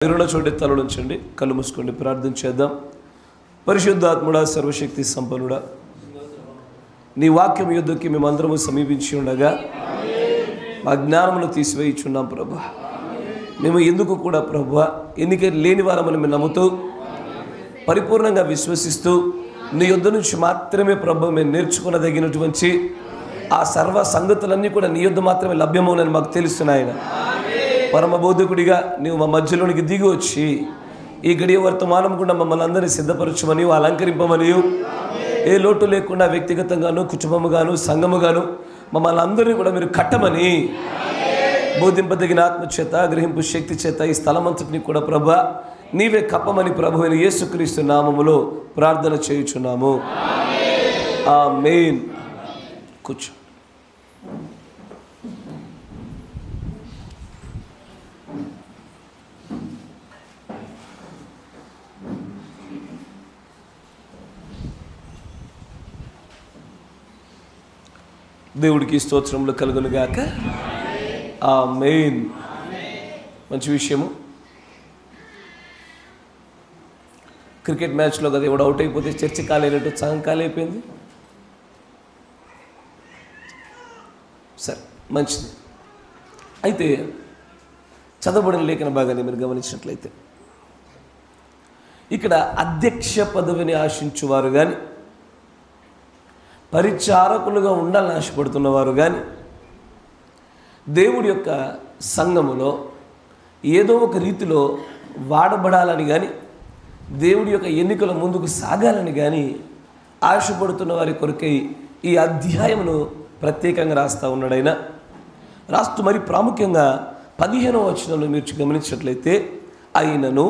మీరున్న చోటి తలలుంచండి, కళ్ళు మూసుకోండి, ప్రార్థన చేద్దాం. పరిశుద్ధాత్ముడా, సర్వశక్తి సంపన్నుడా, నీ వాక్యం యుద్ధకి మేమందరము సమీపించి ఉండగా మా జ్ఞానమును తీసివేయుచున్నాం ప్రభా. మేము ఎందుకు కూడా ప్రభా ఎన్నిక లేని వారమని మేము నమ్ముతూ పరిపూర్ణంగా విశ్వసిస్తూ నీ యుద్ధ నుంచి మాత్రమే ప్రభు మేము నేర్చుకునదగినటువంటి ఆ సర్వ సంగతులన్నీ కూడా నీ యుద్ధ మాత్రమే లభ్యమవునని మాకు తెలుస్తున్నాయన. పరమ బోధకుడిగా నీవు మా మధ్యలోనికి దిగి వచ్చి ఈ గడియ వర్తమానం కూడా మమ్మల్ని అందరినీ సిద్ధపరచమని, అలంకరింపమని, ఏ లోటు లేకుండా వ్యక్తిగతంగాను, కుటుంబముగాను, సంఘముగాను మమ్మల్ని అందరినీ కూడా మీరు కట్టమని, బోధింపదగిన ఆత్మచేత, గ్రహింపు శక్తి చేత ఈ స్థలమంతటిని కూడా ప్రభా నీవే కప్పమని ప్రభువైన యేసుక్రీస్తు నామములో ప్రార్థన చేయుచున్నాము. ఆమేన్. కూర్చో. దేవుడికి స్తోత్రములు కలుగును గాక. ఆమేన్. మంచి విషయము. క్రికెట్ మ్యాచ్లో కదా ఎవడు అవుట్ అయిపోతే చర్చ కాలేనట్టు సగం ఖాళీ అయిపోయింది. సరే, మంచిది. అయితే చదవబడిన లేఖన భాగాన్ని మీరు గమనించినట్లయితే ఇక్కడ అధ్యక్ష పదవిని ఆశించువారు కానీ, పరిచారకులుగా ఉండాలని ఆశపడుతున్నవారు కానీ, దేవుడి యొక్క సంఘములో ఏదో ఒక రీతిలో వాడబడాలని కానీ, దేవుడి యొక్క ఎన్నికల ముందుకు సాగాలని కానీ ఆశపడుతున్న వారి కొరకై ఈ అధ్యాయమును ప్రత్యేకంగా రాస్తూ ఉన్నాడైనా. రాస్తూ మరి ప్రాముఖ్యంగా 15వ వచనంలో మీరు గమనించినట్లయితే, అయినను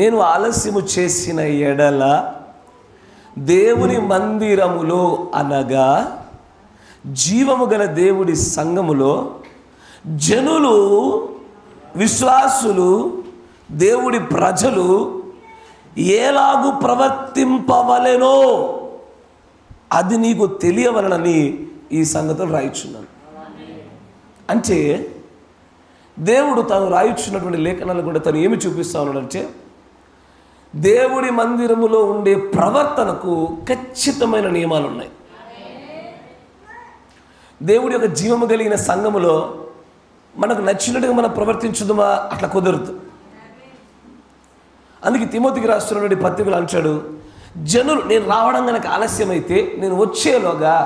నేను ఆలస్యము చేసిన ఎడల దేవుని మందిరములో అనగా జీవము గల దేవుడి సంఘములో జనులు, విశ్వాసులు, దేవుడి ప్రజలు ఎలాగు ప్రవర్తింపవలెనో అది నీకు తెలియవలనని ఈ సంగతులు రాయిచున్నాను. అంటే దేవుడు తాను రాయిచున్నటువంటి లేఖనాలు కూడా తను ఏమి చూపిస్తా ఉన్నాడంటే, దేవుడి మందిరములో ఉండే ప్రవర్తనకు ఖచ్చితమైన నియమాలు ఉన్నాయి. దేవుడి యొక్క జీవము కలిగిన సంఘములో మనకు నచ్చినట్టుగా మనం ప్రవర్తించుదామా? అట్లా కుదరదు. అందుకే తిమోతికి రాస్తున్నటువంటి పత్రికలు అంటాడు, జనులు, నేను రావడం కనుక ఆలస్యమైతే నేను వచ్చేలోగా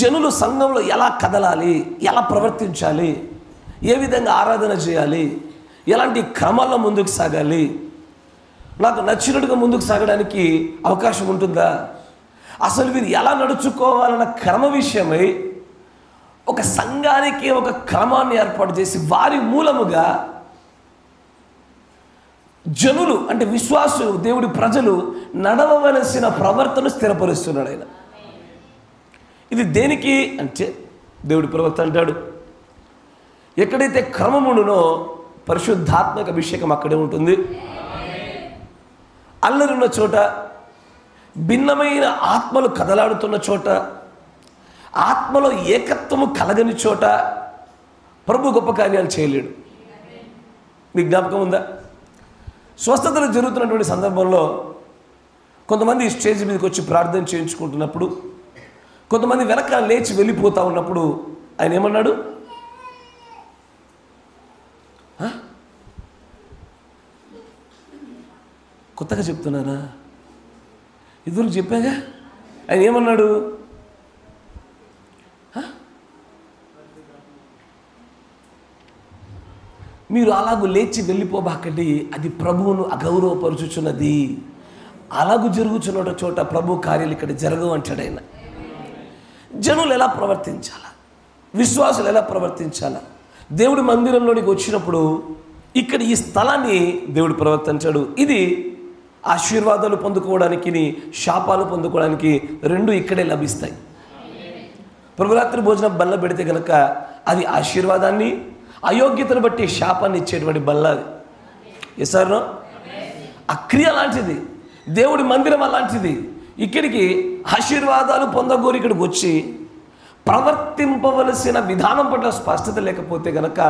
జనులు సంఘంలో ఎలా కదలాలి, ఎలా ప్రవర్తించాలి, ఏ విధంగా ఆరాధన చేయాలి, ఎలాంటి క్రమాల్లో ముందుకు సాగాలి, నాకు నచ్చినట్టుగా ముందుకు సాగడానికి అవకాశం ఉంటుందా, అసలు వీరు ఎలా నడుచుకోవాలన్న క్రమ విషయమై ఒక సంఘానికి ఒక క్రమాన్ని ఏర్పాటు చేసి వారి మూలముగా జనులు అంటే విశ్వాసులు, దేవుడి ప్రజలు నడవవలసిన ప్రవర్తన స్థిరపరుస్తున్నాడు ఆయన. ఇది దేనికి అంటే, దేవుడి ప్రవక్త అంటాడు, ఎక్కడైతే క్రమమునునో పరిశుద్ధాత్మక అభిషేకం అక్కడే ఉంటుంది. అల్లరున్న చోట, భిన్నమైన ఆత్మలు కదలాడుతున్న చోట, ఆత్మలో ఏకత్వము కలగని చోట ప్రభు గొప్ప కార్యాలు చేయలేడు. మీకు జ్ఞాపకం ఉందా? స్వస్థతలు జరుగుతున్నటువంటి సందర్భంలో కొంతమంది స్టేజ్ మీదకి వచ్చి ప్రార్థన చేయించుకుంటున్నప్పుడు, కొంతమంది వెనక లేచి వెళ్ళిపోతూ ఉన్నప్పుడు ఆయన ఏమన్నాడు? కొత్తగా చెప్తున్నానా? ఇదివరకు చెప్పాగా. ఆయన ఏమన్నాడు? మీరు అలాగూ లేచి వెళ్ళిపోబాకండి, అది ప్రభువును అగౌరవపరుచుచున్నది. అలాగూ జరుగుచున్న చోట ప్రభు కార్యాలు ఇక్కడ జరగవు అంటాడు ఆయన. జనులు ఎలా ప్రవర్తించాలా, విశ్వాసులు ఎలా ప్రవర్తించాలా, దేవుడి మందిరంలోనికి వచ్చినప్పుడు ఇక్కడ ఈ స్థలాన్ని దేవుడు ప్రవర్తించాడు. ఇది ఆశీర్వాదాలు పొందుకోవడానికి, శాపాలు పొందుకోవడానికి రెండు ఇక్కడే లభిస్తాయి. ప్రభురాత్రి భోజనం బల్ల పెడితే కనుక అది ఆశీర్వాదాన్ని, అయోగ్యతను బట్టి శాపాన్ని ఇచ్చేటువంటి బల్ల. ఎసారో ఆ క్రియ లాంటిది, దేవుడి మందిరం అలాంటిది. ఇక్కడికి ఆశీర్వాదాలు పొందగోరు ఇక్కడికి వచ్చి ప్రవర్తింపవలసిన విధానం పట్ల స్పష్టత లేకపోతే కనుక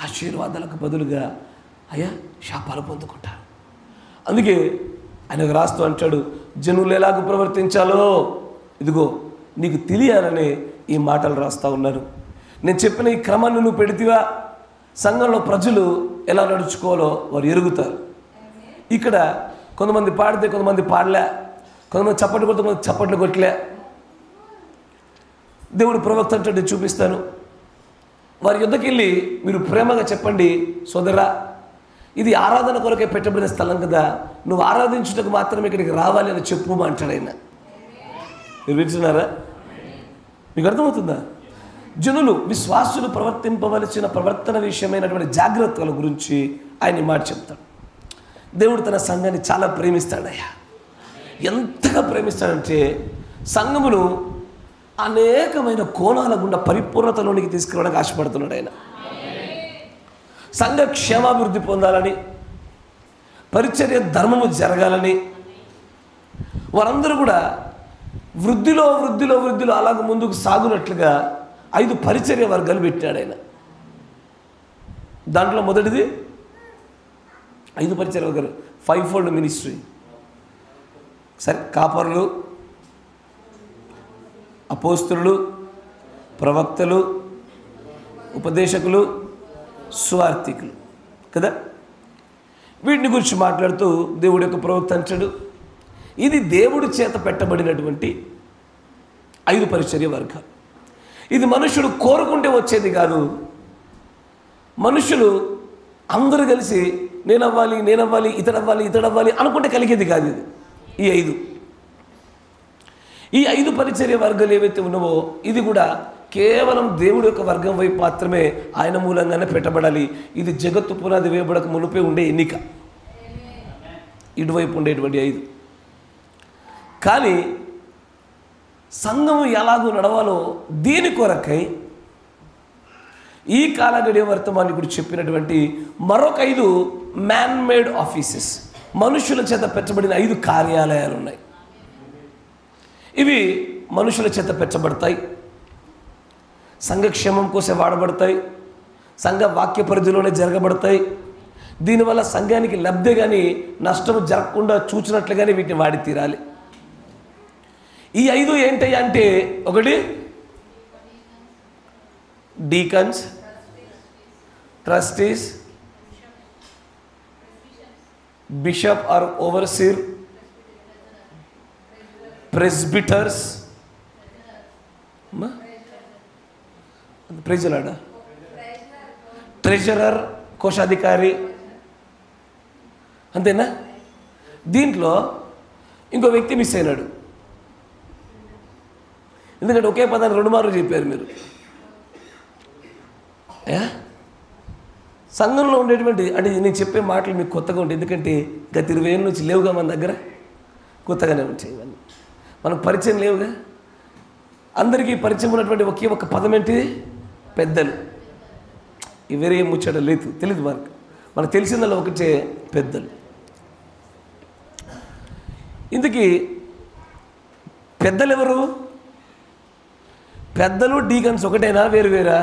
ఆశీర్వాదాలకు బదులుగా అయ్యా శాపాలు పొందుకుంటారు. అందుకే ఆయనకు రాస్తూ అంటాడు, జనులు ఎలాగ ప్రవర్తించాలో ఇదిగో నీకు తెలియాలని ఈ మాటలు రాస్తూ ఉన్నారు. నేను చెప్పిన ఈ క్రమాన్ని నువ్వు పెడితివా, సంఘంలో ప్రజలు ఎలా నడుచుకోవాలో వారు ఎరుగుతారు. ఇక్కడ కొంతమంది పాడితే కొంతమంది పాడలే, కొంతమంది చప్పట్లు కొడితే కొంతమంది చప్పట్లు కొట్టలే. దేవుడు ప్రవక్త అంటే చూపిస్తాను, వారి యుద్ధకి వెళ్ళి మీరు ప్రేమగా చెప్పండి, సోదరా ఇది ఆరాధన కొరకే పెట్టబడిన స్థలం కదా, నువ్వు ఆరాధించుటకు మాత్రమే ఇక్కడికి రావాలి అని చెప్పు అంటాడు ఆయన. మీరు వింటున్నారా? మీకు అర్థమవుతుందా? జనులు విశ్వాసులు ప్రవర్తింపవలసిన ప్రవర్తన విషయమైనటువంటి జాగ్రత్తల గురించి ఆయన మాట చెప్తాడు. దేవుడు తన సంఘాన్ని చాలా ప్రేమిస్తాడయ్యా. ఎంతగా ప్రేమిస్తాడంటే సంఘమును అనేకమైన కోణాల గుండా పరిపూర్ణతలోనికి తీసుకురావడానికి ఆశపడుతున్నాడు ఆయన. సంఘ క్షేమాభివృద్ధి పొందాలని, పరిచర్య ధర్మము జరగాలని, వారందరూ కూడా వృద్ధిలో వృద్ధిలో వృద్ధిలో అలాగ ముందుకు సాగునట్లుగా 5 పరిచర్య వర్గాలు పెట్టాడు ఆయన. దాంట్లో మొదటిది 5 పరిచర్య వర్గాలు, 5-fold మినిస్ట్రీ. సరే, కాపరులు, అపోస్తలులు, ప్రవక్తలు, ఉపదేశకులు, సువార్థికులు కదా. వీటిని గురించి మాట్లాడుతూ దేవుడి యొక్క ప్రవక్త అంటాడు, ఇది దేవుడి చేత పెట్టబడినటువంటి 5 పరిచర్య వర్గాలు. ఇది మనుషుడు కోరుకుంటే వచ్చేది కాదు. మనుషులు అందరూ కలిసి నేనవ్వాలి నేనవ్వాలి ఇతడవ్వాలి ఇతడవ్వాలి అనుకుంటే కలిగేది కాదు. ఇది ఈ 5 పరిచర్య వర్గాలు ఏవైతే ఉన్నావో ఇది కూడా కేవలం దేవుడి యొక్క వర్గం వైపు మాత్రమే ఆయన మూలంగానే పెట్టబడాలి. ఇది జగత్తు పునాది వేయబడక మునిపే ఉండే ఎన్నిక, ఇటువైపు ఉండేటువంటి 5. కానీ సంఘము ఎలాగూ నడవాలో దీని కొరకై ఈ కాలగడియ వర్తమాని గురించి చెప్పినటువంటి మరొక 5 మ్యాన్ మేడ్ ఆఫీసెస్, మనుషుల చేత పెట్టబడిన 5 కార్యాలయాలు ఉన్నాయి. ఇవి మనుషుల చేత పెట్టబడతాయి, సంఘక్షేమం కోసం వాడబడతాయి, సంఘ వాక్య పరిధిలోనే జరగబడతాయి. దీనివల్ల సంఘానికి లబ్ధే కానీ నష్టం జరగకుండా చూచినట్లుగానే వీటిని వాడి తీరాలి. ఈ 5 ఏంటి అంటే, ఒకటి deacons, trustees, bishop or overseer, presbyters, ప్రెజలాడా, ట్రెజరర్, కోశాధికారి, అంతేనా? దీంట్లో ఇంకో వ్యక్తి మిస్ అయినాడు. ఎందుకంటే ఒకే పదాన్ని 2 మార్లు చెప్పారు మీరు. సంఘంలో ఉండేటువంటి అంటే నేను చెప్పే మాటలు మీకు కొత్తగా ఉంటాయి, ఎందుకంటే గత 20 ఏళ్ళ నుంచి లేవుగా మన దగ్గర, కొత్తగానే ఉంటాయి ఇవన్నీ. మనకు పరిచయం లేవుగా. అందరికీ పరిచయం ఉన్నటువంటి ఒకే ఒక పదం ఏంటి? పెద్దలు. ఈ వేరే ఏం ముచ్చట లేదు, తెలియదు మనకు తెలిసిందల్లా ఒకటే పెద్దలు. ఇందుకీ పెద్దలు ఎవరు? పెద్దలు డీకన్స్ ఒకటేనా వేరువేరా?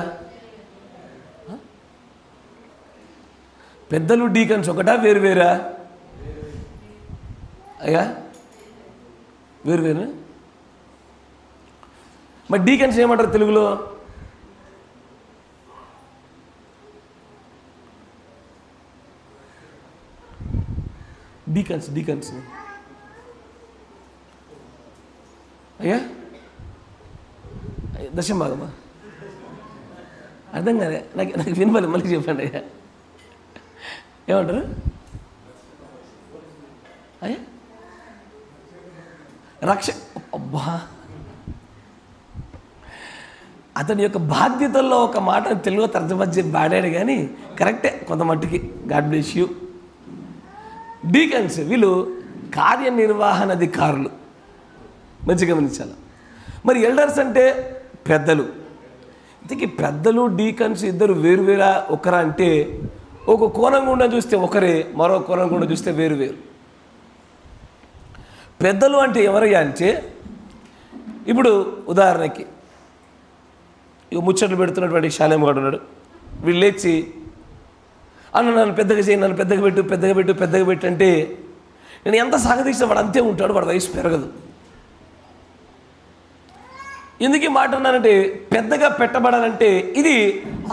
పెద్దలు డీకన్స్ ఒకటా వేరువేరా? అయ్యా వేరువేరా? మరి డీకన్స్ ఏమంటారు తెలుగులో? డీకన్స్ అయ్యా దశంభాగమా? అర్థం కాదే నాకు వినవాలి, మళ్ళీ చెప్పండి అయ్యా. ఏమంటారు అయ్యా? అబ్బా, అతని యొక్క బాధ్యతల్లో ఒక మాట తెలుగు తర్జుమా చేసి వాడాడు కానీ కరెక్టే కొంత మట్టుకి. God bless you. డీకన్స్ వీళ్ళు కార్యనిర్వహణాధికారులు, మంచిగా గమనించాలి. మరి ఎల్డర్స్ అంటే పెద్దలు. ఇంతకీ పెద్దలు డీకన్స్ ఇద్దరు వేరువేరా ఒకరా అంటే, ఒక కోణం గుండా చూస్తే ఒకరే, మరో కోణం గుండా చూస్తే వేరువేరు. పెద్దలు అంటే ఎవరయ్యా అంటే, ఇప్పుడు ఉదాహరణకి ఇక ముచ్చట్లు పెడుతున్నటువంటి శాలేం గాడు ఉన్నాడు. వీళ్ళు లేచి నన్ను పెద్దగా చేయి, నన్ను పెద్దగా పెట్టు, పెద్దగా పెట్టు, పెద్దగా పెట్టు అంటే నేను ఎంత సాగదీసిన వాడు అంతే ఉంటాడు, వాడు వయసు పెరగదు. ఎందుకు ఈ మాట అన్నానంటే, పెద్దగా పెట్టబడాలంటే ఇది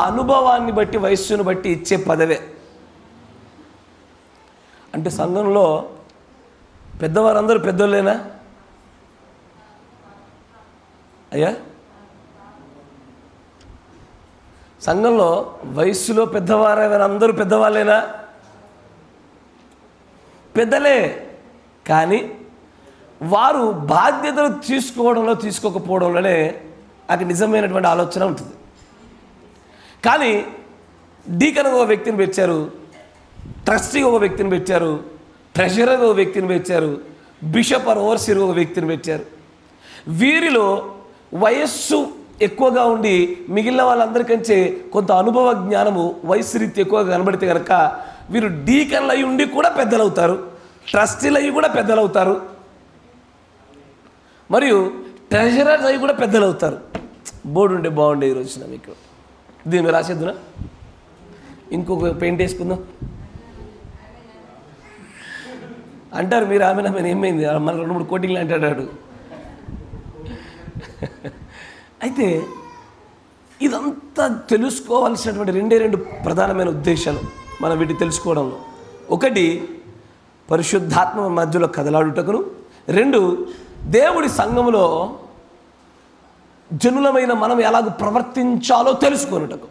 అనుభవాన్ని బట్టి, వయస్సును బట్టి ఇచ్చే పదవే. అంటే సంఘంలో పెద్దవారందరూ పెద్దోళ్ళేనా అయ్యా? సంఘంలో వయస్సులో పెద్దవారు అందరూ పెద్దవాళ్ళేనా? పెద్దలే, కానీ వారు బాధ్యతలు తీసుకోవడంలో తీసుకోకపోవడంలోనే అది నిజమైనటువంటి ఆలోచన ఉంటుంది. కానీ డీకన్గా ఒక వ్యక్తిని పెట్టారు, ట్రస్టీగా ఒక వ్యక్తిని పెట్టారు, ట్రెజరర్గా ఒక వ్యక్తిని పెట్టారు, బిషప్ ఆర్ ఓవర్సీర్ ఒక వ్యక్తిని పెట్టారు. వీరిలో వయస్సు ఎక్కువగా ఉండి మిగిలిన వాళ్ళందరికంటే కొంత అనుభవ జ్ఞానము వయస్సు రీతి ఎక్కువగా కనబడితే కనుక వీరు డీకన్లు అయి ఉండి కూడా పెద్దలవుతారు, ట్రస్టీలు అయ్యి కూడా పెద్దలవుతారు, మరియు ట్రెజరర్స్ అవి కూడా పెద్దలవుతారు. బోర్డు ఉంటే బాగుండే ఈరోజున మీకు. దీన్ని రాసేద్దునా? ఇంకొక పెయింట్ వేసుకుందాం అంటారు మీరు. ఆమె ఏమైంది, మన 2-3 కోటింగ్లు అంటాడు. అయితే ఇదంతా తెలుసుకోవాల్సినటువంటి 2 ప్రధానమైన ఉద్దేశాలు మనం వీటిని తెలుసుకోవడంలో. ఒకటి, పరిశుద్ధాత్మ మధ్యలో కదలాడుటకును. 2, దేవుడి సంఘములో జనులమైన మనం ఎలాగ ప్రవర్తించాలో తెలుసుకొనుటకు.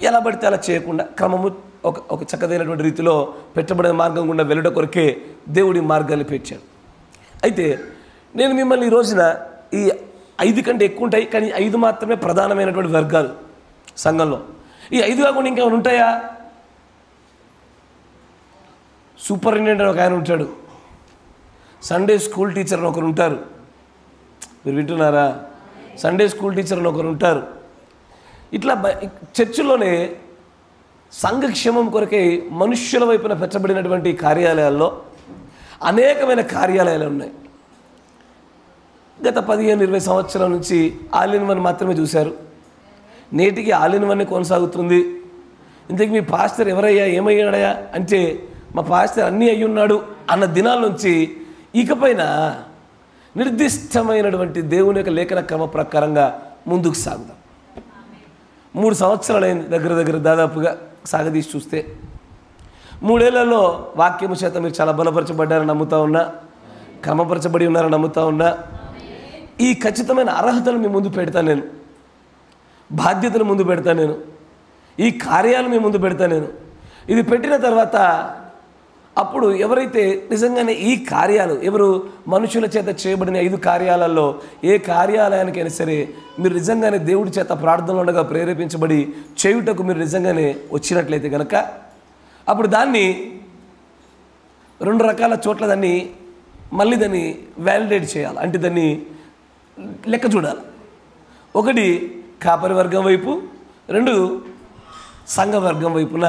ఎలా పడితే అలా చేయకుండా క్రమము ఒక చక్కదైనటువంటి రీతిలో పెట్టబడిన మార్గం గుండా వెళ్ళట కొరకే దేవుడి మార్గాన్ని పెట్టాడు. అయితే నేను మిమ్మల్ని ఈ రోజున ఈ 5 కంటే ఎక్కువ ఉంటాయి, కానీ 5 మాత్రమే ప్రధానమైనటువంటి వర్గాలు సంఘంలో. ఈ 5 కాకుండా ఇంకేమైనా ఉంటాయా? సూపరింటెండెంట్ ఒక ఆయన ఉంటాడు, సండే స్కూల్ టీచర్ అని ఒకరు ఉంటారు. మీరు వింటున్నారా? సండే స్కూల్ టీచర్ అని ఒకరు ఉంటారు. ఇట్లా చర్చిలోనే సంఘక్షేమం కొరకై మనుష్యుల వైపున పెట్టబడినటువంటి కార్యాలయాల్లో అనేకమైన కార్యాలయాలు ఉన్నాయి. గత 15-20 సంవత్సరాల నుంచి ఆల్ ఇన్ వన్ మాత్రమే చూశారు. నేటికి ఆల్ ఇన్ వన్ కొనసాగుతుంది. ఇంతకీ మీ పాస్టర్ ఎవరయ్యా, ఏమయ్యాడయా అంటే మా పాస్టర్ అన్నీ అయ్యున్నాడు అన్న దినాల నుంచి ఇకపైన నిర్దిష్టమైనటువంటి దేవుని యొక్క లేఖన క్రమ ప్రకారంగా ముందుకు సాగుదాం. 3 సంవత్సరాలైంది దగ్గర దాదాపుగా సాగదీసి చూస్తే. 3 ఏళ్లలో వాక్యము చేత మీరు చాలా బలపరచబడ్డారని నమ్ముతా ఉన్నా, క్రమపరచబడి ఉన్నారని నమ్ముతా ఉన్నా. ఈ ఖచ్చితమైన అర్హతలు మీ ముందు పెడతా నేను, బాధ్యతలు ముందు పెడతా నేను, ఈ కార్యాలు మీ ముందు పెడతా నేను. ఇది పెట్టిన తర్వాత అప్పుడు ఎవరైతే నిజంగానే ఈ కార్యాలు, ఎవరు మనుషుల చేత చేయబడిన 5 కార్యాలలో ఏ కార్యాలయానికైనా సరే మీరు నిజంగానే దేవుడి చేత ప్రార్థనలో ఉండగా ప్రేరేపించబడి చేయుటకు మీరు నిజంగానే వచ్చినట్లయితే కనుక అప్పుడు దాన్ని 2 రకాల చోట్ల దాన్ని మళ్ళీ దాన్ని వ్యాలిడేట్ చేయాలి. అంటే దాన్ని లెక్క చూడాలి. ఒకటి కాపరి వర్గం వైపు, 2 సంఘ వర్గం వైపున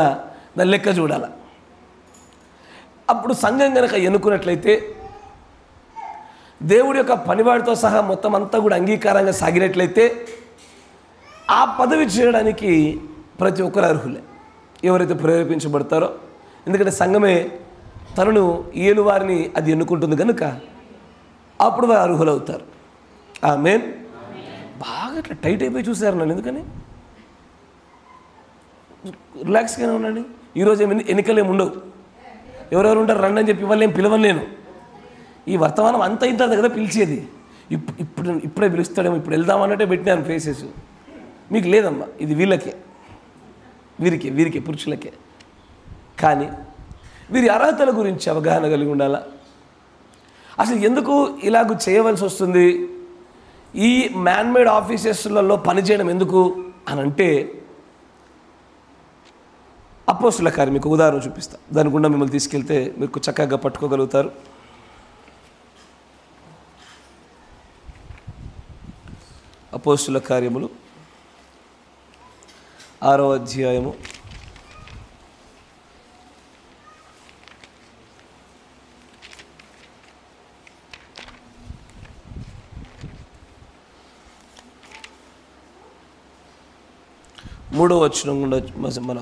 దాన్ని లెక్క చూడాలి. అప్పుడు సంఘం కనుక ఎన్నుకున్నట్లయితే దేవుడి యొక్క పనివాడితో సహా మొత్తం అంతా కూడా అంగీకారంగా సాగినట్లయితే ఆ పదవి చేయడానికి ప్రతి ఒక్కరు అర్హులే, ఎవరైతే ప్రేరేపించబడతారో. ఎందుకంటే సంఘమే తనను ఏలువారిని అది ఎన్నుకుంటుంది కనుక అప్పుడు వారు అర్హులవుతారు. ఆమేన్. బాగా ఇట్లా టైట్ అయిపోయి చూసారు నన్ను, ఎందుకని రిలాక్స్గానే ఉండండి. ఈరోజు ఎన్నికలేమి ఉండవు, ఎవరెవరు ఉంటారు రండి అని చెప్పి వాళ్ళు ఏం పిలవలేను. ఈ వర్తమానం అంత ఇంత కదా పిలిచేది. ఇప్పుడే పిలుస్తాడేమో, ఇప్పుడు వెళ్దామన్నట్టే పెట్టినాను ఫేసెస్. మీకు లేదమ్మా, ఇది వీరికే పురుషులకే. కానీ వీరి అర్హతల గురించి అవగాహన కలిగి ఉండాలా. అసలు ఎందుకు ఇలాగ చేయవలసి వస్తుంది, ఈ మ్యాన్మేడ్ ఆఫీసెస్లలో పనిచేయడం ఎందుకు అని అంటే, అపోస్తుల కార్యం మీకు ఉదాహరణ చూపిస్తా, దాని గుండా మిమ్మల్ని తీసుకెళ్తే మీరు చక్కగా పట్టుకోగలుగుతారు. అపోస్తుల కార్యములు 6వ అధ్యాయము 31 3వ వచనం గుండా మన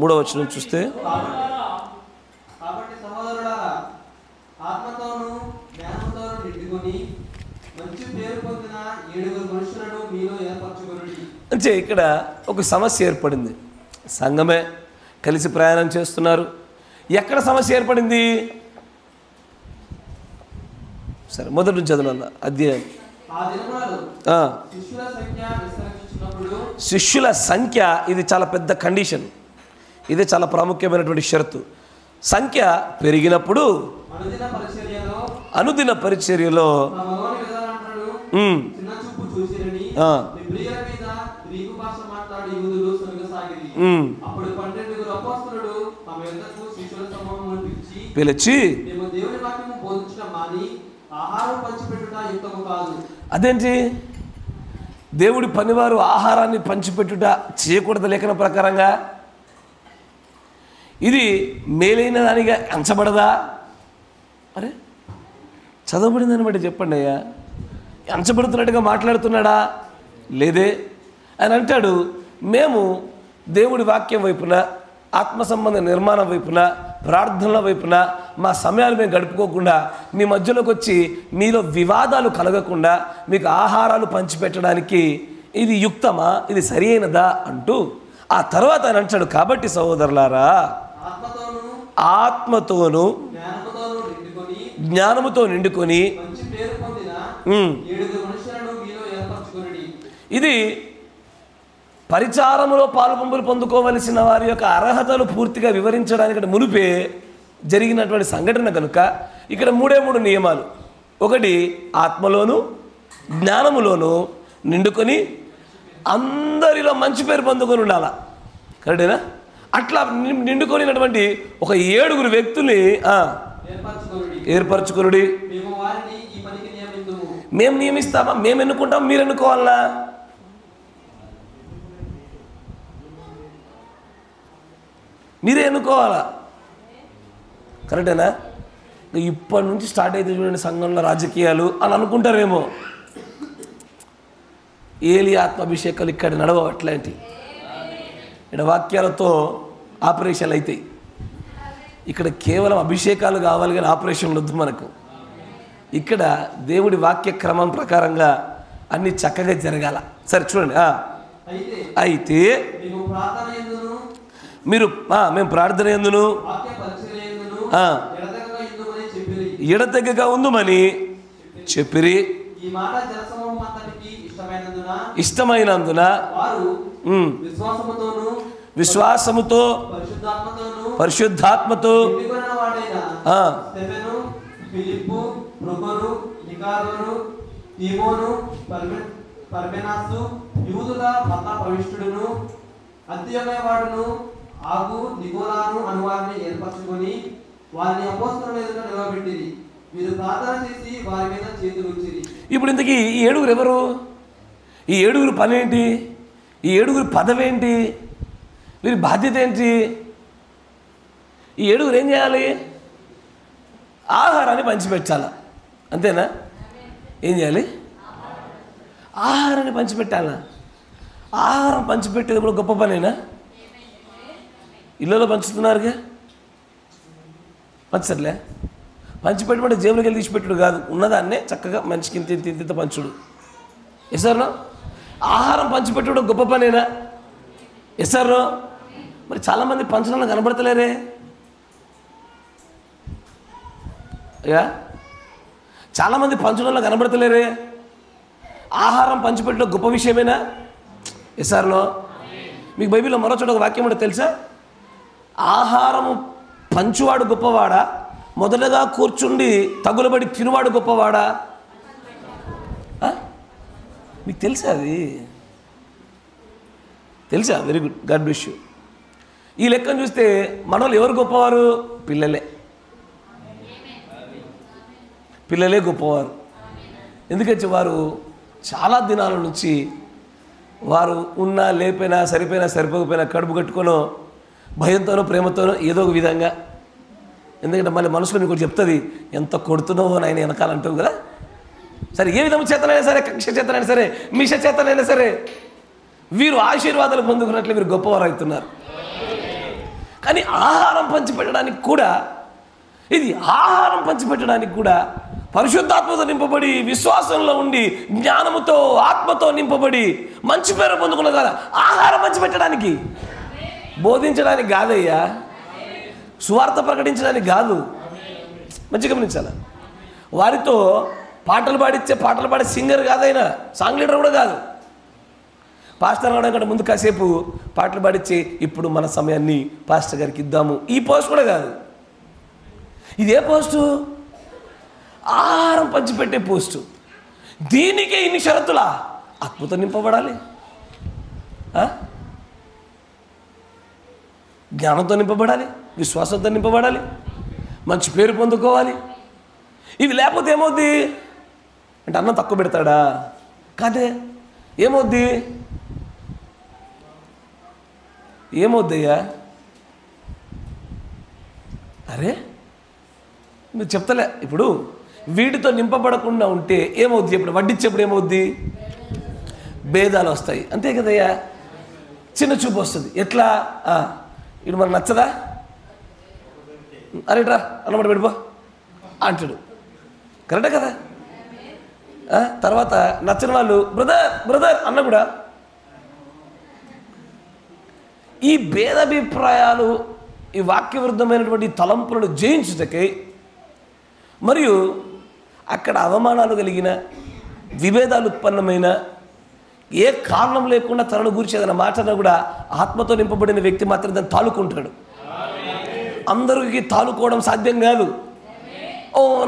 3వ వచనం చూస్తే, కాబట్టి సహోదరులారా, ఆత్మతోను జ్ఞానంతోను నిండుకొని మంచి పేరు పొందిన 7 మనుషులను మీలో ఏర్పరచుకొనుడి. అంటే ఇక్కడ ఒక సమస్య ఏర్పడింది. సంఘమే కలిసి ప్రయాణం చేస్తున్నారు. ఎక్కడ సమస్య ఏర్పడింది? సరే, మొదటి నుంచి చదవాల అధ్యాయం. ఆ దినములలో శిష్యుల సంఖ్య విస్తరించుచున్నప్పుడు, శిష్యుల సంఖ్య, ఇది చాలా పెద్ద కండిషన్, ఇది చాలా ప్రాముఖ్యమైనటువంటి షరతు. సంఖ్య పెరిగినప్పుడు అనుదిన పరిచర్యలో చిన్న చూపు చూసిరని ప్రియుల మీద గ్రీకు భాష మాట్లాడి యూదులు సొరగసాగిరి. అప్పుడు 12 అపోస్తలులు తమ యొద్దకు శిష్యుల సమూహమును పిలిచి, మేము దేవుని వాక్యము బోధించడం మాని ఆహారం పంచిపెట్టుట యుక్తము కాదు. అదేంటి? దేవుడి పనివారు ఆహారాన్ని పంచిపెట్టుట చేయకూడదు లేఖన ప్రకారంగా? ఇది మేలైన దానిగా ఎంచబడదా? అరే, చదవబడిందని బట్టి చెప్పండి అయ్యా. ఎంచబడుతున్నట్టుగా మాట్లాడుతున్నాడా? లేదే. అని అంటాడు, మేము దేవుడి వాక్యం వైపున, ఆత్మ సంబంధ నిర్మాణం వైపున, ప్రార్థనల వైపున మా సమయాలు మేము గడుపుకోకుండా మీ మధ్యలోకి వచ్చి మీలో వివాదాలు కలగకుండా మీకు ఆహారాలు పంచిపెట్టడానికి ఇది యుక్తమా, ఇది సరి అయినదా అంటూ ఆ తర్వాత ఆయన అంటాడు, కాబట్టి సహోదరులారా, ఆత్మతోను జ్ఞానముతో నిండుకొని ఇది పరిచారములో పాలుపంపులు పొందుకోవలసిన వారి యొక్క అర్హతలు పూర్తిగా వివరించడానికి మునిపే జరిగినటువంటి సంఘటన కనుక ఇక్కడ 3 నియమాలు. ఒకటి, ఆత్మలోను జ్ఞానములోను నిండుకొని అందరిలో మంచి పేరు పొందుకొని ఉండాల. కరెక్టేనా? అట్లా నిండుకొనినటువంటి ఒక 7 వ్యక్తుల్ని ఏర్పరచుకొనుడి. మేము నియమిస్తామా? మేము ఎన్నుకుంటాం, మీరు ఎన్నుకోవాలా? మీరే ఎన్నుకోవాలా. కరెక్టేనా? ఇప్పటి నుంచి స్టార్ట్ అయితే చూడండి సంఘంలో రాజకీయాలు అని అనుకుంటారేమో. ఏలి ఆత్మాభిషేకాలు ఇక్కడ నడవ. అట్లాంటి ఇక్కడ వాక్యాలతో ఆపరేషన్లు అవుతాయి. ఇక్కడ కేవలం అభిషేకాలు కావాలి కానీ ఆపరేషన్లు వద్దు మనకు. ఇక్కడ దేవుడి వాక్య క్రమం ప్రకారంగా అన్ని చక్కగా జరగాల. సరే చూడండి. అయితే మీరు మేము ప్రార్థన యందును ఎడతెగక ఉందుమని చెప్పిరి. ఇష్టమైనందున విశ్వాసముతో పరిశుద్ధాత్మతో ఆగు నికోలాను అనువారిని ఏర్పరచుకొని వారిని అపోస్తలుల ఎదుట నిలబెట్టిరి. వీరు ప్రార్థన చేసి వారి మీద చేతులు ఉంచిరి. ఇప్పుడు ఇంతకీ ఈ 7 ఎవరు? ఈ 7 పని ఏంటి? ఈ 7 పదవేంటి? వీరి బాధ్యత ఏంటి? ఈ 7 ఏం చేయాలి? ఆహారాన్ని పంచిపెట్టాల. అంతేనా? ఏం చేయాలి? ఆహారాన్ని పంచిపెట్టాలా? ఆహారం పంచిపెట్టేది కూడా గొప్ప పనేనా? ఇళ్ళలో పంచుతున్నారుగా, పంచర్లే. పంచిపెట్టమంటే జేబులోకి వెళ్ళి తీసిపెట్టుడు కాదు, ఉన్నదాన్నే చక్కగా మంచికి ఇంత పంచుడు. ఎసారో ఆహారం పంచిపెట్టడం గొప్ప పనేనా? ఎసారో మరి చాలామంది పంచడంలో కనబడతలేరే అయ్యా. చాలామంది పంచడంలో కనబడతలేరే. ఆహారం పంచిపెట్టడం గొప్ప విషయమేనా? ఎసార్లో మీకు బైబిల్లో మరో చోట ఒక వాక్యం ఉంటే తెలుసా? ఆహారము పంచువాడు గొప్పవాడా, మొదటగా కూర్చుండి తగులబడి తినువాడు గొప్పవాడా? మీకు తెలుసా? అది తెలుసా? Very good, God bless you. ఈ లెక్కను చూస్తే మనోళ్ళు ఎవరు గొప్పవారు? పిల్లలే గొప్పవారు. ఎందుకంటే వారు చాలా దినాల నుంచి వారు ఉన్నా లేకపోయినా సరిపోయినా సరిపోకపోయినా కడుపు కట్టుకోనో భయంతోనో ప్రేమతోనో ఏదో ఒక విధంగా. ఎందుకంటే మళ్ళీ మనసులో మీకు చెప్తుంది, ఎంత కొడుతున్నావో నాయన వెనకాలంటావు కదా. సరే, ఏ విధము చేతనైనా సరే, కక్ష చేతనైనా సరే, మిష చేతనైనా సరే, వీరు ఆశీర్వాదాలు పొందుకున్నట్లు వీరు గొప్పవారు అవుతున్నారు. కానీ ఆహారం పంచిపెట్టడానికి కూడా, ఇది ఆహారం పంచిపెట్టడానికి కూడా పరిశుద్ధాత్మతో నింపబడి, విశ్వాసంలో ఉండి, జ్ఞానముతో ఆత్మతో నింపబడి మంచి పేరు పొందుకున్న కదా ఆహారం పంచిపెట్టడానికి, బోధించడానికి కాదయ్యా, సువార్త ప్రకటించడానికి కాదు. మంచిగా గమనించాలి. వారితో పాటలు పాడే సింగర్ కాదైనా, సాంగ్ లీడర్ కూడా కాదు. పాస్టర్ రావడం కంటే ముందు కాసేపు పాటలు పాడించి ఇప్పుడు మన సమయాన్ని పాస్టర్ గారికి ఇద్దాము, ఈ పోస్ట్ కూడా కాదు. ఇదే పోస్టు ఆహారం పంచిపెట్టే పోస్టు. దీనికే ఇన్ని షరతులా? ఆత్మతో నింపబడాలి, జ్ఞానంతో నింపబడాలి, విశ్వాసంతో నింపబడాలి, మంచి పేరు పొందుకోవాలి. ఇవి లేకపోతే ఏమవుద్ది అంటే అన్నం తక్కువ పెడతాడా? కాదే. ఏమవుద్దయ్యా? అరే మీరు చెప్తలే. ఇప్పుడు వీటితో నింపబడకుండా ఉంటే ఏమవుద్ది? ఇప్పుడు వడ్డించేప్పుడు ఏమవుద్ది? భేదాలు వస్తాయి, అంతే కదయ్యా. చిన్న చూపు వస్తుంది. ఎట్లా? ఇటు మనకు నచ్చదా? అరేట్రా అన్నమాట పెడిపో అంటాడు. కరెక్టే కదా? తర్వాత నచ్చని వాళ్ళు బ్రదర్ అన్న కూడా ఈ భేదాభిప్రాయాలు, ఈ వాక్యవిరుద్ధమైనటువంటి తలంపులను జయించుటకై మరియు అక్కడ అవమానాలు కలిగిన, విభేదాలు ఉత్పన్నమైన, ఏ కారణం లేకుండా తనను గురించి ఏదైనా మాట్లాడినా కూడా ఆత్మతో నింపబడిన వ్యక్తి మాత్రం దాన్ని తాలుకుంటాడు. అందరికి తాలుకోవడం సాధ్యం కాదు.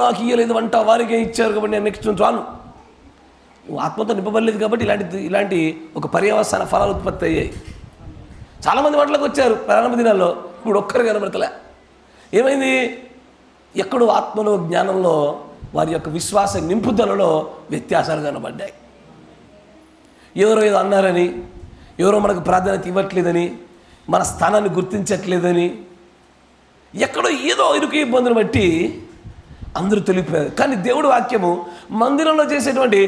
నాకు ఇయ్యలేదు వంట, వారికి ఇచ్చారు కాబట్టి నేను నెక్స్ట్ రాను. నువ్వు ఆత్మతో నింపబడలేదు కాబట్టి ఇలాంటి ఒక పర్యవసాన ఫలాలు ఉత్పత్తి అయ్యాయి. చాలామంది వంటలకు వచ్చారు ప్రారంభ దినాల్లో, ఇప్పుడు ఒక్కరు కనబడతలే. ఏమైంది? ఎక్కడో ఆత్మలో, జ్ఞానంలో, వారి యొక్క విశ్వాస నింపుదలలో వ్యత్యాసాలు కనబడ్డాయి. ఎవరో ఏదో అన్నారని, ఎవరో మనకు ప్రాధాన్యత ఇవ్వట్లేదని, మన స్థానాన్ని గుర్తించట్లేదని, ఎక్కడో ఏదో ఇరుకు ఇబ్బందులు బట్టి అందరూ తొలిపోయారు. కానీ దేవుడి వాక్యము మందిరంలో చేసేటువంటి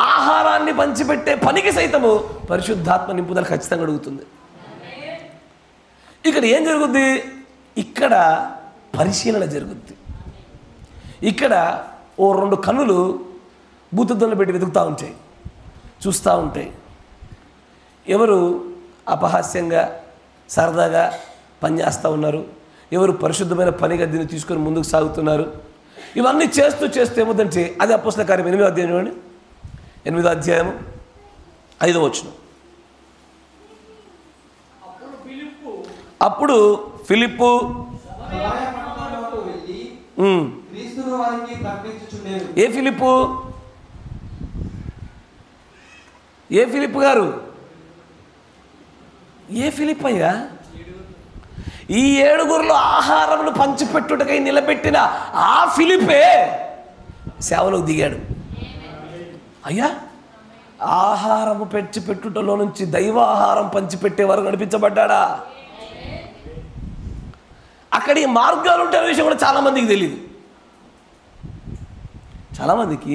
ఆహారాన్ని పంచిపెట్టే పనికి సైతము పరిశుద్ధాత్మ నింపుదల ఖచ్చితంగా అడుగుతుంది. ఇక్కడ ఏం జరుగుద్ది? ఇక్కడ పరిశీలన జరుగుద్ది. ఇక్కడ ఓ 2 కన్నులు బూతుద్దలు పెట్టి వెతుకుతూ ఉంటాయి, చూస్తూ ఉంటాయి. ఎవరు అపహాస్యంగా సరదాగా పనిచేస్తూ ఉన్నారు, ఎవరు పరిశుద్ధమైన పనిగా దీన్ని తీసుకొని ముందుకు సాగుతున్నారు. ఇవన్నీ చేస్తూ ఏమవుతుందంటే, అది అపోస్తల కార్యం 8వ అధ్యాయం చూడండి, 8వ అధ్యాయము 5వ వచనం. అప్పుడు ఫిలిప్పు ఏ ఫిలిప్పు? ఏ ఫిలిప్పు గారు? ఏ ఫిలిప్ అయ్యా? ఈ 7 ఆహారమును పంచిపెట్టుటకై నిలబెట్టిన ఆ ఫిలిపే సేవలోకి దిగాడు. అయ్యా, ఆహారము పెట్టుటలో నుంచి దైవ ఆహారం పంచిపెట్టే వరకు నడిపించబడ్డా. అక్కడ ఈ మార్గాలు ఉంటే విషయం కూడా చాలామందికి తెలియదు. చాలామందికి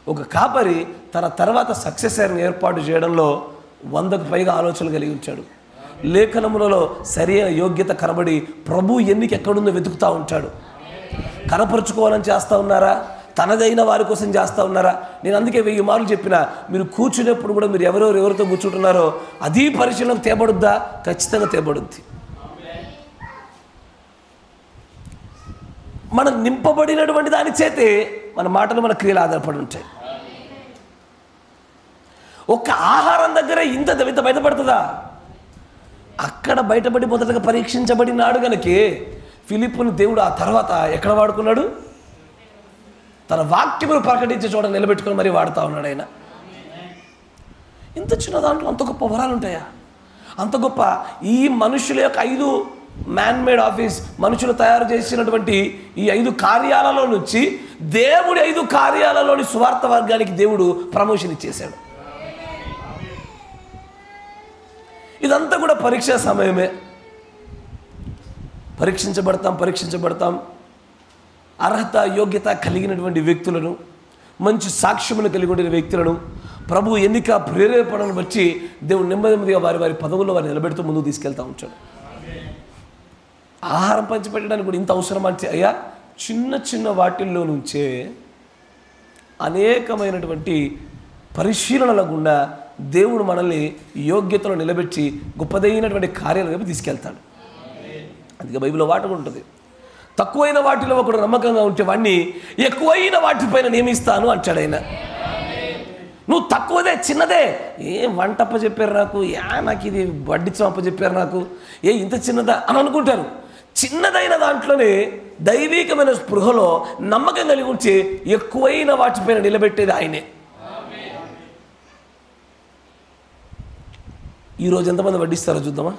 ఒక కాపరి తన తర్వాత సక్సెసర్ని ఏర్పాటు చేయడంలో 100కు పైగా ఆలోచనలు కలిగి ఉంచాడు. లేఖనములలో సరైన యోగ్యత కనబడి ప్రభు ఎన్నిక ఎక్కడుందో వెతుకుతూ ఉంటాడు. కనపరుచుకోవాలని చేస్తూ ఉన్నారా? తనదైన వారి కోసం చేస్తూ ఉన్నారా? నేను అందుకే 1000 మార్లు చెప్పిన, మీరు కూర్చునేప్పుడు కూడా మీరు ఎవరితో కూర్చుంటున్నారో అది పరిశీలనకు తేబడుద్దా? ఖచ్చితంగా తేబడుద్ది. మనం నింపబడినటువంటి దాని చేతే మన మాటలు, మన క్రియలు ఆధారపడి ఉంటాయి. ఒక్క ఆహారం దగ్గర ఇంత బయటపడుతుందా? అక్కడ బయటపడి మొదటగా పరీక్షించబడినాడు గనకే ఫిలిప్పుని దేవుడు ఆ తర్వాత ఎక్కడ వాడుకున్నాడు? తన వాక్యమును ప్రకటించే చోట నిలబెట్టుకొని మరీ వాడుతూ ఉన్నాడు ఆయన. ఇంత చిన్న దాంట్లో అంత గొప్ప వరాలు ఉంటాయా? అంత గొప్ప ఈ మనుషుల యొక్క 5 మ్యాన్మేడ్ ఆఫీస్, మనుషులు తయారు చేసినటువంటి ఈ 5 కార్యాలలో నుంచి దేవుడి 5 కార్యాలలోని సువార్త వర్గానికి దేవుడు ప్రమోషన్ ఇచ్చేశాడు. ఇదంతా కూడా పరీక్షా సమయమే. పరీక్షించబడతాం. అర్హత యోగ్యత కలిగినటువంటి వ్యక్తులను, మంచి సాక్ష్యమును కలిగి ఉండిన వ్యక్తులను, ప్రభు ఎన్నిక ప్రేరేపణను బట్టి దేవుడు నెమ్మదిగా వారి వారి పదవుల్లో వారిని నిలబెడుతూ ముందుకు తీసుకెళ్తూ ఉంటాడు. ఆహారం పంచిపెట్టడానికి కూడా ఇంత అవసరం అంటే అయ్యా, చిన్న చిన్న వాటిల్లో నుంచే అనేకమైనటువంటి పరిశీలనల గుండా దేవుడు మనల్ని యోగ్యతలో నిలబెట్టి గొప్పదైనటువంటి కార్యాల వైపు తీసుకెళ్తాడు. అందుకే బైబిల్లో వాట ఉంటుంది, తక్కువైన వాటిలో ఒకడు నమ్మకంగా ఉంటే వాడిని ఎక్కువైన వాటిపైన నియమిస్తాను అంటాడు ఆయన. నువ్వు తక్కువదే, చిన్నదే, ఏం వంటప్ప చెప్పారు నాకు, నాకు ఇది వడ్డించప్ప చెప్పారు నాకు, ఇంత చిన్నదా అని అనుకుంటారు. చిన్నదైన దాంట్లోనే దైవికమైన స్పృహలో నమ్మకం కలిగి ఉంచి ఎక్కువైన వాటిపైన నిలబెట్టేది ఆయనే. ఈరోజు ఎంతమంది వడ్డిస్తారో చూద్దామా?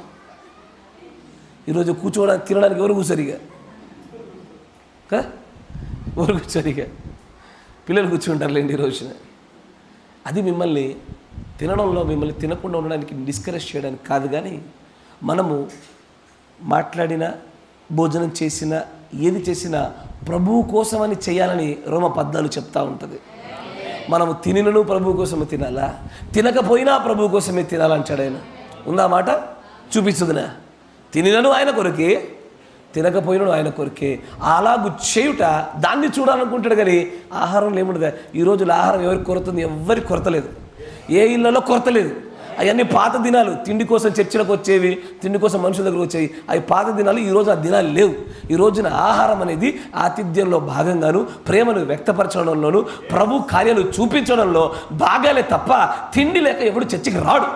ఈరోజు కూర్చోవడానికి తినడానికి ఎవరు కూర్చోరిగా? ఎవరు కూర్చోరిగా? పిల్లలు కూర్చుంటారులేండి ఈ రోజున. అది మిమ్మల్ని తినడంలో మిమ్మల్ని తినకుండా ఉండడానికి డిస్కరేజ్ చేయడానికి కాదు, కానీ మనము మాట్లాడినా భోజనం చేసినా ఏది చేసినా ప్రభువు కోసమని చేయాలని రోమ 14 చెప్తా ఉంటుంది. మనము తినను ప్రభువు కోసమే తినాలా, తినకపోయినా ప్రభువు కోసమే తినాలంటాడు ఆయన. ఉందా మాట? చూపిస్తుందినా? తినను ఆయన కొరకే, తినకపోయినాడు ఆయన కొరకే. అలాగూ చేయుట దాన్ని చూడాలనుకుంటాడు, కానీ ఆహారంలో ఏముండదు. ఈ రోజులో ఆహారం ఎవరికి కొరతుంది? ఎవరికి కొరత లేదు, ఏ ఇళ్లలో కొరత లేదు. అవన్నీ పాత దినాలు. తిండి కోసం చర్చలకు వచ్చేవి, తిండి కోసం మనుషుల దగ్గరకు వచ్చేవి, అవి పాత దినాలు. ఈరోజు ఆ దినాలు లేవు. ఈ రోజున ఆహారం అనేది ఆతిథ్యంలో భాగంగాను, ప్రేమను వ్యక్తపరచడంలోను, ప్రభు కార్యాలు చూపించడంలో భాగాలే తప్ప తిండి లేక ఎవడు చర్చికి రాడు.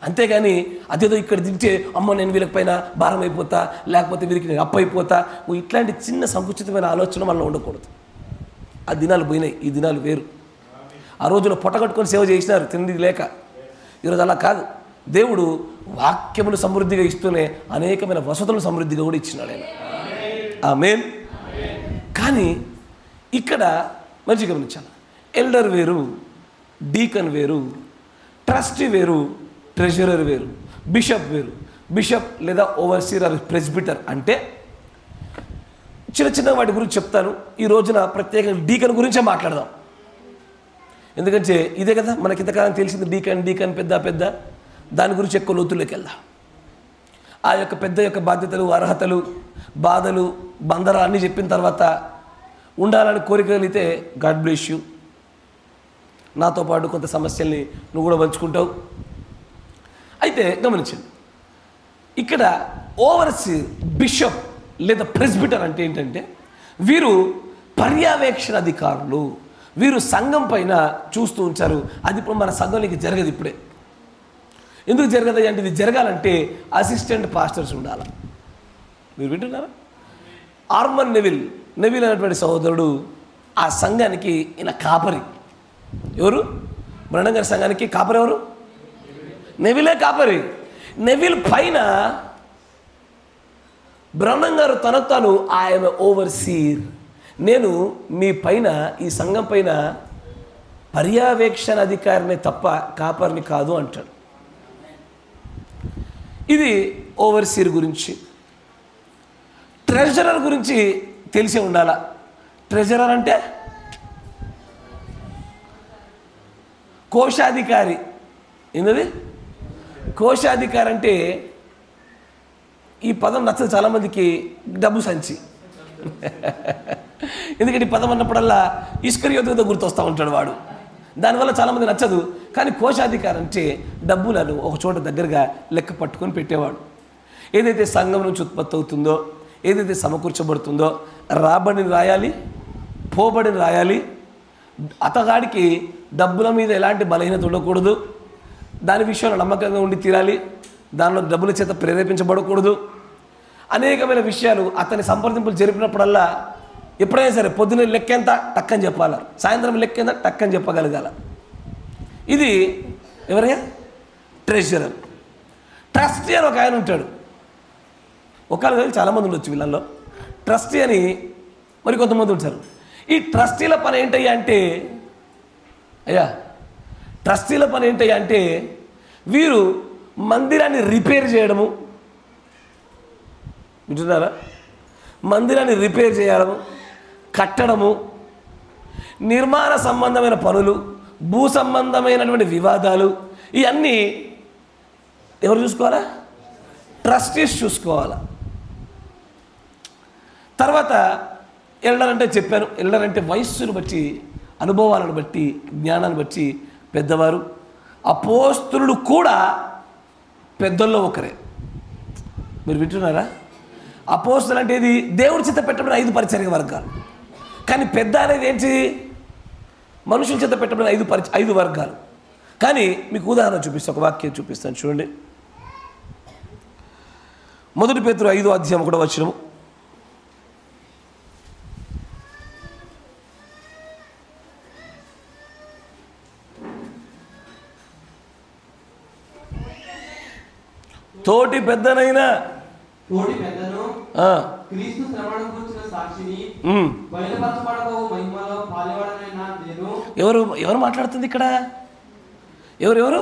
అంతేగాని అదేదో ఇక్కడ తింటే అమ్మ నేను వీళ్ళకి పైన భారం అయిపోతా, లేకపోతే వీరికి నేను అప్పైపోతా, ఇట్లాంటి చిన్న సంకుచితమైన ఆలోచన మనలో ఉండకూడదు. ఆ దినాలు పోయినాయి, ఈ దినాలు వేరు. ఆ రోజులో పొట్టగట్టుకొని సేవ చేసినారు తిండి లేక. ఈరోజు అలా కాదు. దేవుడు వాక్యములు సమృద్ధిగా ఇస్తూనే అనేకమైన వసతులు సమృద్ధిగా కూడా ఇచ్చినాడు ఆయన. ఆమేన్. కానీ ఇక్కడ మంచిగా గమనించాలి, ఎల్డర్ వేరు, డీకన్ వేరు, ట్రస్టీ వేరు, ట్రెజరర్ వేరు, బిషప్ వేరు. బిషప్ లేదా ఓవర్సీర్ ఆర్ ప్రెస్బిటర్ అంటే చిన్న చిన్న వాటి గురించి చెప్తాను. ఈ రోజున ప్రత్యేకంగా డీకన్ గురించే మాట్లాడదాం. ఎందుకంటే ఇదే కదా మనకి ఇంతకాలం తెలిసింది, డీకన్ పెద్ద దాని గురించి ఎక్కువ లోతుల్లోకి వెళ్దాం. ఆ యొక్క పెద్ద యొక్క బాధ్యతలు, అర్హతలు, బాధలు, బందరా అన్నీ చెప్పిన తర్వాత ఉండాలని కోరిక కలిగితే గాడ్ బ్లెస్ యూ, నాతో పాటు కొంత సమస్యల్ని నువ్వు కూడా పంచుకుంటావు. అయితే గమనించండి, ఇక్కడ ఓవర్సీర్, బిషప్ లేదా ప్రెస్బిటర్ అంటే ఏంటంటే వీరు పర్యవేక్షణ అధికారులు. వీరు సంఘం పైన చూస్తూ ఉంచారు. అది ఇప్పుడు మన సంఘంలోకి జరగదు. ఇప్పుడే ఎందుకు జరగదు అంటే, ఇది జరగాలంటే అసిస్టెంట్ పాస్టర్స్ ఉండాలి. మీరు వింటున్నారా? ఆర్మన్ నెవిల్ అనేటువంటి సహోదరుడు ఆ సంఘానికి ఈయన కాపరి. ఎవరు? బ్రహ్నం గారి సంఘానికి కాపరి ఎవరు? నెవిలే కాపరి. నెవిల్ పైన బ్రహ్నం గారు తనకు తాను ఆయన ఓవర్సీర్, నేను మీ పైన ఈ సంఘం పైన పర్యవేక్షణ అధికారిని తప్ప కాపరిని కాదు అంటాడు. ఇది ఓవర్సీర్ గురించి. ట్రెజరర్ గురించి తెలిసి ఉండాలా. ట్రెజరర్ అంటే కోశాధికారి. ఏంటది కోశాధికారి అంటే? ఈ పదం నచ్చదు చాలామందికి. డబ్బు సంచి. ఎందుకంటే ఈ పదం అన్నప్పుడల్లా ఇస్కరియోతుతో గుర్తొస్తూ ఉంటాడు వాడు. దానివల్ల చాలామంది నచ్చదు. కానీ కోశాధికారి అంటే డబ్బులను ఒక చోట దగ్గరగా లెక్క పట్టుకొని పెట్టేవాడు. ఏదైతే సంఘం నుంచి ఉత్పత్తి అవుతుందో, ఏదైతే సమకూర్చబడుతుందో, రాబడిని రాయాలి, పోబడిని రాయాలి. అతగాడికి డబ్బుల మీద ఎలాంటి బలహీనత ఉండకూడదు. దాని విషయంలో నమ్మకంగా ఉండి తీరాలి. దానిలో డబ్బుల చేత ప్రేరేపించబడకూడదు. అనేకమైన విషయాలు అతని సంప్రదింపులు జరిపినప్పుడల్లా ఎప్పుడైనా సరే పొద్దున్న లెక్కెంత టక్కని చెప్పాలి, సాయంత్రం లెక్కెంత టక్కని చెప్పగలగాల. ఇది ఎవరయ్యా? ట్రెజరర్. ట్రస్టీ అని ఒక ఆయన ఉంటాడు. ఒకళ్ళు చాలామంది ఉండొచ్చు వీళ్ళల్లో. ట్రస్టీ అని మరి కొంతమంది ఉంటారు. ఈ ట్రస్టీల పని ఏంటయ్యా అంటే, ట్రస్టీల పని ఏంటయ్యా అంటే వీరు మందిరాన్ని రిపేర్ చేయడము. వింటున్నారా? మందిరాన్ని రిపేర్ చేయడము, కట్టడము, నిర్మాణ సంబంధమైన పనులు, భూ సంబంధమైనటువంటి వివాదాలు, ఇవన్నీ ఎవరు చూసుకోవాలా? ట్రస్టీస్ చూసుకోవాలా. తర్వాత ఎల్డర్ అంటే చెప్పాను, ఎల్డర్ అంటే వయస్సును బట్టి, అనుభవాలను బట్టి, జ్ఞానాన్ని బట్టి పెద్దవారు. అపోస్తలుడు కూడా పెద్దల్లో ఒకరే. మీరు వింటున్నారా? అపోస్తలు అంటే ఇది దేవుడి చేత పెట్టబడిన 5 పరిచర్య వర్గాలు. కానీ పెద్ద అనేది ఏంటి? మనుషుల చేత పెట్టబడిన 5 వర్గాలు. కానీ మీకు ఉదాహరణ చూపిస్తాను, ఒక వాక్యం చూపిస్తాను చూడండి. 1 పేతురు 5వ అధ్యాయం 1వ వచనం. తోటి పెద్దనైనా క్రీస్తు శ్రమను గురించిన సాక్షిని బయలుపరచబడబో మహిమలో పాలువాడనైనా నేను. ఎవరు మాట్లాడుతుంది ఇక్కడ? ఎవరు?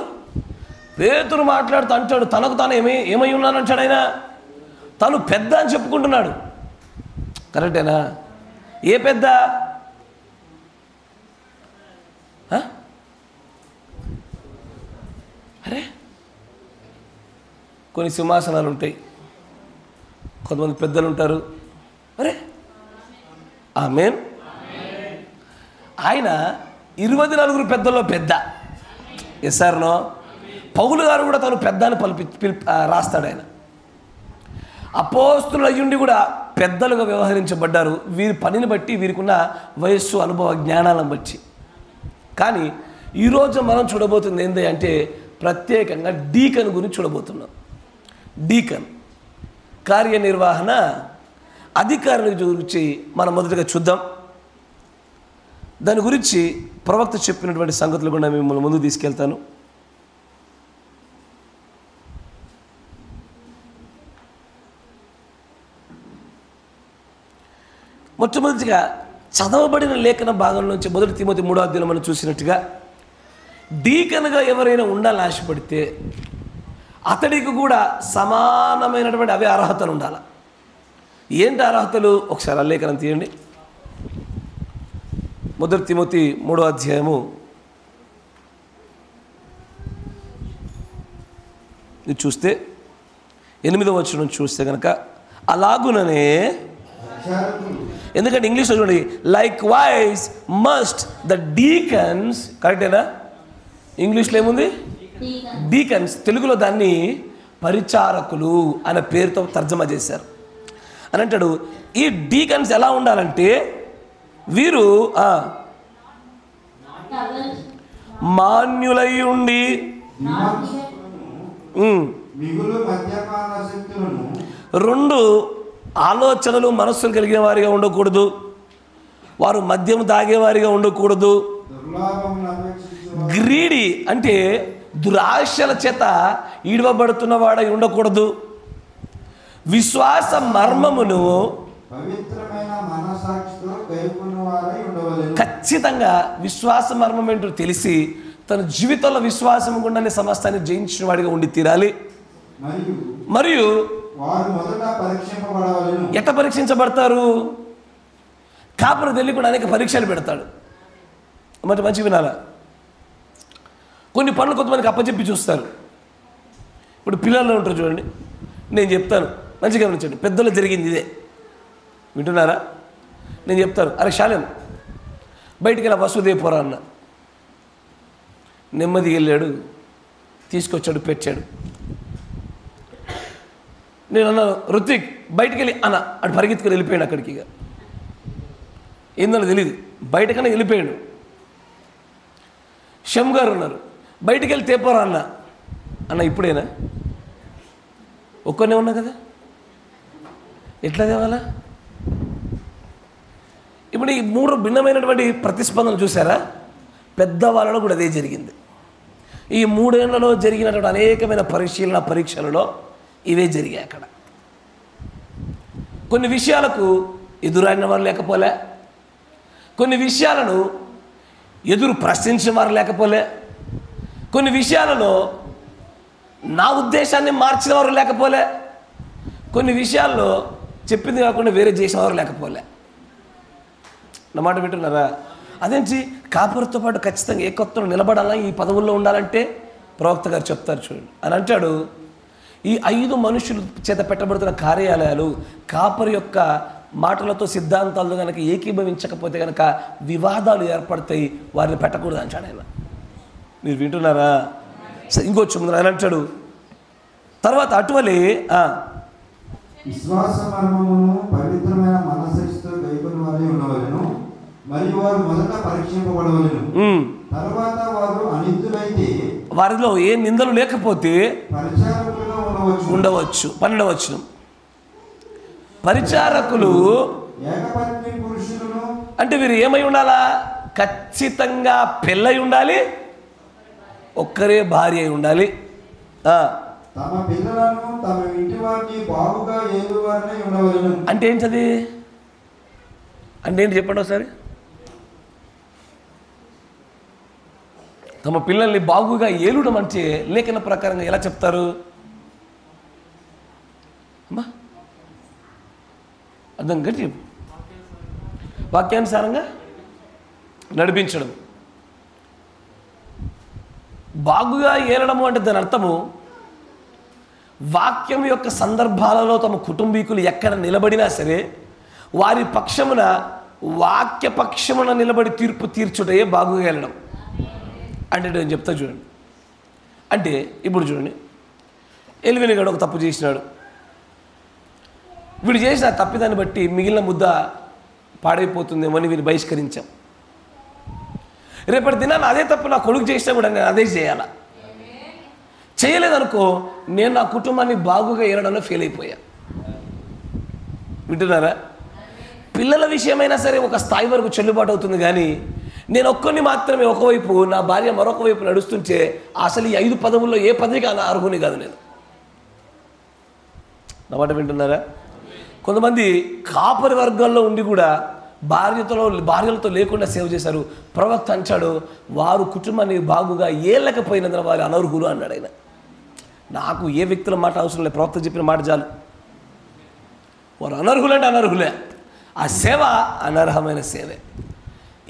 పేతురు మాట్లాడుతూ అంటాడు, తనకు తాను ఏమై ఉన్నానంటాడు. ఆయన తను పెద్ద అని చెప్పుకుంటున్నాడు. కరెక్టేనా? ఏ పెద్ద? అరే, కొన్ని సింహాసనాలు ఉంటాయి, కొంతమంది పెద్దలు ఉంటారు. అరే ఆమేన్. ఆయన 24 పెద్దల్లో పెద్ద. ఎస్ఆర్నో? పౌలు గారు కూడా తను పెద్ద అని రాస్తాడు. ఆయన అపోస్తులు అయ్యుండి కూడా పెద్దలుగా వ్యవహరించబడ్డారు, వీరి పనిని బట్టి, వీరికున్న వయస్సు, అనుభవ, జ్ఞానాలను బట్టి. కానీ ఈరోజు మనం చూడబోతుంది ఏంటి అంటే ప్రత్యేకంగా డీకన్ గురించి చూడబోతున్నాం. డీకన్ కార్యనిర్వహణ అధికారుల గురించి మనం మొదటగా చూద్దాం. దాని గురించి ప్రవక్త చెప్పినటువంటి సంగతులు కూడా మిమ్మల్ని ముందుకు తీసుకెళ్తాను. మొట్టమొదటిగా చదవబడిన లేఖన భాగం నుంచి 1 తిమోతి 3వ అధ్యాయం మనం చూసినట్టుగా డీకన్గా ఎవరైనా ఉండాలని ఆశపడితే అతడికి కూడా సమానమైనటువంటి అవే అర్హతలు ఉండాలి. ఏంటి అర్హతలు? ఒకసారి ఆ లేఖనం తీయండి. 1 తిమోతి 3వ అధ్యాయము ఇది చూస్తే 8వ వచనం చూస్తే కనుక అలాగుననే, ఎందుకంటే ఇంగ్లీష్లో చూడండి, like wise must the deacons. కరెక్టేనా? ఇంగ్లీష్లో ఏముంది? డీకన్స్. తెలుగులో దాన్ని పరిచారకులు అనే పేరుతో తర్జమా చేశారు. అని అంటాడు, ఈ డీకన్స్ ఎలా ఉండాలంటే వీరు మాన్యులై ఉండి రెండు ఆలోచనలు, మనస్సులు కలిగిన వారిగా ఉండకూడదు. వారు మద్యం తాగేవారిగా ఉండకూడదు. గ్రీడీ అంటే దురాశల చేత ఈడవబడుతున్న వాడై ఉండకూడదు. విశ్వాస మర్మమును ఖచ్చితంగా విశ్వాస మర్మం ఏంటో తెలిసి తన జీవితంలో విశ్వాసం గుండానే సమస్తాన్ని జయించిన వాడిగా ఉండి తీరాలి. మరియు ఎట్ట పరీక్షించబడతారు? కాపురం తెలియకుండా అనేక పరీక్షలు పెడతాడు. మరి మంచి వినాలా, కొన్ని పనులు కొంతమందికి అప్పచెప్పి చూస్తారు. ఇప్పుడు పిల్లల్లో ఉంటారు చూడండి, నేను చెప్తాను, మంచిగా గమనించండి, పెద్దలు జరిగింది ఇదే. వింటున్నారా? నేను చెప్తాను, అరే శాలెం బయటికి వెళ్ళా వసుదేపోరా అన్న. నెమ్మదిగా వెళ్ళాడు, తీసుకొచ్చాడు, పెట్టాడు. నేను అన్నాను, రుత్విక్ బయటికి వెళ్ళి అన్న, అటు పరిగెత్తుకొని వెళ్ళిపోయాడు. అక్కడికి ఇక ఏందన్నా తెలియదు, బయటకన్నా వెళ్ళిపోయాడు. షమ్ గారు ఉన్నారు, బయటికి వెళ్ళి తేపోరా అన్న. అన్న ఇప్పుడేనా? ఒక్కనే ఉన్నా కదా, ఎట్లా తేవాలా? ఇప్పుడు ఈ 3 భిన్నమైనటువంటి ప్రతిస్పందనలు చూసారా? పెద్దవాళ్ళలో కూడా అదే జరిగింది. ఈ 3 ఏళ్లలో జరిగినటువంటి అనేకమైన పరిశీలన పరీక్షలలో ఇవే జరిగాయి. అక్కడ కొన్ని విషయాలకు ఎదురైన వారు లేకపోలే, కొన్ని విషయాలను ఎదురు ప్రశ్నించిన వారు లేకపోలే, కొన్ని విషయాలలో నా ఉద్దేశాన్ని మార్చిన వారు లేకపోలే, కొన్ని విషయాల్లో చెప్పింది కాకుండా వేరే చేసిన వారు లేకపోలే. నా మాట వింటున్నారా? అదేంటి కాపురితో పాటు ఖచ్చితంగా ఏకత్వం నిలబడాలా, ఈ పదవుల్లో ఉండాలంటే ప్రవక్త గారు చెప్తారు చూడండి. అని అంటాడు, ఈ 5 మనుషులు చేత పెట్టబడుతున్న కార్యాలయాలు కాపరి యొక్క మాటలతో సిద్ధాంతాలు కనుక ఏకీభవించకపోతే కనుక వివాదాలు ఏర్పడతాయి, వారిని పెట్టకూడదు అంటాడు ఆయన. మీరు వింటున్నారా? ఇంకొచ్చి ముందు ఆయన అంటాడు తర్వాత అటువలే విశ్వాస మర్మమును పవిత్రమైన మనస్సుతో కైకొని వారే ఉండవలెను, మరియు వారు మొదట పరీక్షింపబడవలెను, తర్వాత వారు అనిందులైతే వారిలో ఏ నిందలు లేకపోతే పరిచారకులుగా ఉండవచ్చు. 12వ వచనం, పరిచారకులు ఏకపత్ని పురుషులను అంటే వీరు ఏమై ఉండాలా? ఖచ్చితంగా పెళ్ళై ఉండాలి, ఒక్కరే భార్య అయి ఉండాలి. తమ పిల్లలను తమ ఇంటి వారిని బాగుగా ఏలువారనే ఉండవలెను. అంటే ఏంటది? అంటే ఏంటి చెప్పండి ఒకసారి. తమ పిల్లల్ని బాగుగా ఏలుడం అంటే లేఖన ప్రకారంగా ఎలా చెప్తారు అమ్మా? అర్థం గట్టి వాక్యానుసారంగా నడిపించడం. బాగుగా ఏలడము అంటే దాని అర్థము వాక్యం యొక్క సందర్భాలలో తమ కుటుంబీకులు ఎక్కడ నిలబడినా సరే వారి పక్షమున వాక్య పక్షమున నిలబడి తీర్పు తీర్చుటే బాగుగా వెళ్ళడం అంటే నేను చెప్తా చూడండి. అంటే ఇప్పుడు చూడండి, ఎలివెని గడు ఒక తప్పు చేసినాడు. వీడు చేసిన తప్పిదాన్ని బట్టి మిగిలిన ముద్ద పాడైపోతుందేమో అని వీళ్ళు బహిష్కరించాం. రేపటి దినాన్ని అదే తప్పు నా కొడుకు చేసినా కూడా నేను అదే చేయాలా? చేయలేదనుకో నేను నా కుటుంబాన్ని బాగుగా ఏరడంలో ఫెయిల్ అయిపోయా. వింటున్నారా? పిల్లల విషయమైనా సరే ఒక స్థాయి వరకు చెల్లుబాటు అవుతుంది, కానీ నేను ఒక్కరిని మాత్రమే ఒకవైపు నా భార్య మరొక వైపు నడుస్తుంటే అసలు ఈ 5 పదవుల్లో ఏ పదవికి అర్హుని కాదు నేను. నా మాట వింటున్నారా? కొంతమంది కాపరి వర్గాల్లో ఉండి కూడా భార్యలతో లేకుండా సేవ చేశారు. ప్రవక్త అంటాడు వారు కుటుంబాన్ని బాగుగా ఏళ్ళకపోయినందున వారు అనర్హులు అన్నాడు ఆయన. నాకు ఏ వ్యక్తుల మాట అవసరం లేదు, ప్రవక్త చెప్పిన మాట చాలు. వారు అనర్హులంటే అనర్హులే, ఆ సేవ అనర్హమైన సేవే.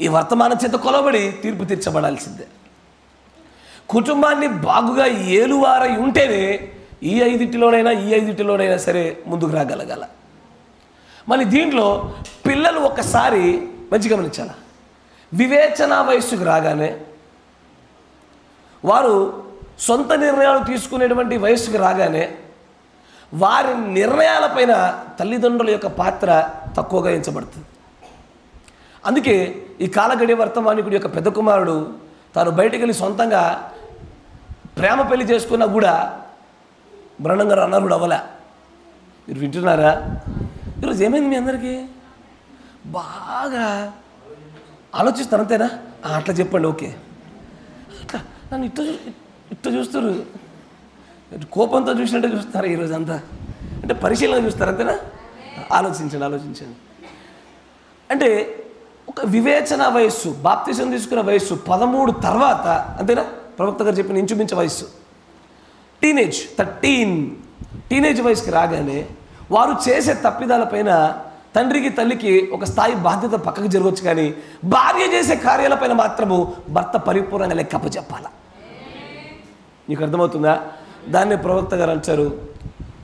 ఈ వర్తమానం చేత కొలబడి తీర్పు తీర్చబడాల్సిందే. కుటుంబాన్ని బాగుగా ఏలువారై ఉంటేనే ఈ 5 సరే ముందుకు రాగలగాల. మళ్ళీ దీంట్లో పిల్లలు ఒక్కసారి మంచి గమనించాల, వివేచన వయస్సుకు రాగానే వారు సొంత నిర్ణయాలు తీసుకునేటువంటి వయస్సుకు రాగానే వారి నిర్ణయాలపైన తల్లిదండ్రుల యొక్క పాత్ర తక్కువగా ఎంచబడుతుంది. అందుకే ఈ కాలగడి వర్తమానికుడి యొక్క పెద్ద కుమారుడు తాను బయటకు వెళ్ళి సొంతంగా ప్రేమ పెళ్లి చేసుకున్నా కూడా బ్రహ్మం గారు అనర్హుడు అవ్వలే. మీరు వింటున్నారా? ఈరోజు ఏమైంది మీ అందరికీ? బాగా ఆలోచిస్తారు అంతేనా? అట్లా చెప్పండి, ఓకే. అట్లా నన్ను ఇట్లా చూస్తారు, కోపంతో చూసినట్టు చూస్తారు ఈరోజు అంతా. అంటే పరిశీలన చూస్తారు అంతేనా? ఆలోచించండి. అంటే ఒక వివేచన వయస్సు, బాప్తిసం తీసుకున్న వయస్సు 13 తర్వాత అంతేనా? ప్రవక్త గారు చెప్పిన ఇంచుమించు వయస్సు టీనేజ్ వయసుకి రాగానే వారు చేసే తప్పిదాలపైన తండ్రికి తల్లికి ఒక స్థాయి బాధ్యత పక్కకు జరగవచ్చు, కానీ భార్య చేసే కార్యాలపైన మాత్రము భర్త పరిపూర్ణంగా లెక్కప్ప చెప్పాల. నీకు అర్థమవుతుందా? దాన్నే ప్రవక్త గారు అంటారు,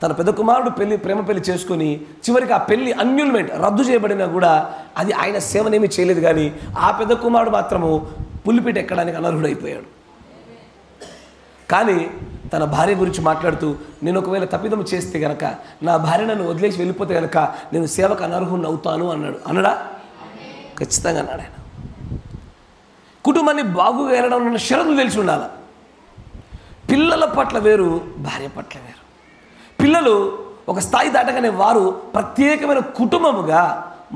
తన పెద్ద కుమారుడు ప్రేమ పెళ్లి చేసుకొని చివరికి ఆ పెళ్లి అన్యూల్మెంట్ రద్దు చేయబడినా కూడా అది ఆయన సేవనేమీ చేయలేదు, కానీ ఆ పెద్ద కుమారుడు మాత్రము పులిపీట ఎక్కడానికి అనర్హుడైపోయాడు. కానీ తన భార్య గురించి మాట్లాడుతూ నేను ఒకవేళ తప్పిదం చేస్తే గనక నా భార్య నన్ను వదిలేసి వెళ్ళిపోతే కనుక నేను సేవకు అనర్హుని అవుతాను అన్నాడు. అన్నాడా? ఖచ్చితంగా అన్నాడు ఆయన. కుటుంబాన్ని బాగుగా వెళ్ళడం అన్న షరతులు తెలిసి ఉండాలి. పిల్లల పట్ల వేరు, భార్య పట్ల వేరు. పిల్లలు ఒక స్థాయి దాటగానే వారు ప్రత్యేకమైన కుటుంబముగా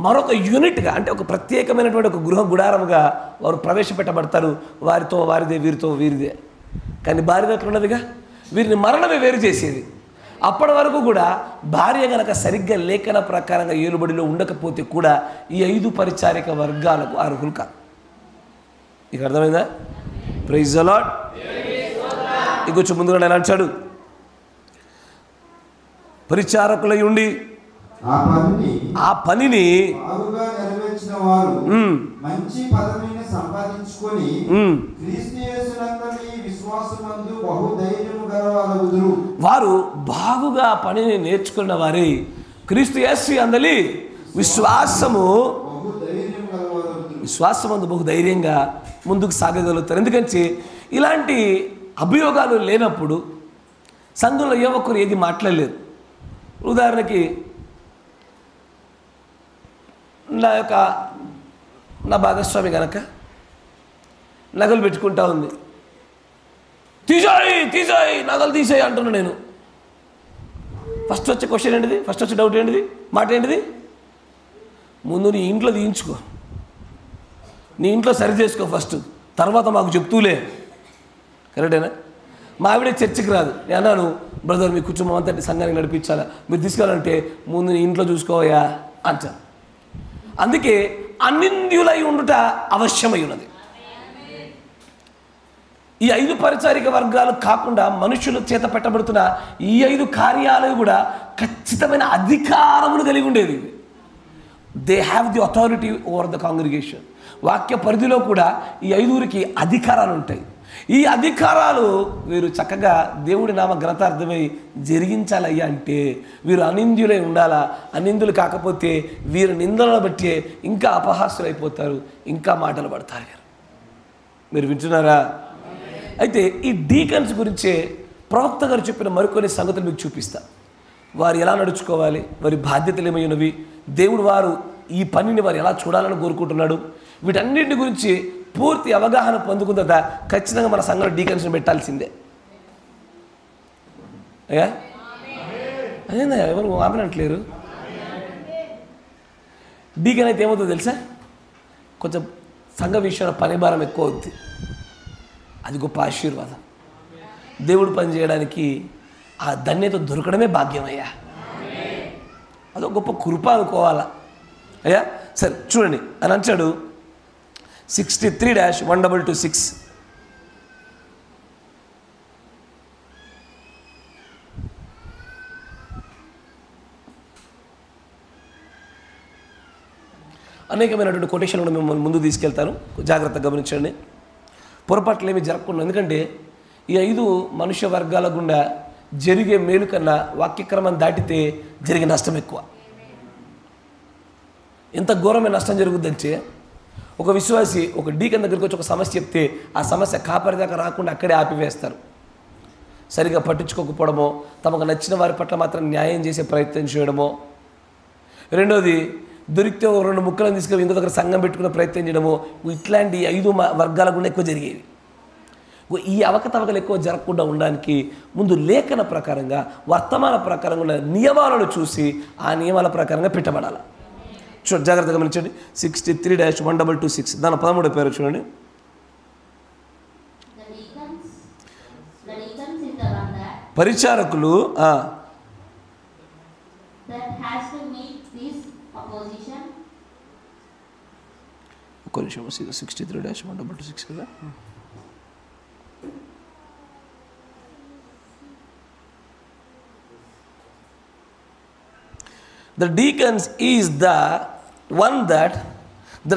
మరొక యూనిట్గా, అంటే ఒక ప్రత్యేకమైనటువంటి ఒక గృహ గుడారముగా వారు ప్రవేశపెట్టబడతారు. వారితో వారిదే, వీరితో వీరిదే. కానీ భార్య అట్లా ఉన్నదిగా, వీరిని మరణమే వేరు చేసేది. అప్పటి వరకు కూడా భార్య గనక సరిగ్గా లేఖన ప్రకారంగా ఏలుబడిలో ఉండకపోతే కూడా ఈ 5 పరిచారిక వర్గాలకు అర్హులు కాదు. ఇక అర్థమైందా? Praise the Lord. ఇంకొంచెం ముందుగా నేను అంటాడు, పరిచారకులై ఉండి ఆ పనిని నెరవేర్చిన వారు మంచి పదవిని వాక్యాన్ని సంపాదించుకొని క్రీస్తు యేసునందలి విశ్వాసమందు బహుధైర్యము గలవారగుదురు. వారు బాగుగా పనిని నేర్చుకున్న వారే క్రీస్తు యేసు అందలి విశ్వాసమందు బహుధైర్యంగా ముందుకు సాగగలుగుతారు. ఎందుకంటే ఇలాంటి అభియోగాలు లేనప్పుడు సంఘంలో ఏ ఒక్కరు ఏది మాట్లాడలేరు. ఉదాహరణకి నా భాగస్వామి కనుక నగలు పెట్టుకుంటా ఉంది, తీసేయి నగలు తీసేయి అంటున్నా నేను. ఫస్ట్ వచ్చే క్వశ్చన్ ఏంటిది? ఫస్ట్ వచ్చే డౌట్ ఏంటిది? మాట ఏంటిది? ముందు నీ ఇంట్లో తీయించుకో, నీ ఇంట్లో సరి చేసుకో ఫస్ట్, తర్వాత మాకు చెప్తూలే. కరెక్టేనా? మా ఆవిడే చర్చికి రాదు. నేను అన్నాను, బ్రదర్ మీ కుటుంబం అంతటి సంఘానికి నడిపించాలా, మీరు తీసుకెళ్ళాలంటే ముందు నీ ఇంట్లో చూసుకోవయా అంటారు. అందుకే అనింద్యులై ఉండుట అవశ్యమై ఉన్నది. ఈ 5 పరిచారిక వర్గాలు కాకుండా మనుషుల చేత పెట్టబడుతున్న ఈ 5 కార్యాలు కూడా ఖచ్చితమైన అధికారమును కలిగి ఉండేది. They have the authority over the congregation. వాక్య పరిధిలో కూడా ఈ 5కి అధికారాలు ఉంటాయి. ఈ అధికారాలు వీరు చక్కగా దేవుడి నామ గ్రంథార్థమై జరిగించాలయ్యా అంటే వీరు అనింద్యులై ఉండాలా. అనింద్యులు కాకపోతే వీరు నిందలను బట్టి ఇంకా అపహాస్యులైపోతారు, ఇంకా మాటలు పడతారు. మీరు వింటున్నారా? అయితే ఈ డీకన్స్ గురించే ప్రవక్త గారు చెప్పిన మరికొన్ని సంగతులు మీకు చూపిస్తా. వారు ఎలా నడుచుకోవాలి, వారి బాధ్యతలు ఏమైనవి, దేవుడు వారు ఈ పనిని వారు ఎలా చూడాలని కోరుకుంటున్నాడు, వీటన్నింటి గురించి పూర్తి అవగాహన పొందుకున్న తర్వాత ఖచ్చితంగా మన సంఘంలో డీకన్స్ని పెట్టాల్సిందే. అయ్యా అదేందా ఎవరు ఆమెనంటలేరు? డీకన్ అయితే ఏమవుతుందో తెలుసా? కొంచెం సంఘ విషయంలో పని భారం ఎక్కువ అవుతుంది. అది గొప్ప ఆశీర్వాదం. దేవుడు పని చేయడానికి ఆ ధన్యత దొరకడమే భాగ్యమయ్యా. అదొక గొప్ప కృప అనుకోవాలా. అయ్యా సరే చూడండి అని అంటాడు 63-122-6. అనేకమైనటువంటి కొటేషన్ కూడా మేము ముందు తీసుకెళ్తాను, జాగ్రత్తగా గమనించండి. పొరపాట్లు ఏమి జరగకుండా. ఎందుకంటే ఈ 5 మనుష్య వర్గాల గుండా జరిగే మేలు కన్నా వాక్యక్రమం దాటితే జరిగే నష్టం ఎక్కువ. ఎంత ఘోరమైన నష్టం జరుగుద్దంటే ఒక విశ్వాసి ఒక డీకన్ దగ్గరికి వచ్చి ఒక సమస్య చెప్తే ఆ సమస్య కాపరి దాకా రాకుండా అక్కడే ఆపివేస్తారు. సరిగా పట్టించుకోకపోవడమో, తమకు నచ్చిన వారి పట్ల మాత్రం న్యాయం చేసే ప్రయత్నం చేయడమో, రెండోది దొరికితే 2 ముక్కలను తీసుకొని ఇంకో దగ్గర సంఘం పెట్టుకునే ప్రయత్నం చేయడమో, ఇట్లాంటి 5 వర్గాల గుండా ఎక్కువ జరిగేవి. ఈ అవకతవకలు ఎక్కువ జరగకుండా ఉండడానికి ముందు లేఖన ప్రకారంగా వర్తమాన ప్రకారంగా ఉన్న నియమాలను చూసి ఆ నియమాల ప్రకారంగా పెట్టబడాలి. చూడండి జాగ్రత్తగా గమనించండి. 63-122-6 దాని 13వ పేరు చూడండి. పరిచారకులు ఒక్క నిమిషం. 63-122-6 కదా. The deacons is the one that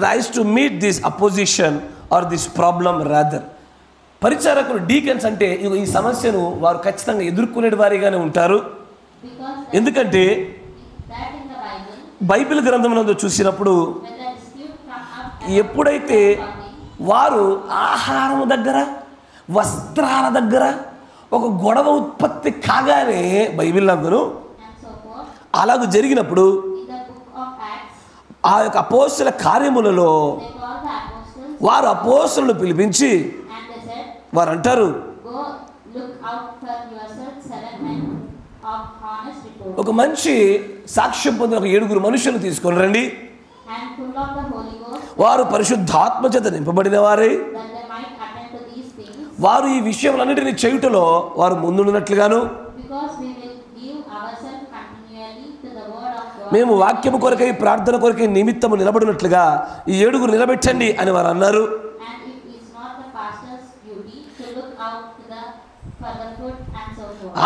has to meet this opposition or this problem rather. పరిచారకులు డీకన్స్ అంటే ఈ సమస్యను వారు ఖచ్చితంగా ఎదుర్కొనే వారిగానే ఉంటారు. ఎందుకంటే బైబిల్ గ్రంథంలో చూసినప్పుడు ఎప్పుడైతే వారు ఆహారం దగ్గర, వస్త్రాల దగ్గర ఒక గొడవ ఉత్పత్తి కాగానే బైబిల్ అందరూ అలాగ జరిగినప్పుడు ఆ యొక్క అపోస్తల కార్యములలో వారు అపోస్తలను పిలిపించి వారు అంటారు, ఒక మంచి సాక్ష్యం పొందిన ఒక 7 మనుషులు తీసుకొని రండి, వారు పరిశుద్ధాత్మ చేత నింపబడిన వారే, వారు ఈ విషయములన్నిటిని చేయుటలో వారు ముందున్నట్లుగాను మేము వాక్యము కొరకై ప్రార్థన కొరకై నిమిత్తము నిలబడినట్లుగా ఈ 7 నిలబెట్టండి అని వారు అన్నారు.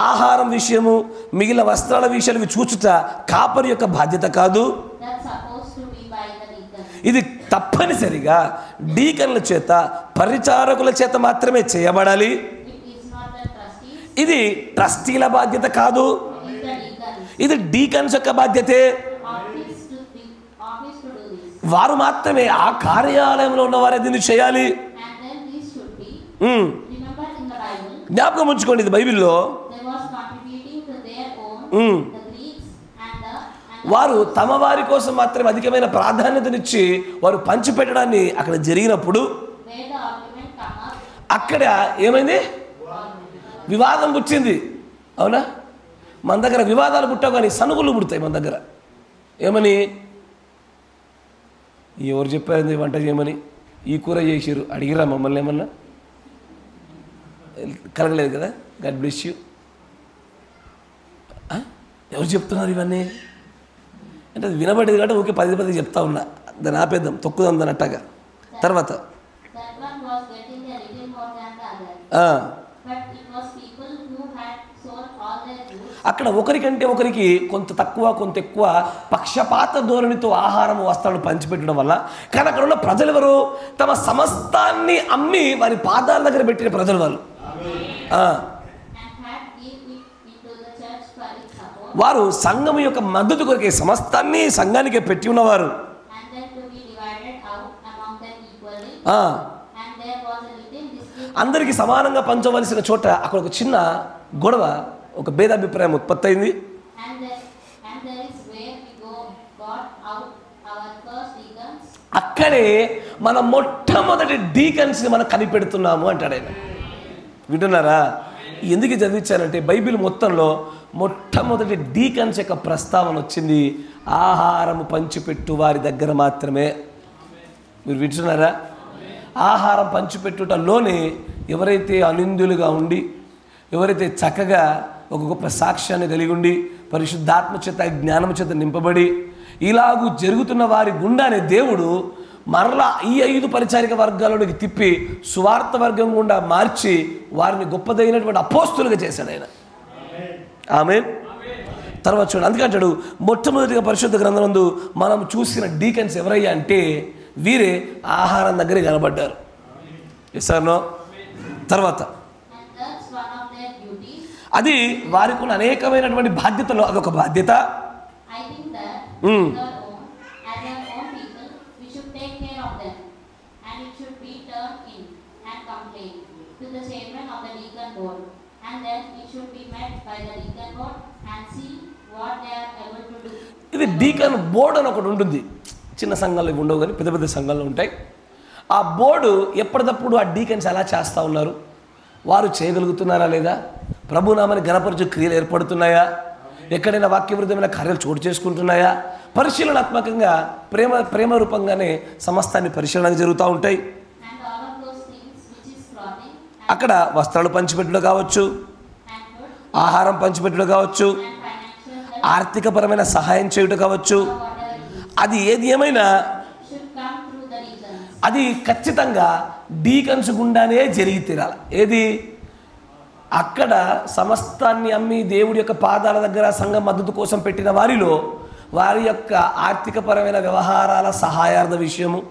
ఆహారం విషయము, మిగిలిన వస్త్రాల విషయాలు చూచుట కాపరి యొక్క బాధ్యత కాదు. ఇది తప్పనిసరిగా డీకన్ల చేత, పరిచారకుల చేత మాత్రమే చేయబడాలి. ఇది ట్రస్టీల బాధ్యత కాదు, ఇది డీకన్స్ యొక్క బాధ్యతే. వారు మాత్రమే, ఆ కార్యాలయంలో ఉన్న వారే దీన్ని చేయాలి. జ్ఞాపకం ఉంచుకోండి, ఇది బైబిల్లో వారు తమ వారి కోసం మాత్రమే అధికమైన ప్రాధాన్యతనిచ్చి వారు పంచిపెట్టడాన్ని అక్కడ జరిగినప్పుడు అక్కడ ఏమైంది? వివాదం పుట్టింది. అవునా? మన దగ్గర వివాదాలు పుట్టవు కానీ సనుగులు పుడతాయి మన దగ్గర. ఏమని? ఎవరు చెప్పారు వంట చేయమని? ఈ కూర చేసిరు, అడిగిరా మమ్మల్ని ఏమన్నా? కలగలేదు కదా. God bless you. ఎవరు చెప్తున్నారు ఇవన్నీ అంటే అది వినబడేది కాబట్టి ఓకే 10 చెప్తా ఉన్నా, దాన్ని ఆపేద్దాం, తొక్కుదాం దాని అట్టగా. తర్వాత అక్కడ ఒకరికంటే ఒకరికి కొంత తక్కువ కొంత ఎక్కువ పక్షపాత ధోరణితో ఆహారం వస్త్రాలు పంచిపెట్టడం వల్ల, కానీ అక్కడ ఉన్న ప్రజలు ఎవరు? తమ సమస్తాన్ని అమ్మి వారి పాదాల దగ్గర పెట్టిన ప్రజలు వాళ్ళు. వారు సంఘం యొక్క మద్దతు కొరకే సమస్తాన్ని సంఘానికి పెట్టి ఉన్నవారు. అందరికీ సమానంగా పంచవలసిన చోట అక్కడ ఒక చిన్న గొడవ, ఒక భేదాభిప్రాయం ఉత్పత్తి అయింది. అక్కడే మన మొట్టమొదటి డీకన్స్ని మనం కనిపెడుతున్నాము అంటాడు ఆయన. వింటున్నారా? ఎందుకు చదివించానంటే బైబిల్ మొత్తంలో మొట్టమొదటి డీకన్స్ యొక్క ప్రస్తావన వచ్చింది ఆహారము పంచిపెట్టు వారి దగ్గర మాత్రమే. మీరు వింటున్నారా? ఆహారం పంచిపెట్టుటలోనే ఎవరైతే అనిందులుగా ఉండి, ఎవరైతే చక్కగా ఒక గొప్ప సాక్ష్యాన్ని కలిగి ఉండి, పరిశుద్ధాత్మ చేత జ్ఞానం చేత నింపబడి ఇలాగూ జరుగుతున్న వారి గుండానే దేవుడు మరలా ఈ 5 పరిచారిక వర్గాలలోకి తిప్పి సువార్త వర్గం గుండా మార్చి వారిని గొప్పదైనటువంటి అపోస్తులుగా చేశాడు ఆయన. ఆమేన్. తర్వాత చూడండి, అందుకంటాడు మొట్టమొదటిగా పరిశుద్ధ గ్రంథమందు మనం చూసిన డీకన్స్ ఎవరయ్యా అంటే వీరే ఆహారం దగ్గరే కనబడ్డారు. ఎస్ఆర్నో? తర్వాత అది వారికి ఉన్న అనేకమైనటువంటి బాధ్యతలు అదొక బాధ్యత. ఇది డీకన్ బోర్డు అని ఒకటి ఉంటుంది. చిన్న సంఘాలు ఉండవు కానీ పెద్ద పెద్ద సంఘాలు ఉంటాయి. ఆ బోర్డు ఎప్పటికప్పుడు ఆ డీకన్స్ ఎలా చేస్తూ ఉన్నారు, వారు చేయగలుగుతున్నారా లేదా, ప్రభునామాన్ని ఘనపరచు క్రియలు ఏర్పడుతున్నాయా, ఎక్కడైనా వాక్యవృద్ధమైన కార్యాలు చోటు చేసుకుంటున్నాయా, పరిశీలనాత్మకంగా ప్రేమ రూపంగానే సమస్తాన్ని పరిశీలన జరుగుతూ ఉంటాయి. అక్కడ వస్త్రాలు పంచిపెట్టడం కావచ్చు, ఆహారం పంచిపెట్టడం కావచ్చు, ఆర్థికపరమైన సహాయం చేయడం కావచ్చు, అది ఏది ఏమైనా అది ఖచ్చితంగా డీకన్స్ గుండానే జరిగి తీరాలి. ఏది? అక్కడ సమస్తాన్ని అమ్మి దేవుడి యొక్క పాదాల దగ్గర సంఘం మద్దతు కోసం పెట్టిన వారిలో వారి యొక్క ఆర్థికపరమైన వ్యవహారాల సహాయార్థ విషయము,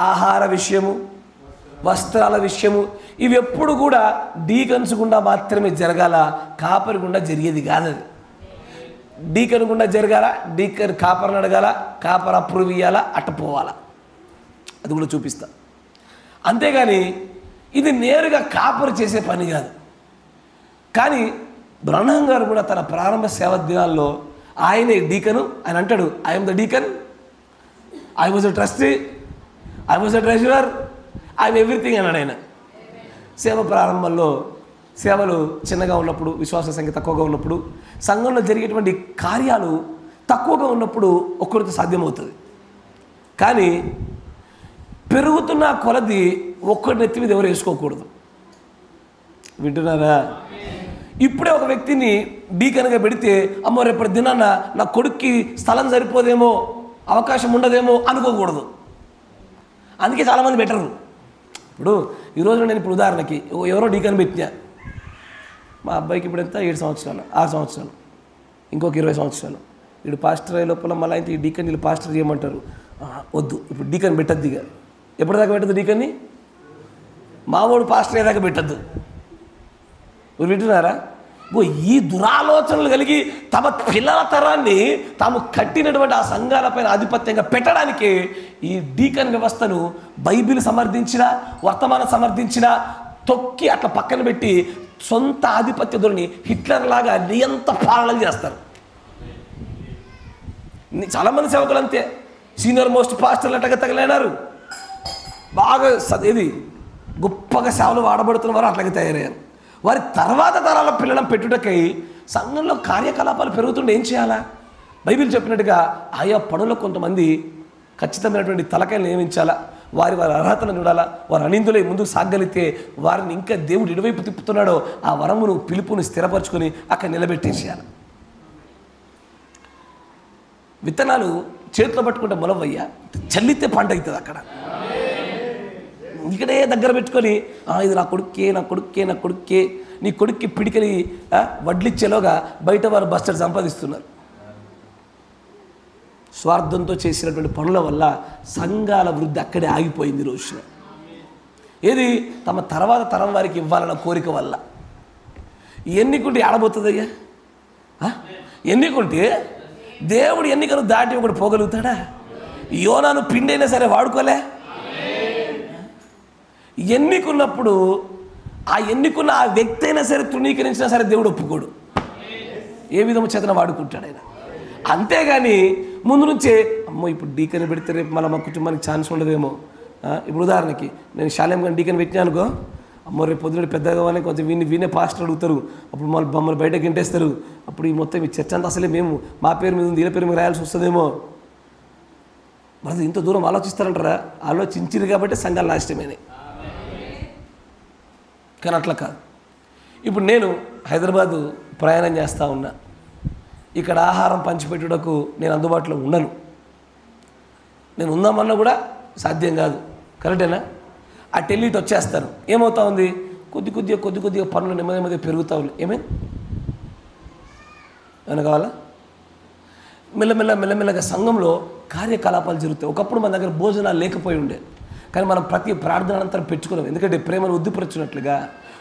ఆహార విషయము, వస్త్రాల విషయము, ఇవి ఎప్పుడు కూడా డీకన్స్ గుండా మాత్రమే జరగాల, కాపరి గుండా జరిగేది కాదు. అది డీకన్ గుండా జరగాల, డీకన్ కాపర్ని అడగాల, కాపర్ అప్రూవ్ ఇవ్వాలా, అట్టపోవాలా. అది కూడా చూపిస్తా. అంతేగాని ఇది నేరుగా కాపరు చేసే పని కాదు. కానీ బ్రహ్మం గారు కూడా తన ప్రారంభ సేవ దినాల్లో ఆయనే డీకను. ఆయన అంటాడు, I'm the deacon, I was a trustee, I was a treasurer, I'm everything అన్నాడు ఆయన. సేవ ప్రారంభంలో సేవలు చిన్నగా ఉన్నప్పుడు, విశ్వాస సంఖ్య తక్కువగా ఉన్నప్పుడు, సంఘంలో జరిగేటువంటి కార్యాలు తక్కువగా ఉన్నప్పుడు ఒక్కరితో సాధ్యమవుతుంది. కానీ పెరుగుతున్న కొలది ఒక్కడి నెత్తి మీద ఎవరు వేసుకోకూడదు. వింటున్నారా? ఇప్పుడే ఒక వ్యక్తిని డీకన్గా పెడితే అమ్మో రేపటి దినాన నా కొడుక్కి స్థలం సరిపోదేమో, అవకాశం ఉండదేమో అనుకోకూడదు. అందుకే చాలామంది బెటరు. ఇప్పుడు ఈరోజు నేను ఇప్పుడు ఉదాహరణకి ఎవరో డీకన్ పెట్టినా, మా అబ్బాయికి ఇప్పుడు ఎంత 7 సంవత్సరాలు 6 సంవత్సరాలు, ఇంకొక 20 సంవత్సరాలు, వీడు పాస్టర్ అయ్యే లోపల మళ్ళీ అయితే ఈ డీకన్ వీళ్ళు పాస్టర్ చేయమంటారు. వద్దు ఇప్పుడు డీకన్ పెట్టద్దు. ఇక ఎప్పటిదాకా పెట్టద్దు డీకన్ని? మామూలు పాస్టర్ అయ్యేదాకా పెట్టద్దు. మీరు వింటున్నారా? ఈ దురాలోచనలు కలిగి తమ పిల్లల తరాన్ని తాము కట్టినటువంటి ఆ సంఘాలపైన ఆధిపత్యంగా పెట్టడానికి ఈ డీకన్ వ్యవస్థను బైబిల్ సమర్థించిన, వర్తమానం సమర్థించిన తొక్కి అట్లా పక్కన పెట్టి సొంత ఆధిపత్య ధోరణి హిట్లర్ లాగా నియంత పాలన చేస్తారు. చాలామంది సేవకులు అంతే, సీనియర్ మోస్ట్ పాస్టర్లు అట్టగా తగిలినారు, బాగా ఇది గొప్పగా సేవలు వాడబడుతున్న వారు అట్లాగే తయారయ్యారు. వారి తర్వాత తరాల పిల్లలను పెట్టుటకై సంఘంలో కార్యకలాపాలు పెరుగుతుంటే ఏం చేయాలా? బైబిల్ చెప్పినట్టుగా ఆయా పనుల్లో కొంతమంది ఖచ్చితమైనటువంటి తలకాయలు నియమించాలా, వారి అర్హతను చూడాలా. వారు అనిందులై ముందుకు సాగలిగితే వారిని ఇంకా దేవుడు ఇటువైపు తిప్పుతున్నాడో ఆ వరమును పిలుపుని స్థిరపరచుకొని అక్కడ నిలబెట్టేసేయాలి. విత్తనాలు చేతిలో పట్టుకుంటే మొలవయ్యా, చల్లితే పంట అవుతుంది. అక్కడ ఇక్కడే దగ్గర పెట్టుకొని ఇది నా కొడుక్కే, నా కొడుక్కే, నా కొడుక్కే, నీ కొడుక్కి పిడికలి వడ్లిచ్చేలోగా బయట వారు బస్టర్ సంపాదిస్తున్నారు. స్వార్థంతో చేసినటువంటి పనుల వల్ల సంఘాల వృద్ధి అక్కడే ఆగిపోయింది రోజున. ఏది తమ తర్వాత తరం వారికి ఇవ్వాలన్న కోరిక వల్ల. ఎన్నికుంటే ఆడబోతుందయ్యా? ఎన్నికుంటే దేవుడు ఎన్నికను దాటి ఒకటి పోగలుగుతాడా? యోనాను పిండైనా సరే వాడుకోలే. ఎన్నికున్నప్పుడు ఆ ఎన్నికున్న ఆ వ్యక్తి అయినా సరే తృణీకరించినా సరే దేవుడు ఒప్పుకోడు. ఏ విధము చేతన వాడుకుంటాడు ఆయన. అంతేగాని ముందు నుంచే అమ్మో ఇప్పుడు డీకన్ పెడితే రేపు మళ్ళీ మా కుటుంబానికి ఛాన్స్ ఉండదేమో. ఇప్పుడు ఉదాహరణకి నేను శాలెం కానీ డీకన్ పెట్టినా అనుకో, అమ్మో రేపు పొద్దున పెద్దగా కానీ కొంచెం వీనే పాస్టర్ అడుగుతారు, అప్పుడు మమ్మల్ని బయటకు ఇంటేస్తారు. అప్పుడు ఈ మొత్తం ఈ చర్చ అంతా అసలే మేము మా పేరు మీద ఉంది, వీళ్ళ పేరు మీద రాయాల్సి వస్తుందేమో. మరి ఇంత దూరం ఆలోచిస్తారంటారా? ఆలోచించింది కాబట్టి సంఘాలు నాశనమైనాయి. కానీ అట్లా కాదు. ఇప్పుడు నేను హైదరాబాదు ప్రయాణం చేస్తూ ఉన్నా, ఇక్కడ ఆహారం పంచిపెట్టుటకు నేను అందుబాటులో ఉండను. నేను ఉందామన్నా కూడా సాధ్యం కాదు. కరెక్టేనా? అటు వెళ్ళి ఇటు వచ్చేస్తాను. ఏమవుతా ఉంది? కొద్ది కొద్దిగా పనులు నెమ్మదిగా పెరుగుతూ ఉన్నాయి. ఏమైంది? ఏమైనా కావాలా? మెల్లమెల్లగా సంఘంలో కార్యకలాపాలు జరుగుతాయి. ఒకప్పుడు మన దగ్గర భోజనాలు లేకపోయి ఉండే, కానీ మనం ప్రతి ప్రార్థన అనంతరం పెట్టుకున్నాం. ఎందుకంటే ప్రేమను ఉద్దిపరచున్నట్లుగా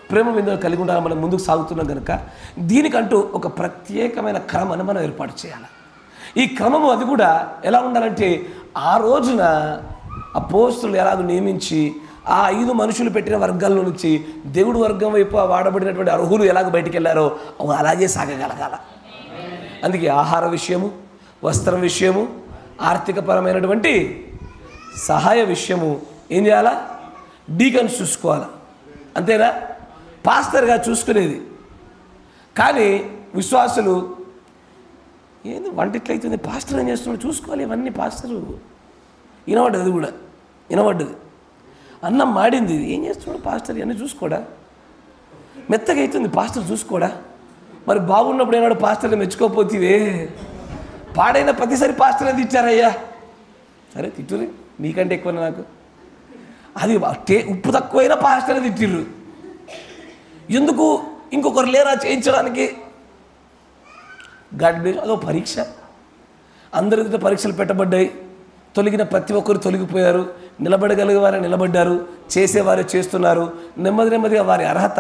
ప్రేమ మీద కలిగి ఉండాలని మనం ముందుకు సాగుతున్నాం కనుక దీనికంటూ ఒక ప్రత్యేకమైన క్రమాన్ని మనం ఏర్పాటు చేయాలి. ఈ క్రమము అది కూడా ఎలా ఉండాలంటే ఆ రోజున అపోస్తలులు ఎలాగ నియమించి ఆ 5 మనుషులు పెట్టిన వర్గాల్లో నుంచి దేవుడు వర్గం వైపు వాడబడినటువంటి అర్హులు ఎలాగ బయటికి వెళ్ళారో అలాగే సాగగలగాల. అందుకే ఆహార విషయము, వస్త్రం విషయము, ఆర్థికపరమైనటువంటి సహాయ విషయము ఏం చేయాలా? డీకన్స్ చూసుకోవాలా. అంతేనా? పాస్టర్గా చూసుకునేది. కానీ విశ్వాసులు ఏంది వంటిట్లయితుంది, పాస్టర్ ఏం చేస్తున్నాడు చూసుకోవాలి. ఇవన్నీ పాస్టరు వినబడ్డది, అది కూడా వినబడ్డది. అన్నం మాడింది, ఏం చేస్తున్నాడు పాస్టర్, ఇవన్నీ చూసుకోడా? మెత్తగా అవుతుంది, పాస్టర్ చూసుకోడా? మరి బాగున్నప్పుడు ఏనాడు పాస్టర్ని మెచ్చుకోకపోతే పాడైన ప్రతిసారి పాస్టర్ అది ఇచ్చారయ్యా. సరే తిట్టురి, మీకంటే ఎక్కువ నాకు. అది ఉప్పు తక్కువైనా పాస్టర్ తిట్టిర్రు. ఎందుకు? ఇంకొకరు లేరా చేయించడానికి? అదో పరీక్ష. అందరితో పరీక్షలు పెట్టబడ్డాయి. తొలగిన ప్రతి ఒక్కరు తొలగిపోయారు. నిలబడగలిగే వారే నిలబడ్డారు, చేసేవారే చేస్తున్నారు. నెమ్మదిగా వారి అర్హత,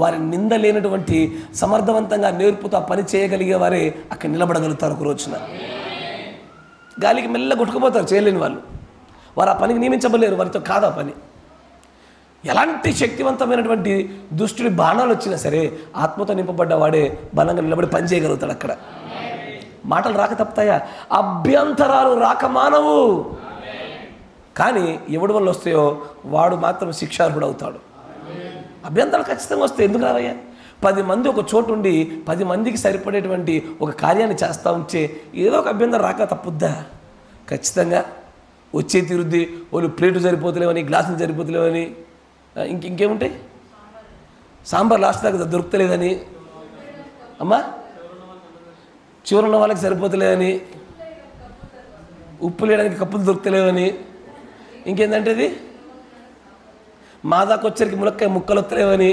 వారి నింద లేనటువంటి సమర్థవంతంగా నేర్పుతో పని చేయగలిగే వారే అక్కడ నిలబడగలుగుతారు. ఒక రోజున గాలికి మెల్ల కొట్టుకుపోతారు చేయలేని వాళ్ళు. వారు ఆ పనికి నియమించబడలేరు, వారితో కాదు ఆ పని. ఎలాంటి శక్తివంతమైనటువంటి దుష్టుడి బాణాలు వచ్చినా సరే ఆత్మతో నింపబడ్డ వాడే బలంగా నిలబడి పని చేయగలుగుతాడు. అక్కడ మాటలు రాక తప్పుతాయా? అభ్యంతరాలు రాక మానవు. కానీ ఎవడి వల్ల వస్తాయో వాడు మాత్రం శిక్షార్హుడు అవుతాడు. అభ్యంతరాలు ఖచ్చితంగా వస్తాయి. ఎందుకు రావయ్యా? 10 మంది ఒక చోటు ఉండి 10 మందికి సరిపడేటువంటి ఒక కార్యాన్ని చేస్తూ ఉంటే ఏదో ఒక అభ్యంతరం రాక తప్పుద్దా? ఖచ్చితంగా వచ్చే తీరుద్ది. వాళ్ళు ప్లేటు సరిపోతలేవని, గ్లాసులు సరిపోతలేవని, ఇంకేముంటాయి, సాంబార్ లాస్ట్ దాకా దొరుకుతలేదని, అమ్మా చివరున్న వాళ్ళకి సరిపోతలేదని, ఉప్పు లేడానికి కప్పులు దొరుకుతలేవని, ఇంకేందంటే అది మా దాకా వచ్చరికి ములక్కాయ ముక్కలు వస్తలేవని,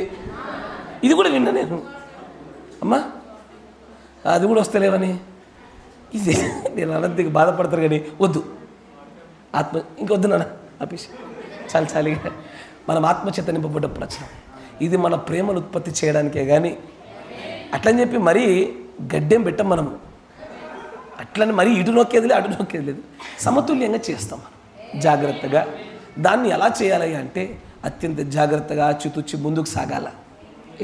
ఇది కూడా విన్నా నేను. అమ్మా అది కూడా వస్తలేవని, ఇది నేను అనంతకి బాధపడతారు. కానీ వద్దు, ఇంకొద్దునా ఆపేసి చాలు చాలిగా మనం ఆత్మచేత నింపబడ్డప్పుడు వచ్చినాం. ఇది మన ప్రేమను ఉత్పత్తి చేయడానికే కానీ అట్లని చెప్పి మరీ గడ్డెం పెట్టం మనము. అట్లని మరీ ఇటు నొక్కేది లేదు అటు నొక్కేది లేదు, సమతుల్యంగా చేస్తాం మనం జాగ్రత్తగా. దాన్ని ఎలా చేయాలి అంటే అత్యంత జాగ్రత్తగా ఆచితూచి ముందుకు సాగాల.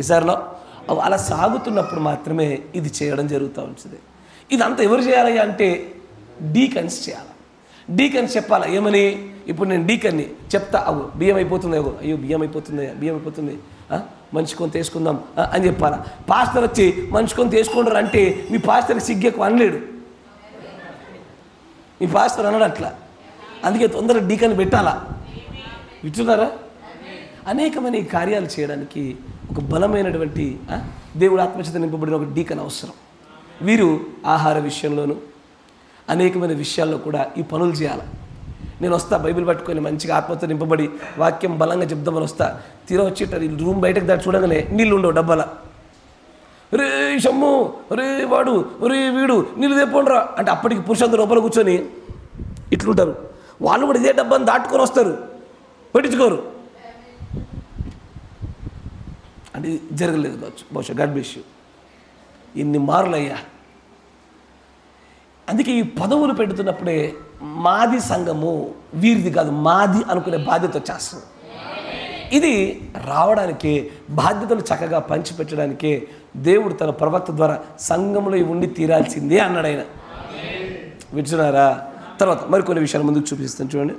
ఈసారిలో అలా సాగుతున్నప్పుడు మాత్రమే ఇది చేయడం జరుగుతూ ఉంటుంది. ఇదంతా ఎవరు చేయాలి అంటే డీకన్స్ చేయాలి. డీకన్స్ చెప్పాలా ఏమని? ఇప్పుడు నేను డీకన్ని చెప్తా, అవు బియ్యం అయిపోతుంది, అయ్యో బియ్యం అయిపోతుంది మంచి కొంత వేసుకుందాం అని చెప్పాలా. పాస్టర్ వచ్చి మంచి కొంత వేసుకుంటారు అంటే మీ పాస్టర్కి సిగ్గెక్కువ అనలేడు, మీ పాస్టర్ అన్నాడు అట్లా. అందుకే తొందరగా డీకన్ పెట్టాలా. వింటున్నారా? అనేకమైన ఈ కార్యాలు చేయడానికి ఒక బలమైనటువంటి దేవుడు ఆత్మచేత నింపబడిన ఒక డీకన్ అవసరం. వీరు ఆహార విషయంలోనూ అనేకమైన విషయాల్లో కూడా ఈ పనులు చేయాలి. నేను వస్తా బైబిల్ పట్టుకొని మంచిగా ఆత్మతో నింపబడి వాక్యం బలంగా చెప్దామని వస్తా, తీరా వచ్చేటారు రూమ్ బయటకు దాటి చూడగానే నీళ్ళు ఉండవు డబ్బాల. రే షమ్ము, రే వాడు, రే వీడు నీళ్ళు తెప్పండ్రా అంటే అప్పటికి పురుషులందరూ లోపల కూర్చొని ఇట్లుంటారు. వాళ్ళు కూడా ఇదే డబ్బాని దాటుకొని వస్తారు, పట్టించుకోరు. అంటే జరగలేదు కావచ్చు, బహుశా గాడ్ బ్లెస్ యు. ఇన్ని మార్లయ్యా. అందుకే ఈ పదవులు పెడుతున్నప్పుడే మాది సంఘము వీరిది కాదు మాది అనుకునే బాధ్యత వచ్చేస్తుంది. ఇది రావడానికి బాధ్యతలు చక్కగా పంచిపెట్టడానికే దేవుడు తన ప్రవక్త ద్వారా సంఘంలో ఉండి తీరాల్సిందే అన్నాడు ఆయన. వింటున్నారా? తర్వాత మరికొన్ని విషయాలు ముందుకు చూపిస్తాను చూడండి.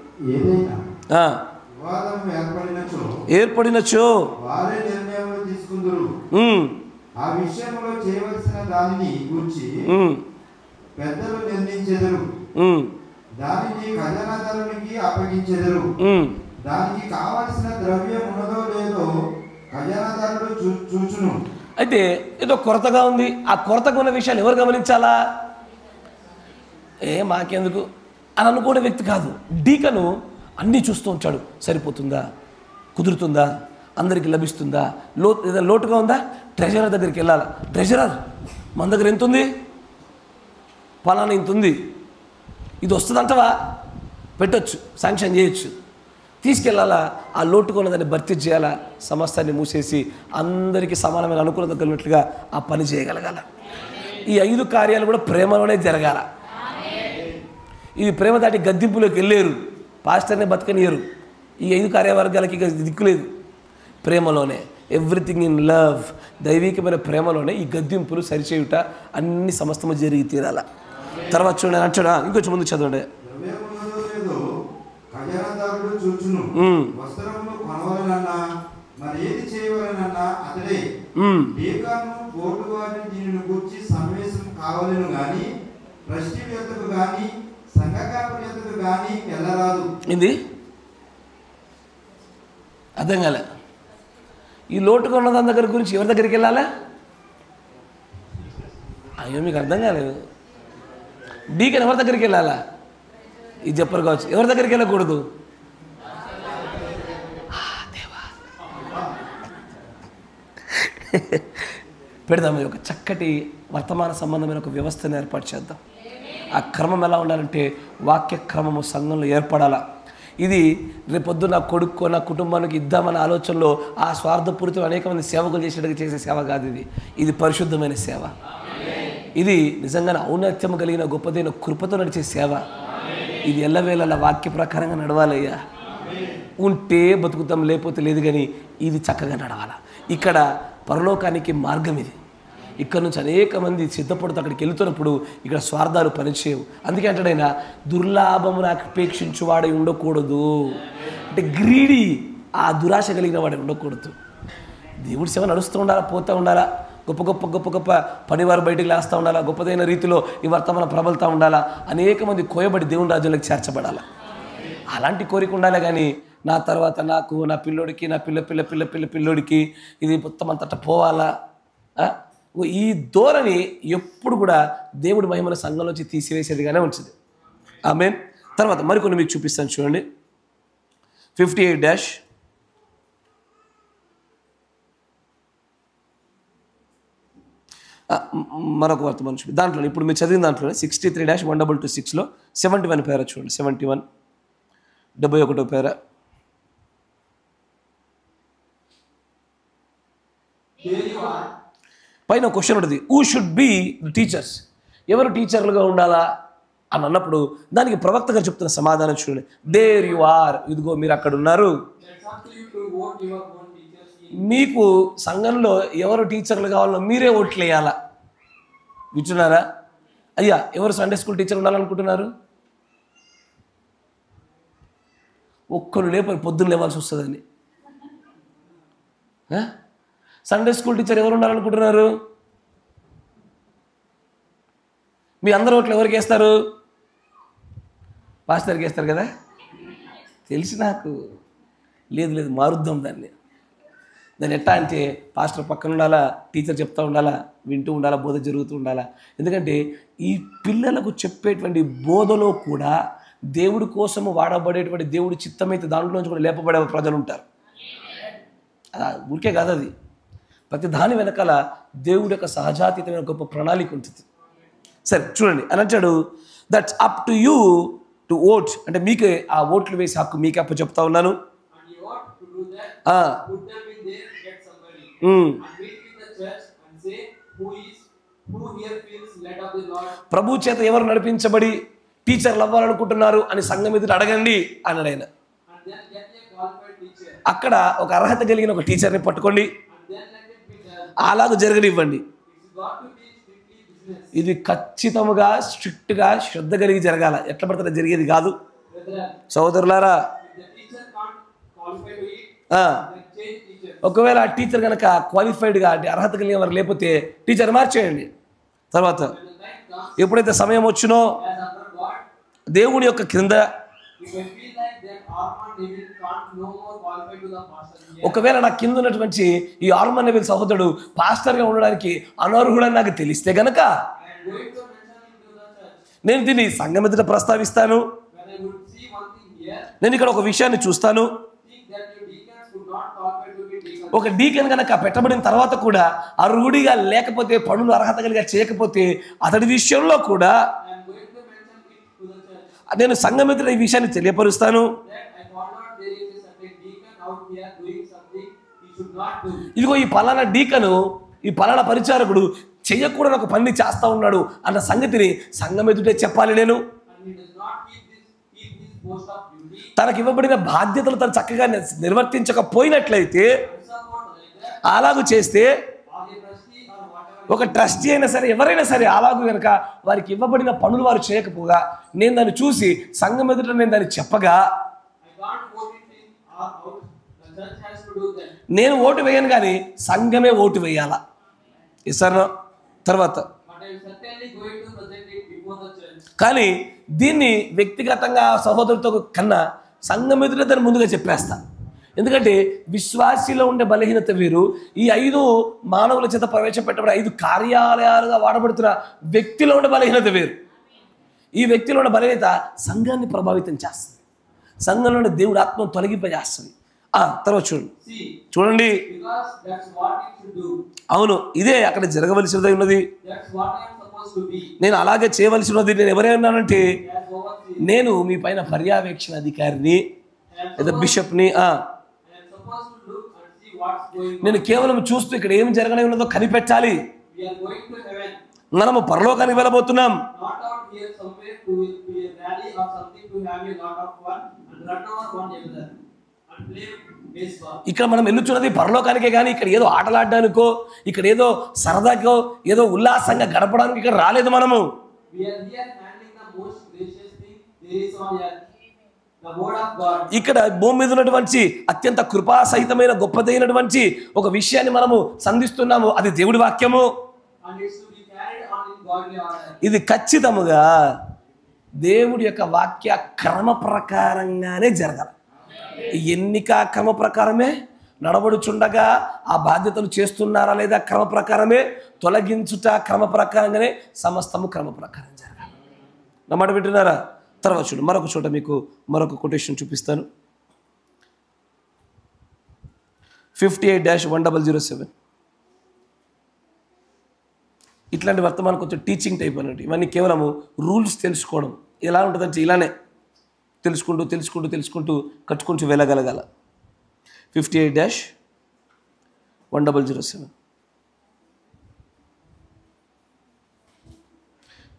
ఏర్పడినచో ఆ విషయంలో చేయవలసిన దానిని గురించి పెద్దలు నిర్ణయించెదరు, దానిని ఖజానాదారునికి అప్పగించెదరు. దానికి కావలసిన ద్రవ్యం ఉన్నదో లేదో ఖజానాదారుడు చూచును. అయితే ఏదో కొరతగా ఉంది, ఆ కొరతగా ఉన్న విషయాలు ఎవరు గమనించాలా? మాకెందుకు అని అనుకునే వ్యక్తి కాదు. డీకను అన్నీ చూస్తూ ఉంటాడు. సరిపోతుందా, కుదురుతుందా, అందరికీ లభిస్తుందా, ఏదైనా లోటుగా ఉందా, ట్రెజరర్ దగ్గరికి వెళ్ళాలి. ట్రెజరర్ మన దగ్గర ఎంత ఉంది, పలానా ఇంత ఉంది, ఇది వస్తుందంటవా, పెట్టచ్చు, శాంక్షన్ చేయొచ్చు, తీసుకెళ్ళాలా. ఆ లోటుకున్నదాన్ని భర్తీ చేయాలా, సమస్తాన్ని మూసేసి అందరికీ సమానమైన అనుకూలత కలిగినట్లుగా ఆ పని చేయగలగాల. ఈ 5 కార్యాలు కూడా ప్రేమలోనే జరగాల. ఇది ప్రేమ దాటి గద్దింపులోకి వెళ్ళారు, పాస్టర్ని బతకనియరు. ఈ 5 కార్యవర్గాలకి ఇక దిక్కులేదు. ప్రేమలోనే, ఎవ్రీథింగ్ ఇన్ లవ్, దైవికమైన ప్రేమలోనే ఈ గద్దింపులు సరిచేయుట అన్ని సమస్తము జరిగి తీరాల. తర్వాత చూడండి అంటాడా, ఇంకొంచెం ముందు చదవండి. ఇది అర్థం కాలే. ఈ లోటుగా ఉన్న దాని దగ్గర గురించి ఎవరి దగ్గరికి వెళ్ళాలా? అయ్యో మీకు అర్థం కాలేదు. డీకన్ ఎవరి దగ్గరికి వెళ్ళాలా? ఇది చెప్పరు కావచ్చు. ఎవరి దగ్గరికి వెళ్ళకూడదు? పెడదాం. ఒక చక్కటి వర్తమాన సంబంధమైన ఒక వ్యవస్థను ఏర్పాటు చేద్దాం. ఆ క్రమం ఎలా ఉండాలంటే వాక్య క్రమము సంఘంలో ఏర్పడాలా. ఇది రేపొద్దు నా కొడుకు నా కుటుంబానికి ఇద్దామన్న ఆలోచనలో ఆ స్వార్థపూరితం అనేక మంది సేవకులు చేసే సేవ కాదు. ఇది పరిశుద్ధమైన సేవ. ఇది నిజంగానే ఔన్నత్యం కలిగిన గొప్పదైన కృపతో నడిచే సేవ. ఇది ఎల్లవేళలా వాక్య ప్రకారంగా నడవాలయ్యా. ఉంటే బతుకుతాం, లేకపోతే లేదు, కానీ ఇది చక్కగా నడవాలా. ఇక్కడ పరలోకానికి మార్గం ఇది. ఇక్కడ నుంచి అనేక మంది సిద్ధపడుతూ అక్కడికి వెళుతున్నప్పుడు ఇక్కడ స్వార్థాలు పనిచేయవు. అందుకే అంటాడైనా దుర్లాభమును అపేక్షించువాడై ఉండకూడదు. అంటే గ్రీడీ, ఆ దురాశ కలిగిన వాడే ఉండకూడదు. దేవుడి సేవ నడుస్తూ ఉండాలా, పోతూ ఉండాలా. గొప్ప గొప్ప గొప్ప గొప్ప పనివారు బయటికి లేస్తూ ఉండాలా. గొప్పదైన రీతిలో ఈ వర్తమానం ప్రబలుతూ ఉండాలా. అనేక మంది కోయబడి దేవుని రాజ్యంలోకి చేర్చబడాలా. అలాంటి కోరిక ఉండాలి. కానీ నా తర్వాత నాకు, నా పిల్లోడికి, నా పిల్లోడికి ఇది మొత్తం అంతటా పోవాలా. ఈ ధోరణి ఎప్పుడు కూడా దేవుడి మహిమల సంఘంలోంచి తీసివేసేదిగానే ఉంటుంది. ఆమేన్. తర్వాత మరికొన్ని మీకు చూపిస్తాను చూడండి. 58- మరొక వర్తమానం చూపి. దాంట్లో ఇప్పుడు మీరు చదివిన దాంట్లో 63-122-6లో 71 పేర చూడండి. 71 71వ పేర. పైన క్వశ్చన్ ఉంటుంది, హూ షుడ్ బి టీచర్స్, ఎవరు టీచర్లుగా ఉండాలా అని అన్నప్పుడు దానికి ప్రవక్త గారు చెప్తున్న సమాధానం చూడండి. దేర్ యు ఆర్, ఇదిగో మీరు అక్కడ ఉన్నారు. మీకు సంఘంలో ఎవరు టీచర్లు కావాలో మీరే ఓట్లు వేయాలా. వింటున్నారా అయ్యా? ఎవరు సండే స్కూల్ టీచర్ ఉండాలనుకుంటున్నారు? ఒక్కరు లేపని పొద్దున్న లేవాల్సి వస్తుందని. సండే స్కూల్ టీచర్ ఎవరు ఉండాలనుకుంటున్నారు? మీ అందరూ ఓట్లు ఎవరికి వేస్తారు? పాస్టర్కి వేస్తారు కదా. తెలిసి నాకు లేదు మారుద్దాం దాన్ని ఎట్టా అంటే పాస్టర్ పక్కన ఉండాలా, టీచర్ చెప్తూ ఉండాలా, వింటూ ఉండాలా, బోధ జరుగుతూ ఉండాలా. ఎందుకంటే ఈ పిల్లలకు చెప్పేటువంటి బోధలో కూడా దేవుడి కోసము వాడబడేటువంటి దేవుడి చిత్తమైతే దాంట్లోంచి కూడా లేపబడే ప్రజలు ఉంటారు. ఊరికే కాదు, అది ప్రతి దాని వెనకాల దేవుడి యొక్క సహజాతీతమైన గొప్ప ప్రణాళిక ఉంటుంది. సరే చూడండి అని అంటాడు, that's up to you to vote, అంటే మీకు ఆ ఓట్లు వేసి హక్కు మీకే అప్పు చెప్తా ఉన్నాను. ప్రభు చేత ఎవరు నడిపించబడి టీచర్లు అవ్వాలనుకుంటున్నారు అని సంఘం ఎదుట అడగండి అన్నాడు ఆయన. అక్కడ ఒక అర్హత కలిగిన ఒక టీచర్ని పట్టుకోండి, అలాగూ జరగనివ్వండి. ఇది ఖచ్చితంగా స్ట్రిక్ట్గా శ్రద్ధ కలిగి జరగాల, ఎట్లా పడితే జరిగేది కాదు. సహోదరులారా, ఒకవేళ ఆ టీచర్ కనుక క్వాలిఫైడ్గా అంటే అర్హత కలిగిన వారు లేకపోతే టీచర్ మార్చేయండి. తర్వాత ఎప్పుడైతే సమయం వచ్చినో దేవుని యొక్క క్రింద ఒకవేళ నా కింద ఉన్నటువంటి ఈ ఆర్మన్ నెబిల్ సహోదరుడు పాస్టర్గా ఉండడానికి అనర్హుడని నాకు తెలిస్తే గనక నేను దీన్ని సంఘం ఎదుట ప్రస్తావిస్తాను. నేను ఇక్కడ ఒక విషయాన్ని చూస్తాను, ఒక డీకన్ కనుక పెట్టబడిన తర్వాత కూడా అర్హుడిగా లేకపోతే, పనులు అర్హత కలిగా చేయకపోతే అతడి విషయంలో కూడా నేను సంఘం ఎదుట ఈ విషయాన్ని తెలియపరుస్తాను. ఇదిగో ఈ పలానా డీకను, ఈ పలానా పరిచారకుడు చెయ్యకూడని ఒక పని చేస్తా ఉన్నాడు అన్న సంగతిని సంఘం ఎదుటే చెప్పాలి. నేను తనకి ఇవ్వబడిన బాధ్యతలు తను చక్కగా నిర్వర్తించకపోయినట్లయితే, అలాగూ చేస్తే ఒక ట్రస్టీ అయినా సరే ఎవరైనా సరే అలాగూ కనుక వారికి ఇవ్వబడిన పనులు వారు చేయకపోగా నేను దాన్ని చూసి సంఘం ఎదుట నేను దాన్ని చెప్పగా నేను ఓటు వేయను, కానీ సంఘమే ఓటు వేయాలా. ఇస్తాను తర్వాత. కానీ దీన్ని వ్యక్తిగతంగా సహోదరుతో కన్నా సంఘం ఎదుట దాన్ని ముందుగా చెప్పేస్తా. ఎందుకంటే విశ్వాసిలో ఉండే బలహీనత వేరు, ఈ 5 మానవుల చేత ప్రవేశపెట్టబడే 5 కార్యాలయాలుగా వాడబడుతున్న వ్యక్తిలో ఉండే బలహీనత వేరు. ఈ వ్యక్తిలో ఉన్న బలహీనత సంఘాన్ని ప్రభావితం చేస్తుంది, సంఘంలో దేవుడి ఆత్మను తొలగింపజేస్తుంది. తర్వాత చూడండి, అవును ఇదే అక్కడ జరగవలసినది ఉన్నది, నేను అలాగే చేయవలసి ఉన్నది. నేను ఎవరే ఉన్నానంటే నేను మీ పైన పర్యవేక్షణ అధికారిని లేదా బిషప్ని. నేను కేవలం చూస్తూ ఇక్కడ ఏం జరగనే ఉన్నదో కనిపెట్టాలి. మనము పరలోకానికి వెళ్ళబోతున్నాం. ఇక్కడ మనం వెళ్ళుచున్నది పరలోకానికే, కానీ ఇక్కడ ఏదో ఆటలాడడానికో, ఇక్కడ ఏదో సరదాకో, ఏదో ఉల్లాసంగా గడపడానికి ఇక్కడ రాలేదు మనము. ఇక్కడ భూమి మీద ఉన్నటువంటి అత్యంత కృపాసహితమైన గొప్పదైనటువంటి ఒక విషయాన్ని మనము సంధిస్తున్నాము, అది దేవుడి వాక్యము. ఇది ఖచ్చితముగా దేవుడి యొక్క వాక్య క్రమ ప్రకారంగానే జరగాలి. ఎన్నిక క్రమ ప్రకారమే, నడబడుచుండగా ఆ బాధ్యతలు చేస్తున్నారా లేదా క్రమ ప్రకారమే, తొలగించుట క్రమ ప్రకారంగానే, సమస్తము క్రమ ప్రకారం జరగాలి. నా మాట వింటున్నారా? తర్వాత చూడు, మరొక చోట మీకు మరొక కొటేషన్ చూపిస్తాను. 58-1007. ఇట్లాంటి వర్తమానం కొంచెం టీచింగ్ టైప్ అన్నట్టు. ఇవన్నీ కేవలము రూల్స్ తెలుసుకోవడం. ఎలా ఉంటుందంటే ఇలానే తెలుసుకుంటూ తెలుసుకుంటూ తెలుసుకుంటూ కట్టుకుంటూ వెళ్ళగలగాల. 58-1007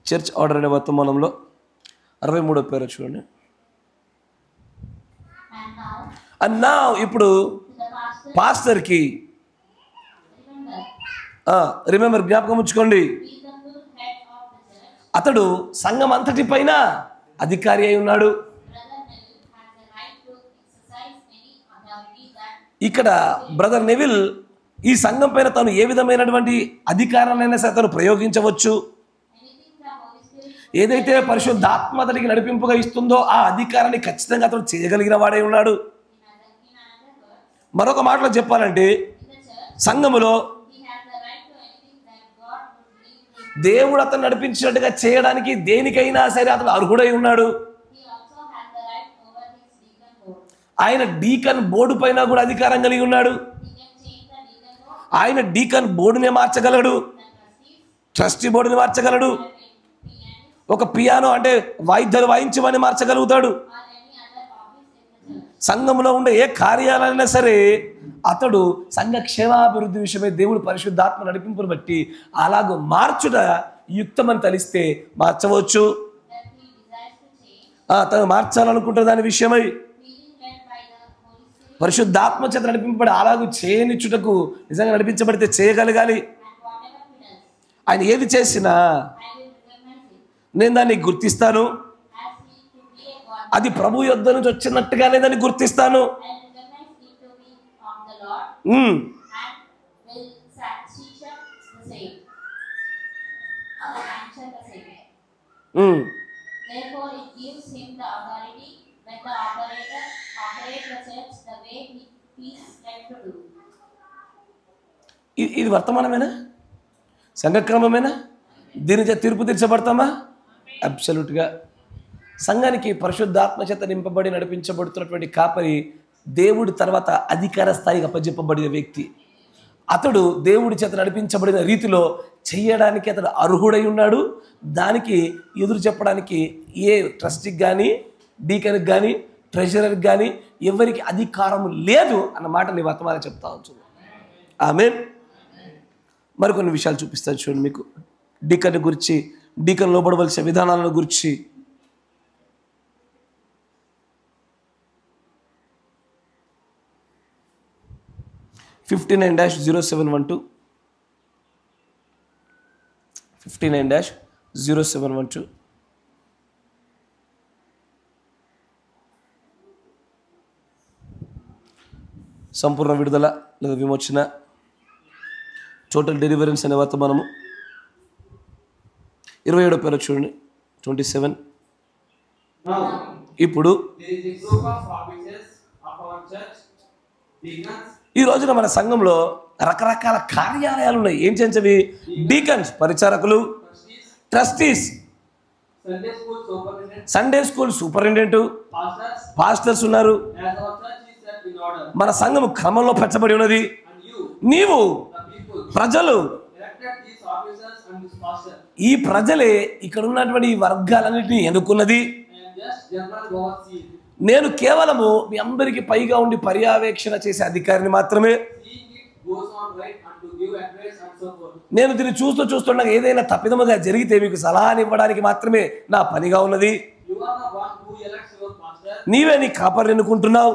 చర్చ్ ఆర్డర్ అనే వర్తమానంలో 63వ పేరు చూడండి. అన్నా ఇప్పుడు పాస్టర్కి రిమెంబర్, జ్ఞాపకం ఉంచుకోండి, అతడు సంఘం అంతటి పైన అధికారి అయి ఉన్నాడు. ఇక్కడ బ్రదర్ నెవిల్ ఈ సంఘం పైన తను ఏ విధమైనటువంటి అధికారాలైనా సరే తను ప్రయోగించవచ్చు. ఏదైతే పరిశుద్ధాత్మ అతడికి నడిపింపుగా ఇస్తుందో ఆ అధికారాన్ని ఖచ్చితంగా అతడు చేయగలిగిన వాడై ఉన్నాడు. మరొక మాటలో చెప్పాలంటే సంఘములో దేవుడు అతను నడిపించినట్టుగా చేయడానికి దేనికైనా సరే అతను అర్హుడై ఉన్నాడు. ఆయన డీకన్ బోర్డు పైన కూడా అధికారం కలిగి ఉన్నాడు. ఆయన డీకన్ బోర్డునే మార్చగలడు, ట్రస్టీ బోర్డుని మార్చగలడు, ఒక పియానో అంటే వాయిద్యాలు వాయించమని మార్చగలుగుతాడు. సంఘంలో ఉండే ఏ కార్యాలైనా సరే అతడు సంఘ క్షేమాభివృద్ధి విషయమై దేవుడు పరిశుద్ధాత్మ నడిపింపును బట్టి అలాగూ మార్చుట యుక్తమని తలిస్తే మార్చవచ్చు. తను మార్చాలనుకుంటున్న దాని విషయమై పరిశుద్ధాత్మ చేత నడిపింపబడి అలాగూ చేయనిచ్చుటకు నిజంగా నడిపించబడితే చేయగలగాలి. ఆయన ఏది చేసినా నేను దాన్ని గుర్తిస్తాను, అది ప్రభు యొద్ద నుంచి వచ్చినట్టుగానే దాన్ని గుర్తిస్తాను. ఇది వర్తమానమేనా, సంఘక్రమమేనా? దీని చేత తీర్పు తీర్చబడతామా? అబ్సల్యూట్గా. సంఘానికి పరిశుద్ధాత్మ చేత నింపబడి నడిపించబడుతున్నటువంటి కాపరి దేవుడి తర్వాత అధికార స్థాయికి అప్పజెప్పబడిన వ్యక్తి. అతడు దేవుడి చేత నడిపించబడిన రీతిలో చేయడానికి అతడు అర్హుడై ఉన్నాడు. దానికి ఎదురు చెప్పడానికి ఏ ట్రస్టీకి కానీ డీకన్కి కానీ ట్రెజరర్కి కానీ ఎవరికి అధికారం లేదు అన్న మాట నీ వర్తమానం చెప్తా ఉంటుంది. ఆమేన్. మరికొన్ని విషయాలు చూపిస్తాను చూడండి మీకు. డీకన్ గురించి, డీకన్ లోబడవలసిన విధానాలను గురించి. (59-0712) 59-0712 సంపూర్ణ విడుదల లేదా విమోచన, టోటల్ డెలివరెన్స్ అనే వర్తమానము 27వ పేరు చూడండి. 27. ఇప్పుడు ఈ రోజున మన సంఘంలో రకరకాల కార్యాలయాలు ఉన్నాయి. ఏం చేయించవి? డీకన్స్ పరిచారకులు, trustees, Sunday school superintendent, pastors ఉన్నారు. మన సంఘం క్రమంలో పెంచబడి ఉన్నది. నీవు ప్రజలు, ఈ ప్రజలే ఇక్కడ ఉన్నటువంటి ఈ వర్గాలన్నింటినీ ఎన్నుకున్నది. నేను కేవలము మీ అందరికి పైగా ఉండి పర్యవేక్షణ చేసే అధికారిని మాత్రమే. నేను దీన్ని చూస్తుండగా ఏదైనా తప్పిదముగా జరిగితే మీకు సలహాని ఇవ్వడానికి మాత్రమే నా పనిగా ఉన్నది. నీవే నీ కాపరిని ఎన్నుకుంటున్నావు,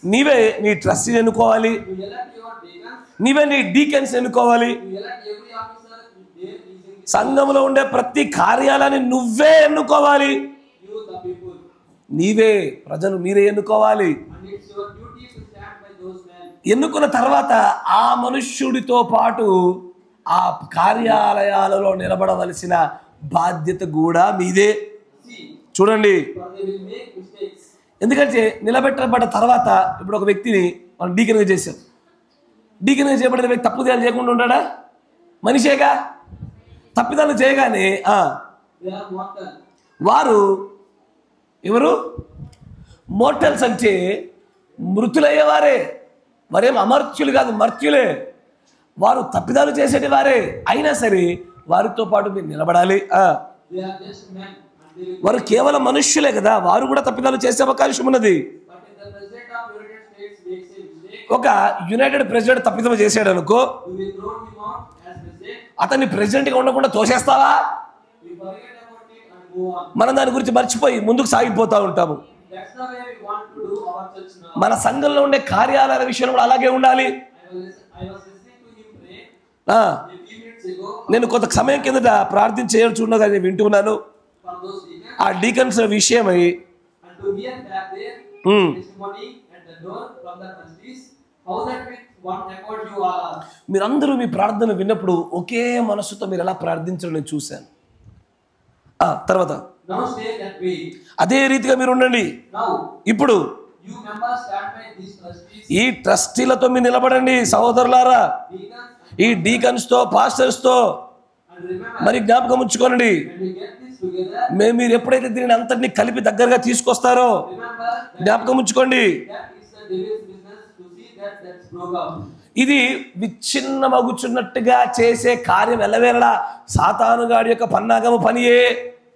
నీవే నీ ట్రస్టీని ఎన్నుకోవాలి, నీవే నీ డీకన్స్ ఎన్నుకోవాలి. సంఘంలో ఉండే ప్రతి కార్యాలయాన్ని నువ్వే ఎన్నుకోవాలి. నీవే ప్రజలు మీరే ఎన్నుకోవాలి. ఎన్నుకున్న తర్వాత ఆ మనుష్యుడితో పాటు ఆ కార్యాలయాలలో నిలబడవలసిన బాధ్యత కూడా మీదే. చూడండి, ఎందుకంటే నిలబెట్టబడ్డ తర్వాత ఇప్పుడు ఒక వ్యక్తిని మనం డీకన్గా చేశాం. డీకన్గా చేయబడిన వ్యక్తి తప్పుదాలు చేయకుండా ఉంటాడా? మనిషేగా. తప్పిదాలు చేయగానే వారు ఎవరు? మోర్టల్స్ అంటే మృతులయ్యేవారే. వారేం అమర్త్యులు కాదు, మర్త్యులే. వారు తప్పిదాలు చేసేటి వారే. అయినా సరే వారితో పాటు మీరు నిలబడాలి. వారు కేవలం మనుష్యులే కదా, వారు కూడా తప్పిదాలు చేసే అవకాశం ఉన్నది. But if the president of United States makes a mistake, ఒక యునైటెడ్ ప్రెసిడెంట్ తప్పిదం చేశాడు అనుకో, you will throw him out as president. అతన్ని ప్రెసిడెంట్గా ఉండకుండా తోసేస్తావా? We forget about it and move on. మనం దాని గురించి మర్చిపోయి ముందుకు సాగిపోతూ ఉంటాము. That's the way we want to do our church now. మన సంఘంలో ఉండే కార్యాలయాల విషయంలో కూడా అలాగే ఉండాలి. I was listening to him pray ఆ, a few minutes ago నేను కొంత సమయం కిందట ప్రార్థన చేయొచ్చున్నది అది వింటున్నాను. for those deacons, ఆ డీకన్స్ విషయమై and to hear back their testimony at the door from the trustees, how that with one accord you all are. మీరందరూ మీ ప్రార్థన విన్నప్పుడు ఒకే మనసుతో మీరు ఎలా ప్రార్థించడం నేను చూశాను. తర్వాత Now stay that way. అదే రీతిగా మీరు ఉండండి. Now ఇప్పుడు you members stand by these trustees, ఈ ట్రస్టీలతో మీరు నిలబడండి సహోదరులారా. deacons, ఈ డీకన్స్ తో పాస్టర్స్ తో and remember మరి జ్ఞాపకం ఉంచుకోనండి. when we get this together, మీరు ఎప్పుడైతే దీనిని అంతటిని కలిపి దగ్గరగా తీసుకొస్తారో remember that జ్ఞాపకం ఉంచుకోండి. is the devil's business to see that that's broke up. ఇది విచ్ఛిన్నమగుచున్నట్టుగా చేసే కార్యం ఎల్లవేళలా సాతానుగాడి యొక్క పన్నాగము పనియే.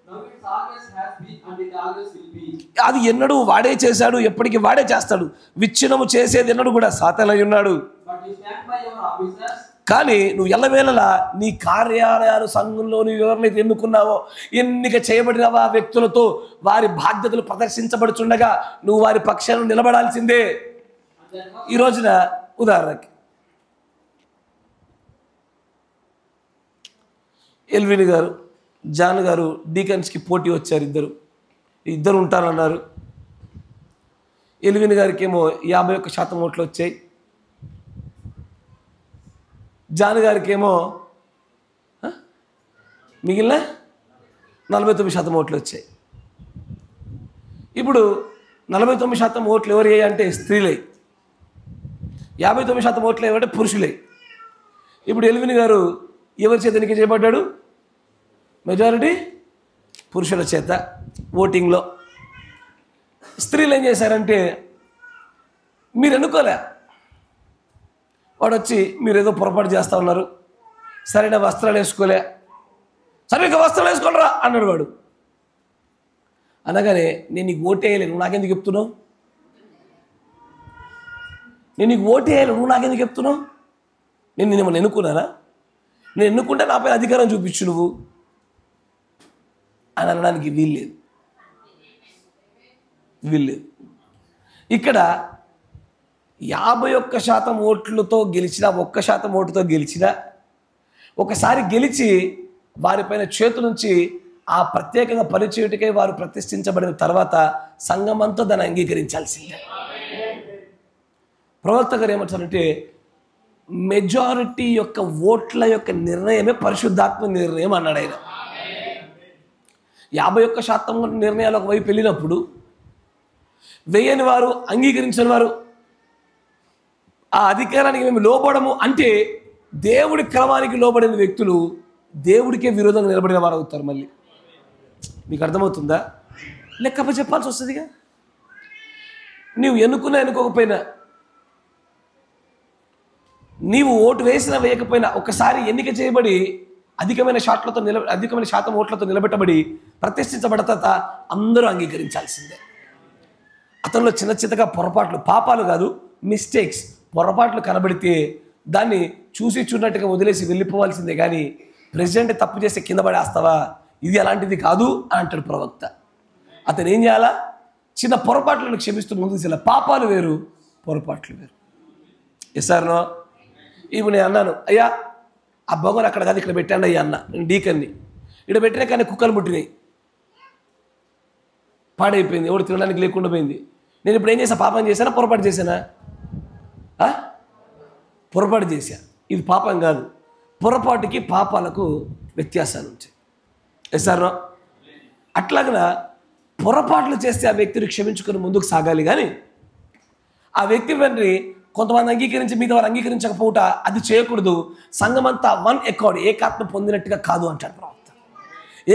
Now it always has been and it always will be. అది ఎన్నడూ వాడే చేశాడు, ఎప్పటికీ వాడే చేస్తాడు. విచ్ఛిన్నము చేసేది ఎన్నడూ కూడా సాతానై ఉన్నాడు. But you stand by your officers, కానీ నువ్వు ఎల్లవేళలా నీ కార్యాలయాలు సంఘంలో నువ్వు ఎవరినైతే ఎన్నుకున్నావో, ఎన్నిక చేయబడిన ఆ వ్యక్తులతో వారి బాధ్యతలు ప్రదర్శించబడుచుండగా నువ్వు వారి పక్షాన నిలబడాల్సిందే. and that was ఈ రోజున ఉదాహరణకి ఎల్విన్ గారు, జాన్ గారు డీకన్స్కి పోటీ వచ్చారు. ఇద్దరు ఉంటారన్నారు. ఎల్విన్ గారికి ఏమో 51% ఓట్లు వచ్చాయి. జాన్ గారికి ఏమో మిగిలిన 49% ఓట్లు వచ్చాయి. ఇప్పుడు 49% ఓట్లు ఎవరు అంటే స్త్రీలే, 59% ఓట్లు ఏమంటే పురుషులే. ఇప్పుడు ఎల్విన్ గారు ఎవరి చేత ఎన్నిక చేయబడ్డాడు? మెజారిటీ పురుషుల చేత ఓటింగ్లో. స్త్రీలు ఏం చేశారంటే మీరు ఎన్నుకోలే, వాడు వచ్చి మీరు ఏదో పొరపాటు చేస్తూ ఉన్నారు, సరైన వస్త్రాలు వేసుకోలే, సరిగ్గా వస్త్రాలు వేసుకోనరా అన్నాడు వాడు. అనగానే నేను నీకు ఓటేయలేను, నువ్వు నాకెందుకు చెప్తున్నావు? నేను నీకు ఓటేయలేను, నువ్వు నాకెందుకు చెప్తున్నావు? నేను ఏమన్నా ఎన్నుకున్నానా? నేను ఎన్నుకుంటే నా పైన అధికారం చూపించు నువ్వు అని అనడానికి వీల్లేదు. ఇక్కడ 51% ఓట్లతో గెలిచినా, 1% ఓటుతో గెలిచినా, ఒకసారి గెలిచి వారిపైన చేతు నుంచి ఆ ప్రత్యేకంగా పరిచయుటికై వారు ప్రతిష్ఠించబడిన తర్వాత సంఘమంతా దాన్ని అంగీకరించాల్సిందే. ప్రవక్త గారు ఏమంటారంటే మెజారిటీ యొక్క ఓట్ల యొక్క నిర్ణయమే పరిశుద్ధాత్మ నిర్ణయం అన్నాడు ఆయన. 51% నిర్ణయాలు ఒకవైపు వెళ్ళినప్పుడు వేయని వారు, అంగీకరించిన వారు ఆ అధికారానికి మేము లోబడము అంటే దేవుడి క్రమానికి లోబడిన వ్యక్తులు దేవుడికే విరోధంగా నిలబడిన వారు అవుతారు. మళ్ళీ మీకు అర్థమవుతుందా? లెక్కప చెప్పాల్సి వస్తుందిగా. నీవు ఎన్నుకోకపోయినా, నీవు ఓటు వేసినా వేయకపోయినా ఒకసారి ఎన్నిక చేయబడి అధికమైన శాతం ఓట్లతో నిలబెట్టబడి ప్రతిష్ఠించబడతా అందరూ అంగీకరించాల్సిందే. అతనిలో చిన్నగా పొరపాట్లు, పాపాలు కాదు మిస్టేక్స్, పొరపాట్లు కనబడితే దాన్ని చూసి చూడనట్టుగా వదిలేసి వెళ్ళిపోవాల్సిందే. కానీ ప్రెసిడెంట్ తప్పు చేస్తే కింద పడేస్తావా? ఇది అలాంటిది కాదు అని అంటాడు ప్రవక్త. అతను ఏం చేయాలా? చిన్న పొరపాట్లను క్షమిస్తూ ముందుకు వెళ్ళాలి. పాపాలు వేరు, పొరపాట్లు వేరు. ఎస్ఆర్నో? ఇప్పుడు నేను అన్నాను, అయ్యా ఆ భగవాన్ అక్కడ కాదు ఇక్కడ పెట్టండి అయ్యా అన్న, నేను డీకన్ని ఇక్కడ పెట్టినా కానీ కుక్కలు ముట్టినాయి, పాడైపోయింది, ఎవడు తినడానికి లేకుండా పోయింది. నేను ఇప్పుడు ఏం చేసా? పాపం చేశానా, పొరపాటు చేశానా? పొరపాటు చేశా. ఇది పాపం కాదు. పొరపాటుకి పాపాలకు వ్యత్యాసాలు ఉంటాయి. ఎస్ఆర్నో? అట్లాగన పొరపాట్లు చేస్తే ఆ వ్యక్తిని క్షమించుకొని ముందుకు సాగాలి. కానీ ఆ వ్యక్తి వెంటనే కొంతమంది అంగీకరించి మిగతా వారు అంగీకరించకపోవట అది చేయకూడదు. సంఘమంతా వన్ అకార్డ్, ఏకాత్మ పొందినట్టుగా కాదు అంటాడు ప్రవక్త.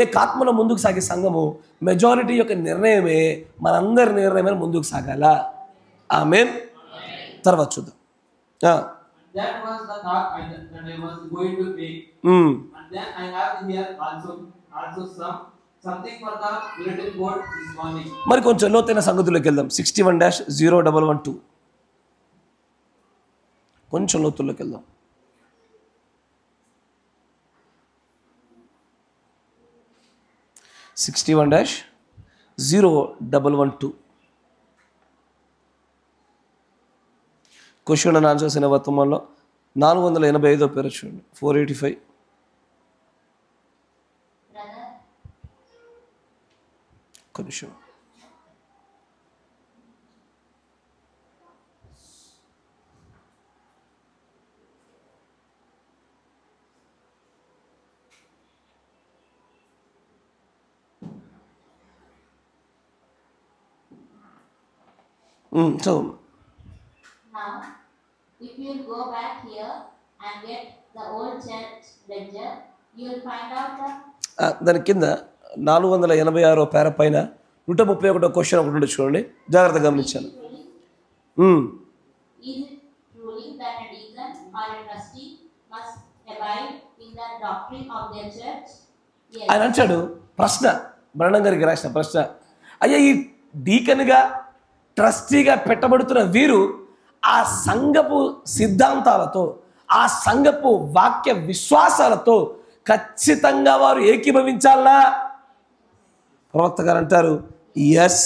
ఏకాత్మలో ముందుకు సాగే సంఘము మెజారిటీ యొక్క నిర్ణయమే మనందరి నిర్ణయమే ముందుకు సాగాల. ఆమేన్. తర్వాత చూద్దాం. That was the thought that I was going to make. And then I have here also something for the bulletin board this morning. మరి కొంచెం లోతైన సంగతుల్లోకి వెళ్దాం. 61-0112 కొంచెం లోతుల్లోకి వెళ్దాం. 61-0112 క్వశ్చన్ అండ్ ఆన్సర్స్ అనే వర్తమానంలో 485వ పేరు చూడండి. 485. కొంచెం so Now, if you go back here and get the old church ledger, you will find out the దాని కింద 486వ పేర పైన 131వ క్వశ్చన్ ఒకటి ఉంటుంది చూడండి, జాగ్రత్తగా గమనించాను. is it truly that a deacon or a trustee must abide in the doctrine of their church? Yes. ఆయన అంటాడు ప్రశ్న, బ్రహ్మం గారికి రాసిన ప్రశ్న, అయ్యా ఈ డీకన్గా ట్రస్టీగా పెట్టబడుతున్న వీరు ఆ సంఘపు సిద్ధాంతాలతో, ఆ సంఘపు వాక్య విశ్వాసాలతో ఖచ్చితంగా వారు ఏకీభవించాలనా? ప్రవక్త గారు అంటారు ఎస్,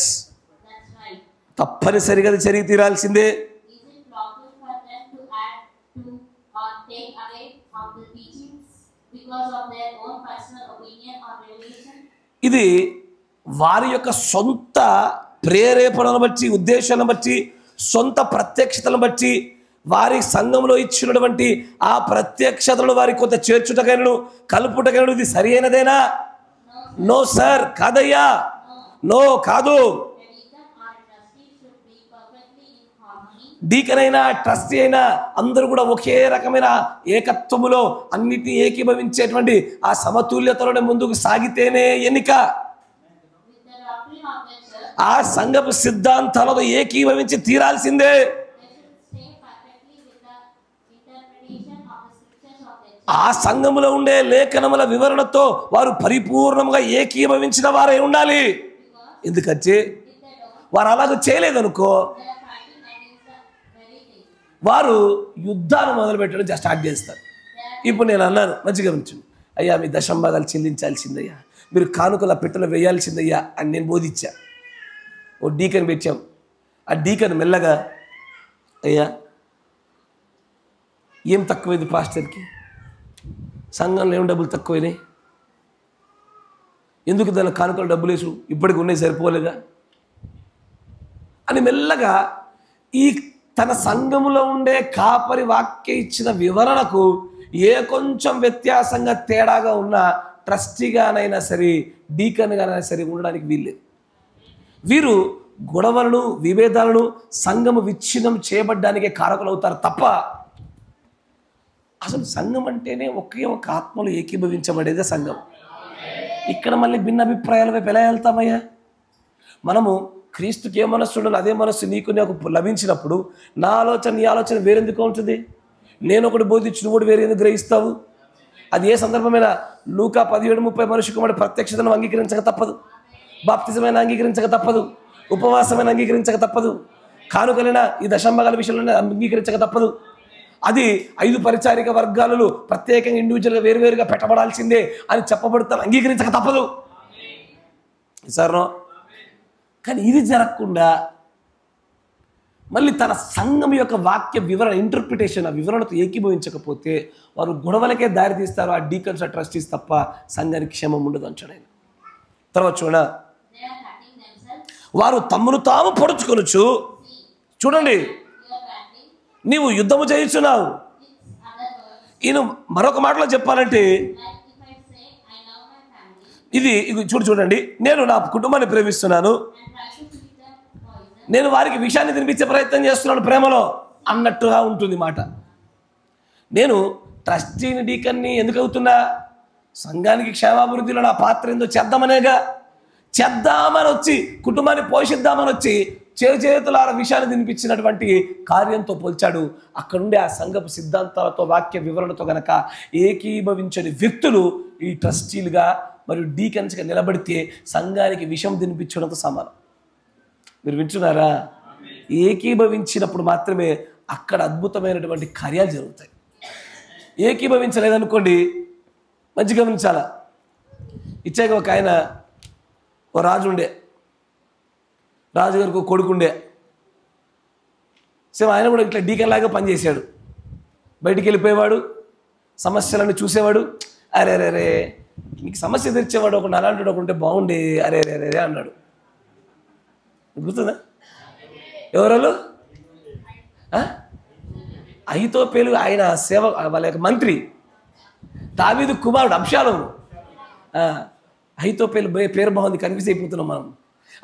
That's right. తప్పనిసరిగా అది జరిగి తీరాల్సిందే. Is it lawful for them to add to or take away from the teachings because of their own personal opinion or revelation? ఇది వారి యొక్క సొంత ప్రేరేపణను బట్టి, ఉద్దేశాలను బట్టి, సొంత ప్రత్యక్షతలను బట్టి, వారి సంఘంలో ఇచ్చినటువంటి ఆ ప్రత్యక్షతలను వారి కొంత చేర్చుటకైనను కలుపుటకైనను ఇది సరి అయినదేనా? నో సార్, కాదయ్యా, నో కాదు. A deacon or a trustee should be perfectly in harmony deacon అయినా ట్రస్టీ అయినా అందరూ కూడా ఒకే రకమైన ఏకత్వములో అన్నిటినీ ఏకీభవించేటువంటి ఆ సమతుల్యతలోనే ముందుకు సాగితేనే ఎన్నిక. with the doctrine of their church. ఆ సంఘపు సిద్ధాంతాలతో ఏకీభవించి తీరాల్సిందే. They should stay perfectly with the interpretation of the scriptures of their church. ఆ సంఘములో ఉండే లేఖనముల వివరణతో వారు పరిపూర్ణంగా ఏకీభవించిన వారై ఉండాలి. ఎందుకంటే If they don't, వారు అలాగ చేయలేదనుకో, they are fighting against the very thing. వారు యుద్ధాన్ని మొదలుపెట్టడం స్టార్ట్ చేస్తారు. ఇప్పుడు నేను అన్నాను, మంచిగా గమనించండి, అయ్యా మీ దశంభాగాలు చెల్లించాల్సిందయ్యా, మీరు కానుకల పెట్టెలు వేయాల్సిందయ్యా అని నేను బోధించా. ఓ డీకన్ పెట్టాం. ఆ డీకన్ మెల్లగా, అయ్యా ఏం తక్కువైంది పాస్టర్కి, సంఘంలో ఏం డబ్బులు తక్కువైనాయి, ఎందుకు దాని కానుకలు డబ్బులు వేసు, ఇప్పటికి ఉన్నాయి సరిపోలేదా అని మెల్లగా ఈ తన సంఘములో ఉండే కాపరి వాక్య ఇచ్చిన వివరణకు ఏ కొంచెం వ్యత్యాసంగా తేడాగా ఉన్న ట్రస్టీగానైనా సరే, డీకన్గానైనా సరే ఉండడానికి వీల్లేదు. వీరు గొడవలను, విభేదాలను సంఘము విచ్ఛిన్నం చేయబడ్డానికే కారకులు అవుతారు తప్ప అసలు సంఘం అంటేనే ఒకే ఒక ఆత్మలో ఏకీభవించబడేదే సంఘం. ఇక్కడ మళ్ళీ భిన్న అభిప్రాయాల వైపు ఎలా వెళ్తామయ్యా? మనము క్రీస్తుకి ఏ మనస్సు ఉండాలో అదే మనస్సు నీకు నాకు లభించినప్పుడు నా ఆలోచన నీ ఆలోచన వేరెందుకు ఉంటుంది? నేను ఒకటి బోధించి నువ్వు వేరే ఎందుకు గ్రహిస్తావు? అది ఏ సందర్భమైనా లూకా 17:30 మనిషి కుమారుడు ప్రత్యక్షతను అంగీకరించక తప్పదు, బాప్తిజమైన అంగీకరించక తప్పదు, ఉపవాసమైన అంగీకరించక తప్పదు, కానుకలైన ఈ దశంభాగాల విషయంలోనే అంగీకరించక తప్పదు. అది 5 పరిచారిక వర్గాలలో ప్రత్యేకంగా ఇండివిజువల్గా వేరువేరుగా పెట్టబడాల్సిందే అని చెప్పబడుతాను, అంగీకరించక తప్పదు సార్. కానీ ఇది జరగకుండా మళ్ళీ తన సంఘం యొక్క వాక్య వివరణ, ఇంటర్ప్రిటేషన్, ఆ వివరణతో ఏకీభవించకపోతే వారు గొడవలకే దారి తీస్తారు. ఆ డీకన్స్, ఆ ట్రస్టీస్ తప్ప సంఘానికి క్షేమం ఉండదు అంటాడు ఆయన. తర్వాత చూడ, They are hurting themselves. వారు తమ్మును తాము పొడుచుకొనుచు. చూడండి, You are fighting. నీవు యుద్ధము చేయుచున్నావు. It's other words. ఈయన మరొక మాటలో చెప్పాలంటే Like if I say, I love my family ఇది చూడండి, నేను నా కుటుంబాన్ని ప్రేమిస్తున్నాను, and try to feed them poison, నేను వారికి విషయాన్ని తినిపించే ప్రయత్నం చేస్తున్నాను ప్రేమలో అన్నట్టుగా ఉంటుంది మాట. నేను ట్రస్టీని, డీకన్ని ఎందుకు అవుతున్నా? సంఘానికి క్షేమాభివృద్ధిలో నా పాత్ర ఏందో చేద్దామనేగా. చేద్దామని వచ్చి, కుటుంబాన్ని పోషిద్దామని వచ్చి చేతుల విషయాన్ని తినిపించినటువంటి కార్యంతో పోల్చాడు. అక్కడుండే ఆ సంఘపు సిద్ధాంతాలతో, వాక్య వివరణతో గనక ఏకీభవించని వ్యక్తులు ఈ ట్రస్టీలుగా మరియు డీకన్స్గా నిలబడితే సంఘానికి విషం తినిపించడంతో సమానం. మీరు వింటున్నారా? ఏకీభవించినప్పుడు మాత్రమే అక్కడ అద్భుతమైనటువంటి కార్యాలు జరుగుతాయి. ఏకీభవించలేదనుకోండి, మంచిగా గమనించాలా. ఇచ్చాక ఒక ఆయన, ఓ రాజు ఉండే, రాజుగారికి కొడుకుండే. సేమ్ ఆయన కూడా ఇట్లా డీకన్లాగా పనిచేశాడు. బయటికి వెళ్ళిపోయేవాడు, సమస్యలన్నీ చూసేవాడు. అరే అరే అరే నీకు సమస్య తెచ్చేవాడు ఒకటి అలాంటి ఒకటి ఉంటే బాగుండే, అరే అరే అరే అన్నాడు. గుర్తుందా? ఎవరు? అహీతోపెలు ఆయన సేవ, వాళ్ళ యొక్క మంత్రి, దావీదు కుమారుడు అబ్షాలోము. అహీతోపెలు పేరు బాగుంది, కన్ఫ్యూజ్ అయిపోతున్నాం మనం.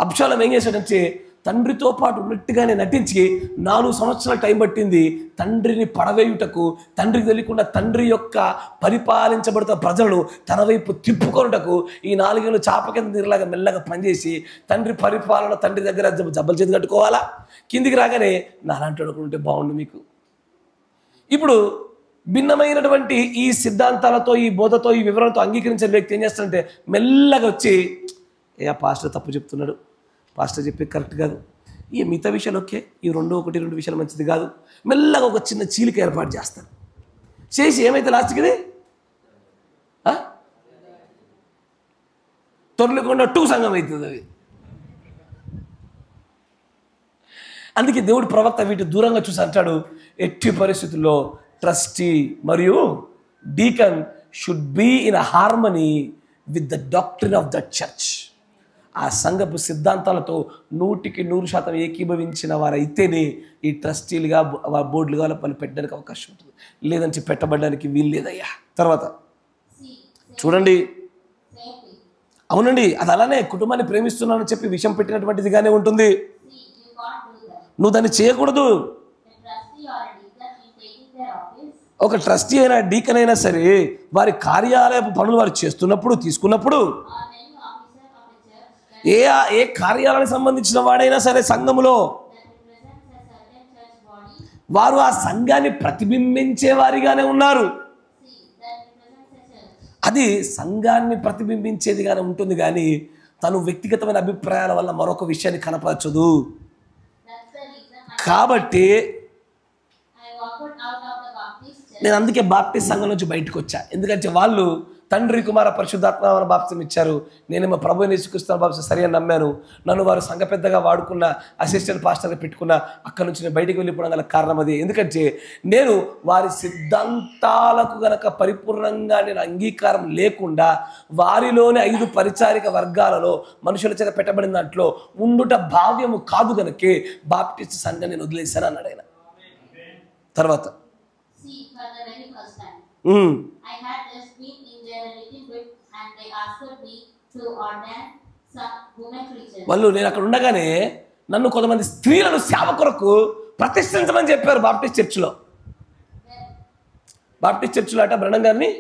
అబ్షాలోం ఏం చేశాడంటే తండ్రితో పాటు ఉన్నట్టుగానే నటించి 4 సంవత్సరాల టైం పట్టింది తండ్రిని పడవేయుటకు. తండ్రికి తెలియకుండా తండ్రి యొక్క పరిపాలించబడుతున్న ప్రజలను తన వైపు తిప్పుకొనుటకు ఈ 4 ఏళ్ళు చాప కింద నీరులాగా మెల్లగా పనిచేసి తండ్రి పరిపాలన, తండ్రి దగ్గర జబ్బలు చేతి కట్టుకోవాలా. కిందికి రాగానే నాలాంటి వాడు ఉంటే బాగుండు మీకు. ఇప్పుడు భిన్నమైనటువంటి ఈ సిద్ధాంతాలతో, ఈ బోధతో, ఈ వివరణతో అంగీకరించిన వ్యక్తి ఏం చేస్తాడంటే మెల్లగా వచ్చి పాస్టర్ తప్పు చెప్తున్నాడు, పాస్టర్ చెప్పే కరెక్ట్ కాదు, ఈ మిగతా విషయాలు ఓకే, ఈ 2 విషయాలు మంచిది కాదు, మెల్లగా ఒక చిన్న చీలిక ఏర్పాటు చేస్తాడు. చేసి ఏమైతే లాస్ట్కి ఇది తొరలికొండ 2 సంఘం అవుతుంది అది. అందుకే దేవుడు ప్రవక్త వీటి దూరంగా చూసి అంటాడు, ఎట్టి పరిస్థితుల్లో ట్రస్టీ మరియు deacon should be in harmony with the doctrine of the church. ఆ సంఘపు సిద్ధాంతాలతో 100% ఏకీభవించిన వారైతేనే ఈ ట్రస్టీలుగా, బోర్డులుగా వాళ్ళు పెట్టడానికి అవకాశం ఉంటుంది. లేదంటే పెట్టబడడానికి వీలు లేదయ్యా. తర్వాత చూడండి, అవునండి, అది అలానే కుటుంబాన్ని ప్రేమిస్తున్నానని చెప్పి విషం పెట్టినటువంటిదిగానే ఉంటుంది. నువ్వు దాన్ని చేయకూడదు. ఒక ట్రస్టీ అయినా డీకన్ అయినా సరే వారి కార్యాలయపు పనులు వారు చేస్తున్నప్పుడు, తీసుకున్నప్పుడు, ఏ కార్యాలయానికి సంబంధించిన వాడైనా సరే సంఘములో వారు ఆ సంఘాన్ని ప్రతిబింబించే వారిగానే ఉన్నారు. అది సంఘాన్ని ప్రతిబింబించేదిగానే ఉంటుంది, కానీ తను వ్యక్తిగతమైన అభిప్రాయాల వల్ల మరొక విషయాన్ని కనపరచదు. కాబట్టి నేను అందుకే బాప్టిస్ట్ సంఘం నుంచి బయటకు వచ్చా. ఎందుకంటే వాళ్ళు తండ్రి, కుమార, పరిశుద్ధాత్మ బాప్తిసం ఇచ్చారు. నేనేమో ప్రభువుని యేసుక్రీస్తు బాప్తిసం సరి అని నమ్మాను. నన్ను వారు సంఘ పెద్దగా వాడుకున్న, అసిస్టెంట్ పాస్టర్గా పెట్టుకున్న. అక్కడ నుంచి నేను బయటికి వెళ్ళిపోవడం గల కారణం అది. ఎందుకంటే నేను వారి సిద్ధాంతాలకు గనక పరిపూర్ణంగా నేను అంగీకారం లేకుండా వారిలోని 5 పరిచారిక వర్గాలలో మనుషుల చేత పెట్టబడిన దాంట్లో ఉండుట భావ్యము కాదు గనకే బాప్టిస్ట్ సంఘం నేను వదిలేశాను అన్నాడు ఆయన. తర్వాత వాళ్ళు నేను అక్కడ ఉండగానే నన్ను కొంతమంది స్త్రీలను సేవ కొరకు ప్రతిష్ఠించమని చెప్పారు బాప్టిస్ట్ చర్చిలో. బాప్టిస్ట్ చర్చిలో అట బ్రహ్మం గారిని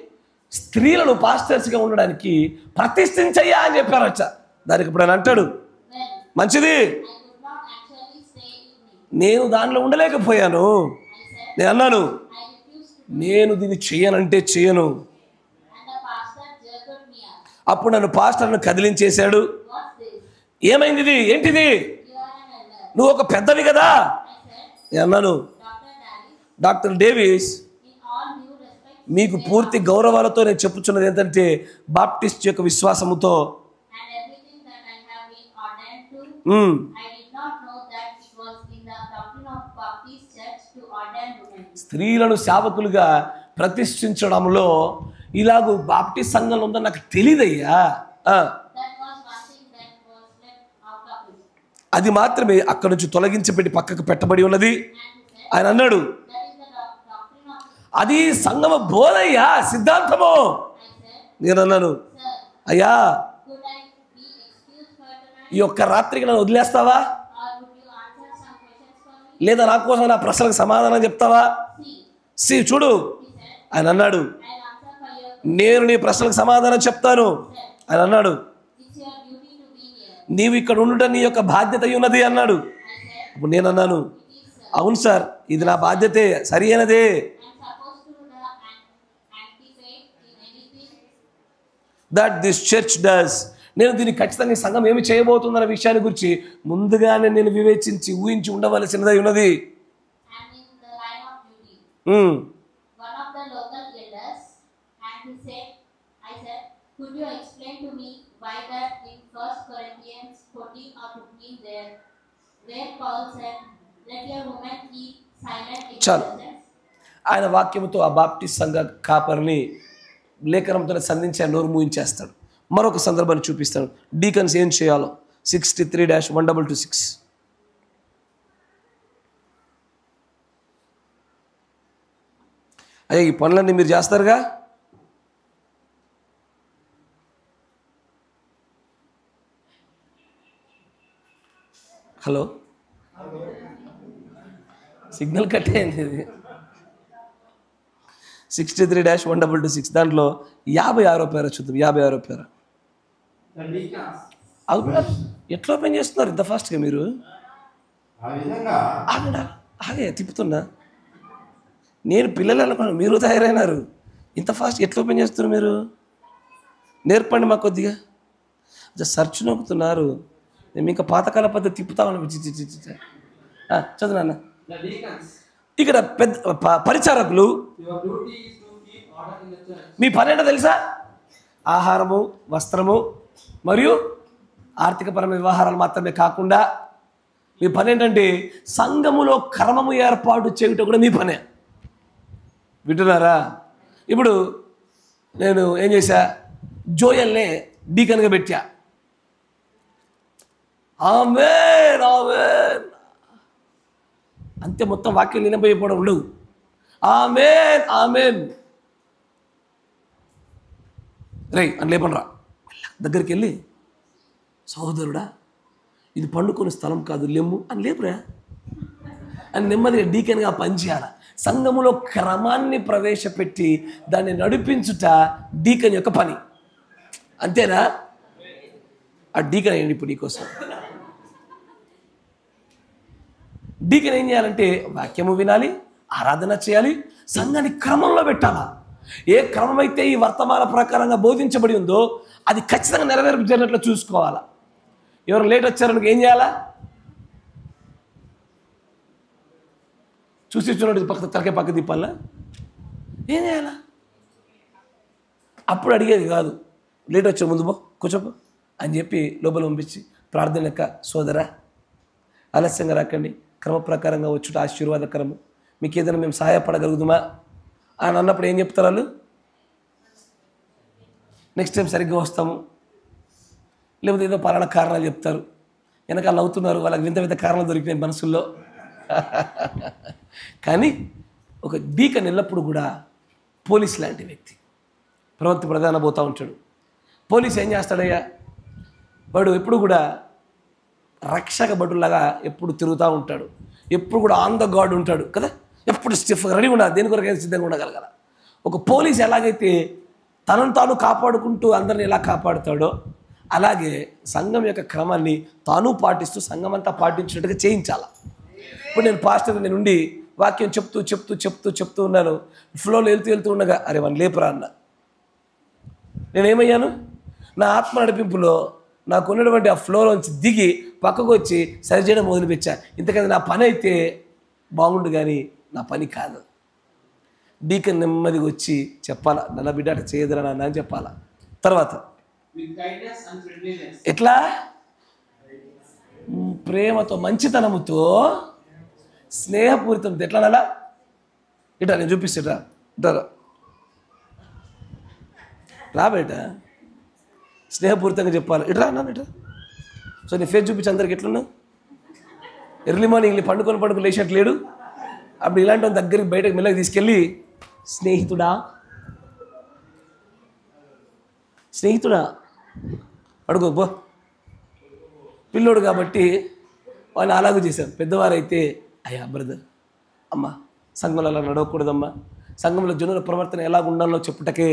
స్త్రీలను పాస్టర్స్గా ఉండడానికి ప్రతిష్ఠించయ్యా అని చెప్పారు. వచ్చా దానికి ఇప్పుడు ఆయన అంటాడు, మంచిది, నేను దానిలో ఉండలేకపోయాను. నేను అన్నాను, నేను దీన్ని చేయనంటే చేయను. అప్పుడు నన్ను పాస్టర్ను కదిలించేశాడు. ఏమైంది, ఇది ఏంటిది, నువ్వు ఒక పెద్దవి కదా. నేను అన్నాను, డాక్టర్ డేవిస్, మీకు పూర్తి గౌరవాలతో నేను చెప్పుచున్నది ఏంటంటే బాప్టిస్ట్ యొక్క విశ్వాసముతో స్త్రీలను సేవకులుగా ప్రతిష్ఠించడంలో ఇలాగూ బాప్టిస్ట్ సంఘంలో ఉందని నాకు తెలియదయ్యా. అది మాత్రమే అక్కడ నుంచి తొలగించబడి పక్కకు పెట్టబడి ఉన్నది. ఆయన అన్నాడు, అది సంఘము బోధయ్యా, సిద్ధాంతము. నేను అన్నాను, అయ్యా ఈ ఒక్క రాత్రికి నన్ను వదిలేస్తావా, లేదా నా కోసం నా ప్రశ్నలకు సమాధానం చెప్తావా? చూడు, ఆయన అన్నాడు, నేను నీ ప్రశ్నలకు సమాధానం చెప్తాను. ఆయన అన్నాడు, నీవు ఇక్కడ ఉండుట నీ యొక్క బాధ్యత ఉన్నది అన్నాడు. అప్పుడు నేను అన్నాను, అవును సార్, ఇది నా బాధ్యతే, సరి అయినదే. That this church does. నేను దీన్ని ఖచ్చితంగా ఈ సంఘం ఏమి చేయబోతుందన్న విషయాన్ని గురించి ముందుగానే నేను వివేచించి ఊహించి ఉండవలసినదై ఉన్నది. And in the line of duty, one of the local elders, and he said, I said, could you explain to me why that in 1 Corinthians 14 or 15 there, where Paul said, let your women keep silent in చాలు. presence? ఆయన వాక్యంతో ఆ Baptist సంఘ కాపరిని లేఖనంతో సంధించి నోరు మూయించేస్తాడు. మరొక సందర్భాన్ని చూపిస్తాడు. డీకన్స్ ఏం చేయాలో 63-1226. అయ్యా ఈ పనులన్నీ మీరు చేస్తారుగా? హలో, సిగ్నల్ కట్ అయింది. ఇది 63-1226. దాంట్లో 56వ పేర చూద్దాం. 56వ పేర. The deacons, అవునా, ఎట్లా ఓపెన్ చేస్తున్నారు ఇంత ఫాస్ట్గా మీరు? ఆ విధంగా ఆగే తిప్పుతున్నా. నేను పిల్లలు అనుకున్నాను, మీరు తయారైనారు. ఇంత ఫాస్ట్ ఎట్లా ఓపెన్ చేస్తున్నారు మీరు? నేర్పండి మాకు కొద్దిగా. సర్చ్ నొక్కుతున్నారు. మేము ఇంకా పాతకాల పద్ధతి తిప్పుతా ఉన్నాం. చదువు నాన్న. the deacons, ఇక్కడ పెద్ద పరిచారకులు, your duty is to keep order in the church. మీ పని ఏంటో తెలుసా? ఆహారము, వస్త్రము మరియు ఆర్థికపరమైన వ్యవహారాలు మాత్రమే కాకుండా మీ పని ఏంటంటే సంఘములో క్రమము ఏర్పాటు చేయటం కూడా మీ పనే. వింటున్నారా? ఇప్పుడు నేను ఏం చేశా, జోయల్నే డీకన్గా పెట్టా. ఆమేన్ ఆమేన్ అంతే. మొత్తం వాక్యం నిలబడిపోవడం ఉండవు. ఆమేన్ ఆమేన్ రే అని లేపనరా. దగ్గరికి వెళ్ళి, సహోదరుడా ఇది పండుకొని స్థలం కాదు, లెమ్ము అని లేపురా అని నెమ్మదిగా డీకన్గా పనిచేయాలి. సంఘములో క్రమాన్ని ప్రవేశపెట్టి దాన్ని నడిపించుట డీకన్ యొక్క పని. అంతేనా? ఆ డీకన్ అయ్యండి ఇప్పుడు నీకోసం. డీకన్ ఏం చేయాలంటే వాక్యము వినాలి, ఆరాధన చేయాలి, సంఘాన్ని క్రమంలో పెట్టాలా. ఏ క్రమం అయితే ఈ వర్తమాన ప్రకారంగా బోధించబడి ఉందో అది ఖచ్చితంగా నెరవేర్చినట్లు చూసుకోవాలా. ఎవరు లేట్ వచ్చారనుకో ఏం చేయాలా? చూసి చూడండి, పక్క తలకే పక్క తిప్పాలా? ఏం చేయాలా? అప్పుడు అడిగేది కాదు, లేట్ వచ్చే ముందు పో కూర్చోపో అని చెప్పి లోపల పంపించి ప్రార్థన లెక్క, సోదరా ఆలస్యంగా రాకండి, క్రమ ప్రకారంగా వచ్చుట ఆశీర్వాదకరము, మీకు ఏదైనా మేము సహాయపడగలుగుతామా అని అన్నప్పుడు ఏం చెప్తారు వాళ్ళు? నెక్స్ట్ టైం సరిగ్గా వస్తాము, లేకపోతే ఏదో పలానా కారణాలు చెప్తారు. వెనకాల నవ్వుతున్నారు, వాళ్ళకి వింత వింత కారణాలు దొరికినాయి మనసుల్లో. కానీ ఒక డీకన్ ఎల్లప్పుడు కూడా పోలీస్ లాంటి వ్యక్తి. ప్రవక్త ప్రధాన పోతూ ఉంటాడు. పోలీస్ ఏం చేస్తాడయ్యా? వాడు ఎప్పుడు కూడా రక్షక భటులాగా ఎప్పుడు తిరుగుతూ ఉంటాడు. ఎప్పుడు కూడా ఆన్ ద గార్డ్ ఉంటాడు కదా. ఎప్పుడు స్టిఫ్గా రెడీ ఉండాలి, దేని కొరకైనా సిద్ధంగా ఉండగలగాల. ఒక పోలీస్ ఎలాగైతే తనను తాను కాపాడుకుంటూ అందరిని ఎలా కాపాడుతాడో అలాగే సంఘం యొక్క క్రమాన్ని తాను పాటిస్తూ సంఘం అంతా పాటించినట్టుగా చేయించాలి. ఇప్పుడు నేను పాస్టర్ నేను ఉండి వాక్యం చెప్తూ చెప్తూ చెప్తూ చెప్తూ ఉన్నాను. ఫ్లోలో వెళ్తూ ఉండగా అరే వన్ లేపురా అన్న. నేనేమయ్యాను? నా ఆత్మ నడిపింపులో నాకు ఉన్నటువంటి ఆ ఫ్లోలోంచి దిగి పక్కకు వచ్చి సరిచేయడం మొదలుపెట్టా. ఇంతకన్నా నా పని అయితే బాగుండు కానీ నా పని కాదు. డీకన్ నెమ్మదిగా వచ్చి చెప్పాలా, నన్న బిడ్డ అట్లా చేయదురా నాన్న అని చెప్పాలా. తర్వాత with kindness and friendliness, ఎట్లా? ప్రేమతో, మంచితనముతో, స్నేహపూరితంతో. ఎట్లా అలా? ఇటా నేను చూపిస్తా, ఇటారా రా బయట. స్నేహపూరితంగా చెప్పాలి. ఇట్రా అన్నాను, ఇట్రా. సో నీ ఫేస్ చూపించి అందరికి ఎట్లున్నావు? ఎర్లీ మార్నింగ్ పండుకొని లేచినట్టు లేడు. అప్పుడు ఇలాంటి వాళ్ళ దగ్గరికి బయటకు మెల్లగా తీసుకెళ్ళి స్నేహితుడా అడుగు పో. పిల్లోడు కాబట్టి వాళ్ళు అలాగే చేశారు. పెద్దవారైతే అయ్యా బ్రదర్, అమ్మ సంఘంలో అలా నడవకూడదమ్మా, సంఘంలో జనుల ప్రవర్తన ఎలా ఉండాలో చెప్పుటకే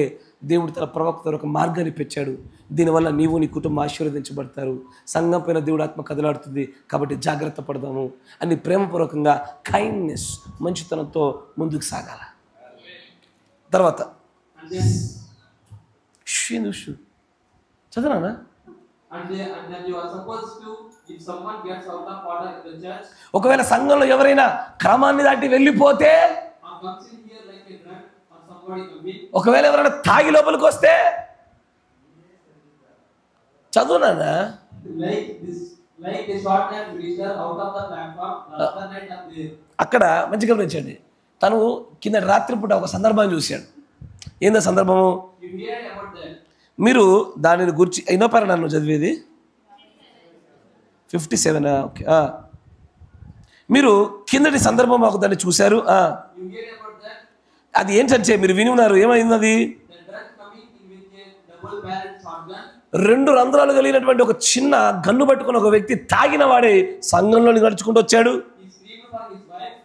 దేవుడు తన ప్రవక్త ఒక మార్గాన్ని పెంచాడు. దీనివల్ల నీవు నీ కుటుంబం ఆశీర్వదించబడతారు. సంఘం పైన దేవుడు ఆత్మ కదలాడుతుంది కాబట్టి జాగ్రత్త పడదాము అని ప్రేమపూర్వకంగా కైండ్నెస్, మంచితనంతో ముందుకు సాగాల. తర్వాత and then చదవనా? And then you are supposed to, if someone gets out of order in the church, ఒకవేళ సంఘంలో ఎవరైనా క్రమాన్ని దాటి వెళ్ళిపోతే, or comes in here like a drunk or somebody coming, ఒకవేళ ఎవరైనా తాగి లోపలికి వస్తే, చదువునా? like a short time minister out of the platform, the other night up there. అక్కడ మంచి గమనించండి, తను కింద రాత్రిపూట ఒక సందర్భాన్ని చూశాడు. ఏందో సందర్భము? You heard about that. మీరు దానిని గురించి ఎన్నో పేరు నన్ను చదివేది 57. ఓకే, మీరు కిందటి సందర్భం ఒక దాన్ని చూశారు. You heard about that. అది ఏంటంటే మీరు విని ఉన్నారు. ఏమైంది అది? The drunk coming in with a double barrel shotgun. 2 రంధ్రాలు కలిగినటువంటి ఒక చిన్న గన్ను పట్టుకుని ఒక వ్యక్తి తాగిన వాడే సంఘంలోని నడుచుకుంటూ వచ్చాడు. He screamed for his wife.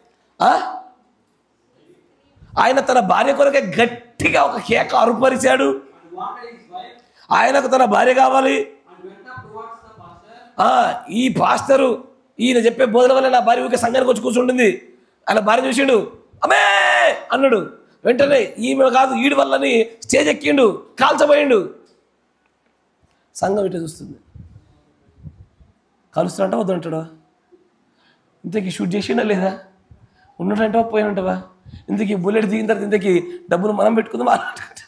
ఆయన తన భార్య కొరకే గట్టిగా ఒక కేక అరుపరిచాడు. And wanted his wife. ఆయనకు తన భార్య కావాలి. And went up towards the pastor. ఈ పాస్టరు ఈయన చెప్పే బోధన వల్ల నా భార్య ఊరికే సంఘానికి వచ్చి కూర్చుంటుంది. ఆయన భార్య చూసిండు, అమ్మే అన్నాడు. వెంటనే ఈమె కాదు ఈడి వల్లని స్టేజ్ ఎక్కిండు, కాల్చబోయిండు. సంఘం ఇట్లా చూస్తుంది. కలుస్తాడంట వద్దంటాడా? ఇంతకీ షూట్ చేసిండా లేదా? ఉన్నట్టంటావా పోయినంటావా? ఇంతకీ బుల్లెట్ దిగిన తర్వాత ఇంతకీ డబ్బులు మనం పెట్టుకుందాం అన్నట్టు.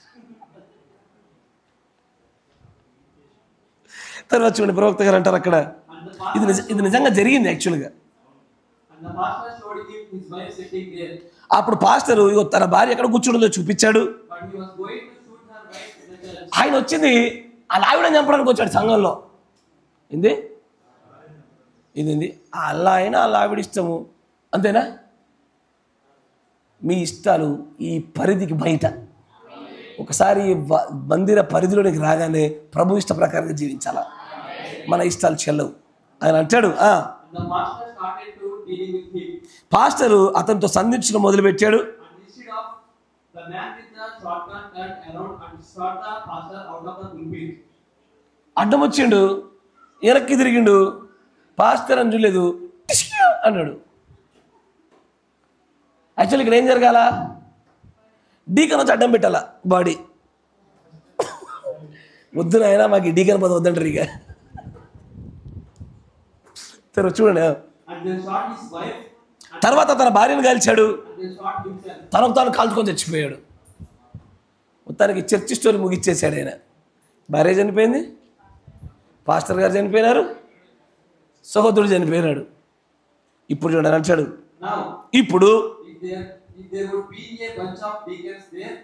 తర్వాత చూడండి, ప్రవక్త గారు అంటారు అక్కడ, ఇది నిజంగా జరిగింది యాక్చువల్గా. And the pastor showed him his wife sitting there. అప్పుడు పాస్టరు తన భార్య ఎక్కడ కూర్చుంటుందో చూపించాడు. But he was going to shoot her wife in the church. ఆయన వచ్చింది ఆ ఆవిడని చంపడానికి వచ్చాడు సంఘంలో. ఏంది ఇదేంది? అలా అయినా అలా ఆవిడ ఇష్టము, అంతేనా? మీ ఇష్టాలు ఈ పరిధికి బయట. ఒకసారి మందిర పరిధిలోనికి రాగానే ప్రభు ఇష్ట ప్రకారంగా జీవించాలా. మన ఇష్టాలు చెల్లవు. ఆయన అంటాడు. The pastor started to dealing with him. Pastor అతనితో సంధించడం మొదలుపెట్టాడు. And instead of the man with the shotgun turned around and shot the pastor out of the pulpit. అడ్డం వచ్చిండు, వెనక్కి తిరిగిండు. పాస్టర్ అని చూడలేదు, అన్నాడు. యాక్చువల్లీ ఇక్కడ ఏం జరగాల? డీకన్ వచ్చి అడ్డం పెట్టాలా బాడీ. వద్దు నాయనా మాకు ఈ డీకన్ పద వద్దంటారు. ఇక చూడండి. And then shot his wife. తర్వాత తన భార్యను కాల్చాడు. And then shot himself. తనకు తాను కాల్చుకొని చచ్చిపోయాడు. మొత్తానికి చర్చి స్టోరీ ముగిచ్చేసాడు ఆయన. భార్య చనిపోయింది, పాస్టర్ గారు చనిపోయినారు, సహోదరుడు చనిపోయినాడు. ఇప్పుడు చూడండి అంటాడు, Now, ఇప్పుడు if there would be a bunch of deacons there,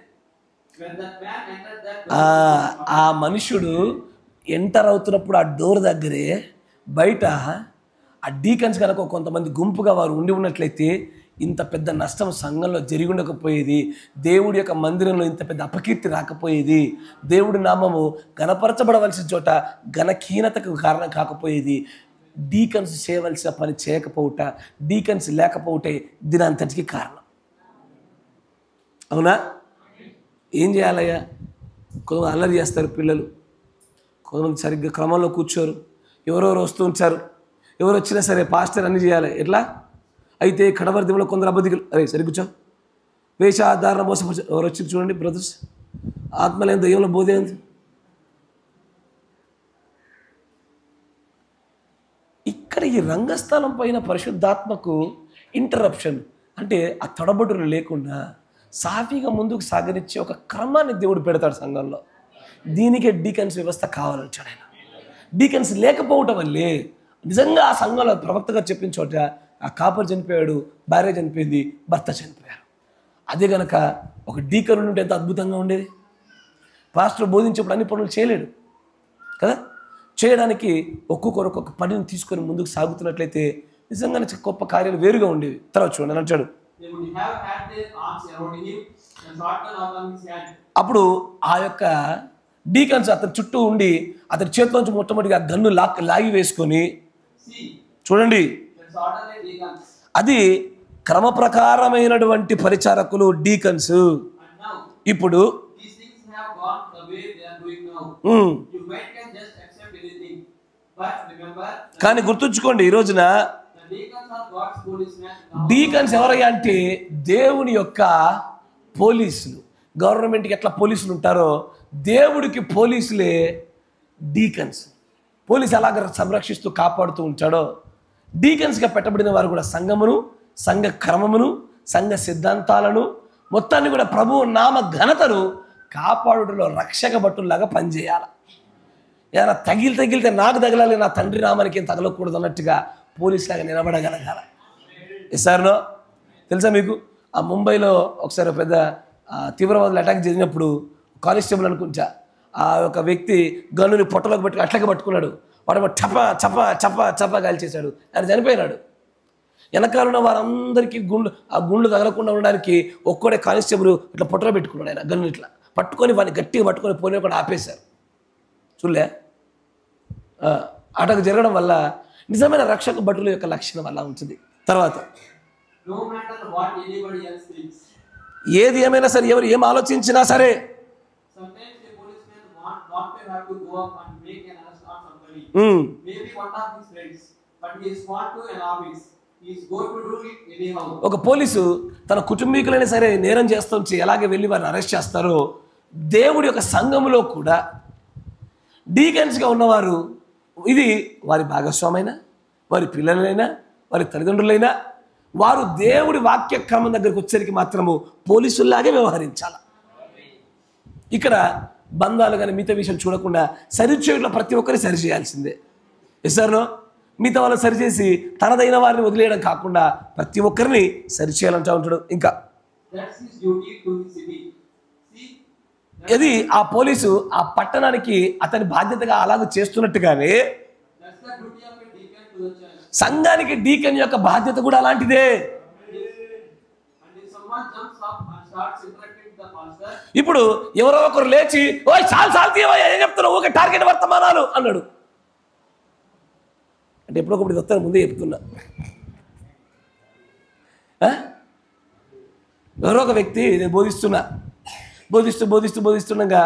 when that man entered that ఆ మనుషుడు ఎంటర్ అవుతున్నప్పుడు ఆ డోర్ దగ్గరే బయట ఆ డీకన్స్ కనుక కొంతమంది గుంపుగా వారు ఉండి ఉన్నట్లయితే ఇంత పెద్ద నష్టం సంఘంలో జరిగి ఉండకపోయేది. దేవుడి యొక్క మందిరంలో ఇంత పెద్ద అపకీర్తి రాకపోయేది. దేవుడి నామము ఘనపరచబడవలసిన చోట ఘనహీనతకు కారణం కాకపోయేది. డీకన్స్ చేయవలసిన పని చేయకపోవుట, డీకన్స్ లేకపోవటే దీనంతటికి కారణం. అవునా? ఏం చేయాలయ్యా? కొంతమంది అల్లరి చేస్తారు పిల్లలు, కొంతమంది సరిగ్గా క్రమంలో కూర్చోరు, ఎవరెవరు వస్తూ ఉంచారు. ఎవరు వచ్చినా సరే పాస్టర్ అన్నీ చేయాలి. ఎట్లా అయితే కడవర్దిలో కొందరు అబద్ధికులు, అరే సరి కూర్చో, వేషాధారణ మోసపరచు. ఎవరు వచ్చి చూడండి బ్రదర్స్, ఆత్మలేని దయ్యంలో బోధేంది. ఇక్కడ ఈ రంగస్థలం పైన పరిశుద్ధాత్మకు ఇంటరప్షన్ అంటే ఆ తడబడులు లేకుండా సాఫీగా ముందుకు సాగనిచ్చే ఒక క్రమాన్ని దేవుడు పెడతాడు సంఘంలో. దీనికే డీకన్స్ వ్యవస్థ కావాలంటాడు ఆయన. డీకన్స్ లేకపోవటం వల్లే నిజంగా ఆ సంఘంలో ప్రవక్తగా చెప్పిన చోట ఆ కాపర్ చనిపోయాడు, భార్య చనిపోయింది, భర్త చనిపోయారు. అదే కనుక ఒక డీకన్ ఉంటే ఎంత అద్భుతంగా ఉండేది. పాస్టర్ బోధించేప్పుడు అన్ని పనులు చేయలేడు కదా. చేయడానికి ఒక్కొక్కరు ఒక్కొక్క పనిని తీసుకొని ముందుకు సాగుతున్నట్లయితే నిజంగానే గొప్ప కార్యాలు వేరుగా ఉండేవి. తర్వాత చూడండి అంటాడు, అప్పుడు ఆ యొక్క డీకన్స్ అతని చుట్టూ ఉండి అతని చేతిలోంచి మొట్టమొదటిగా గన్ను లాగి వేసుకొని, చూడండి అది క్రమ ప్రకారమైనటువంటి పరిచారకులు డీకన్స్. ఇప్పుడు కానీ గుర్తుంచుకోండి, ఈ రోజున డీకన్స్ ఎవరయ్యా అంటే దేవుని యొక్క పోలీసులు. గవర్నమెంట్కి ఎట్లా పోలీసులు ఉంటారో దేవుడికి పోలీసులే డీకన్స్. పోలీసు ఎలాగ సంరక్షిస్తూ కాపాడుతూ ఉంటాడో డీకన్స్గా పెట్టబడిన వారు కూడా సంఘమును, సంఘ క్రమమును, సంఘ సిద్ధాంతాలను మొత్తాన్ని కూడా ప్రభువు నామ ఘనతను కాపాడుటలో రక్షక భటుల్లాగా పనిచేయాలి. ఏదైనా తగిలితే నాకు తగలాలి, నా తండ్రి నామానికి ఏం తగలకూడదు అన్నట్టుగా పోలీసులాగా నిలబడగలగాల. ఎస్ఆర్నో తెలుసా మీకు? ఆ ముంబైలో ఒకసారి పెద్ద తీవ్రవాదులు అటాక్ జరిగినప్పుడు కానిస్టేబుల్ అనుకుంటా ఆ ఒక వ్యక్తి గన్నుని పొట్టలోకి పెట్టుకుని అట్లాగే పట్టుకున్నాడు. వాడు చపా చపా చపా చపా కాల్చేశాడు. ఆయన చనిపోయినాడు. వెనకాలన్న వారందరికీ ఆ గుండ్లు తగలకుండా ఉండడానికి ఒక్కడే కానిస్టేబుల్ ఇట్లా పొట్టలో పెట్టుకున్నాడు. ఆయన గన్ను ఇట్లా పట్టుకొని వాడిని గట్టిగా పట్టుకొని పోనీ కూడా ఆపేశారు. చూడలే అటాక్ జరగడం వల్ల నిజమైన రక్షక భటుల యొక్క లక్షణం వల్ల ఉంటుంది. తర్వాత ఏది ఏమైనా సరే, ఎవరు ఏం ఆలోచించినా సరే, ఒక పోలీసు తన కుటుంబీకులైనా సరే నేరం చేస్తూ ఎలాగే వెళ్ళి వారిని అరెస్ట్ చేస్తారో దేవుడి యొక్క సంఘములో కూడా డీకన్స్గా ఉన్నవారు ఇది వారి భాగస్వామైనా, వారి పిల్లలైనా, వారి తల్లిదండ్రులైనా వారు దేవుడి వాక్య క్రమం దగ్గరికి వచ్చేసరికి మాత్రము పోలీసుల్లాగే వ్యవహరించాలి. ఇక్కడ బంధాలు కానీ మిగతా విషయాలు చూడకుండా సరిచేయట్లో ప్రతి ఒక్కరి సరిచేయాల్సిందే. ఎస్ఆర్నో మిగతా వాళ్ళని సరిచేసి తనదైన వారిని వదిలేయడం కాకుండా ప్రతి ఒక్కరిని సరిచేయాలంటూ ఉంటాడు. ఇంకా ఇది ఆ పోలీసు ఆ పట్టణానికి అతని బాధ్యతగా అలాగ చేస్తున్నట్టుగానే సంఘానికి డీకన్ యొక్క బాధ్యత కూడా అలాంటిదే. ఇప్పుడు ఎవరో ఒకరు లేచి ఓయ్ చాలు తీయవయ్యా, ఏం చెప్తున్నావు, ఒక టార్గెట్ వర్తమానాలు అన్నాడు అంటే ఎప్పుడొకప్పుడు వస్తాను ముందే చెప్తున్నా. ఎవరో ఒక వ్యక్తి నేను బోధిస్తుండగా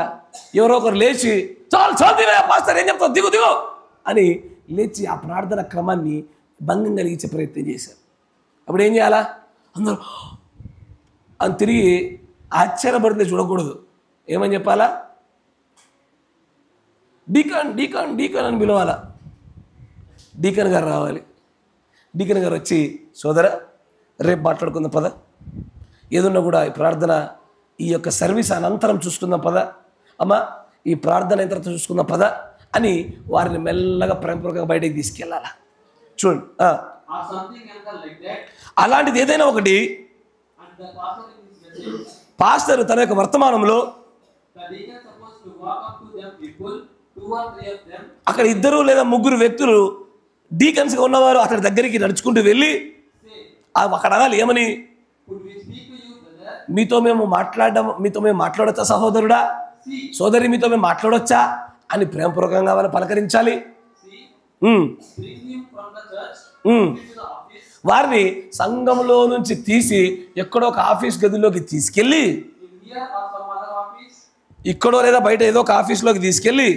ఎవరో ఒకరు లేచి చాలు తీవయ్యా పాస్టర్, ఏం చెప్తావు, దిగు అని లేచి ఆ ప్రార్థన క్రమాన్ని భంగం కలిగించే ప్రయత్నం చేశారు. అప్పుడు ఏం చేయాలా? అందరూ అని తిరిగి ఆశ్చర్యపడితే చూడకూడదు. ఏమని చెప్పాలా? డీకన్ అని పిలవాలా. డీకన్ గారు రావాలి. డీకన్ గారు వచ్చి సోదర రేపు మాట్లాడుకుందాం పద, ఏదన్నా కూడా ఈ ప్రార్థన ఈ యొక్క సర్వీస్ అనంతరం చూసుకుందాం పద, అమ్మ ఈ ప్రార్థన అయిన తర్వాత చూసుకుందాం పద అని వారిని మెల్లగా ప్రేమపూర్వకంగా బయటకు తీసుకెళ్ళాలా. చూడండి, అలాంటిది ఏదైనా ఒకటి పాస్టర్ తన యొక్క వర్తమానంలో అక్కడ 2 లేదా 3 వ్యక్తులు డీకన్స్గా ఉన్నవారు అతడి దగ్గరికి నడుచుకుంటూ వెళ్ళి అక్కడ అనాలి ఏమని, మీతో మేము మాట్లాడొచ్చా సహోదరుడా, సోదరి మీతో మేము మాట్లాడొచ్చా అని ప్రేమపూర్వకంగా వాళ్ళని పలకరించాలి. వారిని సంఘంలో నుంచి తీసి ఎక్కడో ఒక ఆఫీస్ గదిలోకి తీసుకెళ్ళి, ఇక్కడో లేదా బయట ఏదో ఒక ఆఫీస్లోకి తీసుకెళ్ళి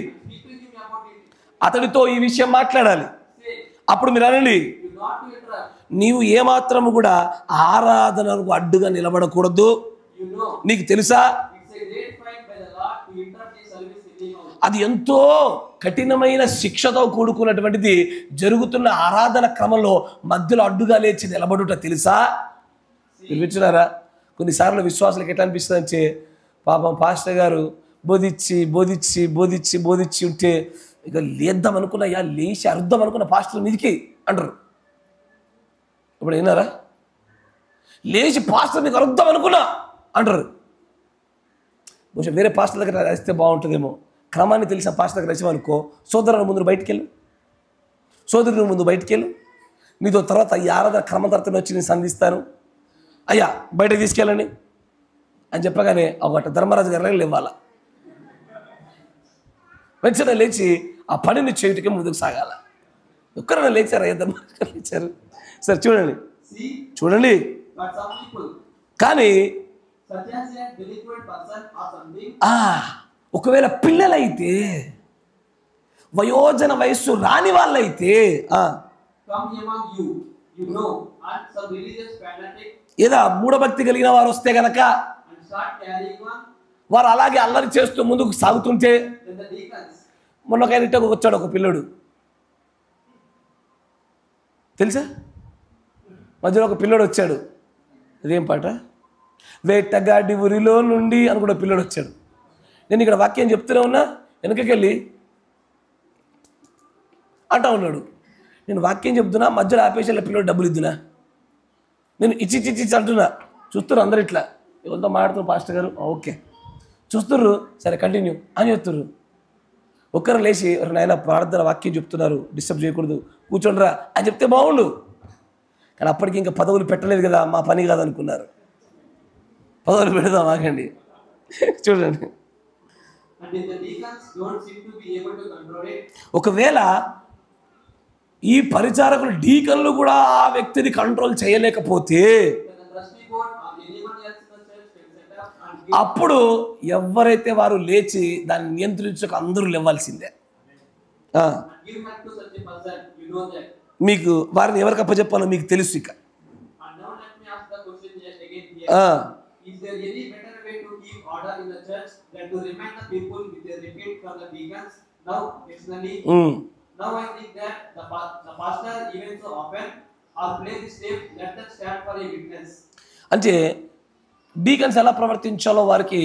అతడితో ఈ విషయం మాట్లాడాలి. అప్పుడు మీరు అనండి, నీవు ఏమాత్రము కూడా ఆరాధనకు అడ్డుగా నిలబడకూడదు. నీకు తెలుసా అది ఎంతో కఠినమైన శిక్షతో కూడుకున్నటువంటిది. జరుగుతున్న ఆరాధన క్రమంలో మధ్యలో అడ్డుగా లేచి నిలబడుట తెలుసా? వినిపించున్నారా? కొన్నిసార్లు విశ్వాసాలకు ఎట్లా అనిపిస్తుంది అంటే పాపం పాస్టర్ గారు బోధించి ఉంటే ఇక లేద్దాం అనుకున్నా లేచి అర్థం అనుకున్న పాస్టర్ మీదికి అంటారు. ఇప్పుడు విన్నారా? లేచి పాస్టర్ మీకు అర్థం అనుకున్నా అంటారు. కొంచెం వేరే పాస్టర్ దగ్గర రాస్తే బాగుంటుందేమో. క్రమాన్ని తెలిసిన పాస్టర్ దగ్గర రాసామనుకో, సోదరుని ముందు బయటికెళ్ళు, నీతో తర్వాత ఈ ఆరాధన క్రమం తర్వాత వచ్చి నేను సంధిస్తాను, అయ్యా బయటకు తీసుకెళ్ళండి అని చెప్పగానే ఒకట ధర్మరాజు గారు లేవాలా, వెంటనే లేచి ఆ పనిని చేయుటకే ముందుకు సాగాల. ఒక్కరైనా లేచారు, అయ్యా ధర్మరాజు గారు లేచారు. సరే చూడండి కానీ ఒకవేళ పిల్లలైతే, వయోజన వయస్సు రాని వాళ్ళైతే, ఏదా మూఢభక్తి కలిగిన వారు వస్తే గనక వారు అలాగే అల్లరి చేస్తూ ముందుకు సాగుతుంటే మొన్న ఒక ఆయన ఇట్టకు వచ్చాడు ఒక పిల్లడు, తెలుసా? మధ్యలో ఒక పిల్లడు వచ్చాడు. అదేం పాట? వేటగాడి ఊరిలో నుండి అని కూడా పిల్లడు వచ్చాడు. నేను ఇక్కడ వాక్యం చెప్తూనే ఉన్నా, వెనకకెళ్ళి అంటా ఉన్నాడు. నేను వాక్యం చెప్తున్నా, మధ్యలో ఆపేసేలా పిల్లడు డబ్బులు ఇద్దునా? నేను ఇచ్చి అంటున్నా. చూస్తున్నారు అందరు ఇట్లా, ఎవరితో మాట్లాడుతున్నారు పాస్టర్ గారు, ఓకే చూస్తుర్రు, సరే కంటిన్యూ అని చెప్తుర్రు. ఒక్కరు లేచి నాయన ప్రార్థన వాక్యం చెప్తున్నారు, డిస్టర్బ్ చేయకూడదు, కూర్చోండిరా అని చెప్తే బాగుండు. కానీ అప్పటికి ఇంకా పదవులు పెట్టలేదు కదా, మా పని కాదనుకున్నారు. పదవులు పెడదాం ఆగండి. చూడండి, ఒకవేళ ఈ పరిచారకులు డీకన్లు కూడా ఆ వ్యక్తిని కంట్రోల్ చేయలేకపోతే అప్పుడు ఎవరైతే వారు లేచి దాన్ని నియంత్రించక అందరూ లేవాల్సిందే. మీకు వారిని ఎవరికి అప్పచెప్పాలో మీకు తెలుసు. ఇక Now I think that the pastor even so often or play this tape, let them stand for a witness. అంటే డీకన్స్ ఎలా ప్రవర్తించాలో వారికి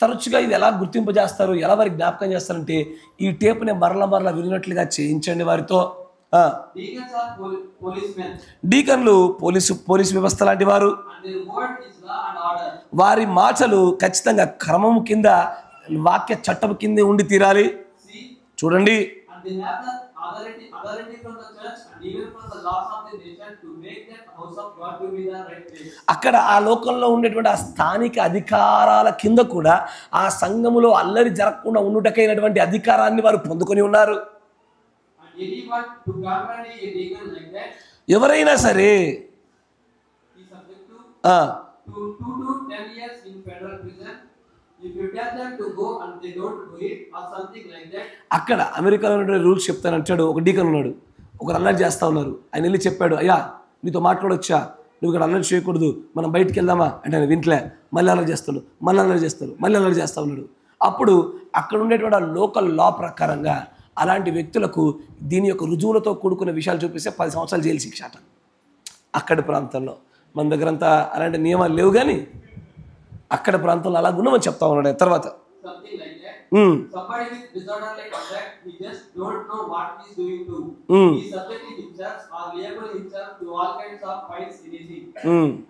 తరచుగా ఇది ఎలా గుర్తింపజేస్తారు, ఎలా వారికి జ్ఞాపకం చేస్తారంటే ఈ టేప్ని మరల వినినట్లుగా చేయించండి వారితో. Deacons are policemen. డీకన్లు పోలీసు వ్యవస్థ లాంటి వారు. And their word is law and order. వారి మాటలు ఖచ్చితంగా క్రమము కింద, వాక్య చట్టం కింద ఉండి తీరాలి. చూడండి, and they have the authority from the church and even from the laws of the nation to make that house of God to be the right place. అక్కడ ఆ లోకంలో ఉండేటువంటి ఆ స్థానిక అధికారాల కింద కూడా ఆ సంఘములో అల్లరి జరగకుండా ఉండుటకైనటువంటి అధికారాన్ని వారు పొందుకొని ఉన్నారు. And anyone to govern a deacon like that, ఎవరైనా సరే is subject to 2 to 10 years in federal prison. If you tell them to go and they don't do it or something like that. అక్కడ అమెరికాలో ఉన్న rules చెప్తానంటాడు. ఒక deacon ఉన్నాడు, ఒకరు అల్లరి చేస్తూ ఉన్నారు. ఆయన వెళ్ళి చెప్పాడు, అయ్యా నీతో మాట్లాడొచ్చా, నువ్వు ఇక్కడ అల్లరి చేయకూడదు, మనం బయటికి వెళ్దామా అంటే ఆయన వింటలే. మళ్ళీ అల్లరి చేస్తాడు, మళ్ళీ అల్లరి చేస్తూ ఉన్నాడు. అప్పుడు అక్కడ ఉండేటువంటి ఆ లోకల్ లా ప్రకారంగా అలాంటి వ్యక్తులకు దీని యొక్క రుజువులతో కూడుకున్న విషయాలు చూపిస్తే 10 సంవత్సరాలు జైలు శిక్ష అట అక్కడి ప్రాంతంలో. మన దగ్గరంతా అలాంటి నియమాలు లేవు, కానీ అక్కడ ప్రాంతంలో అలా గుణమని చెప్తా ఉన్నాడు. తర్వాత Something like that. Somebody with disorderly conduct, he just don't know what he is doing to. He is subjecting himself or liable himself to all kinds of fights in his head.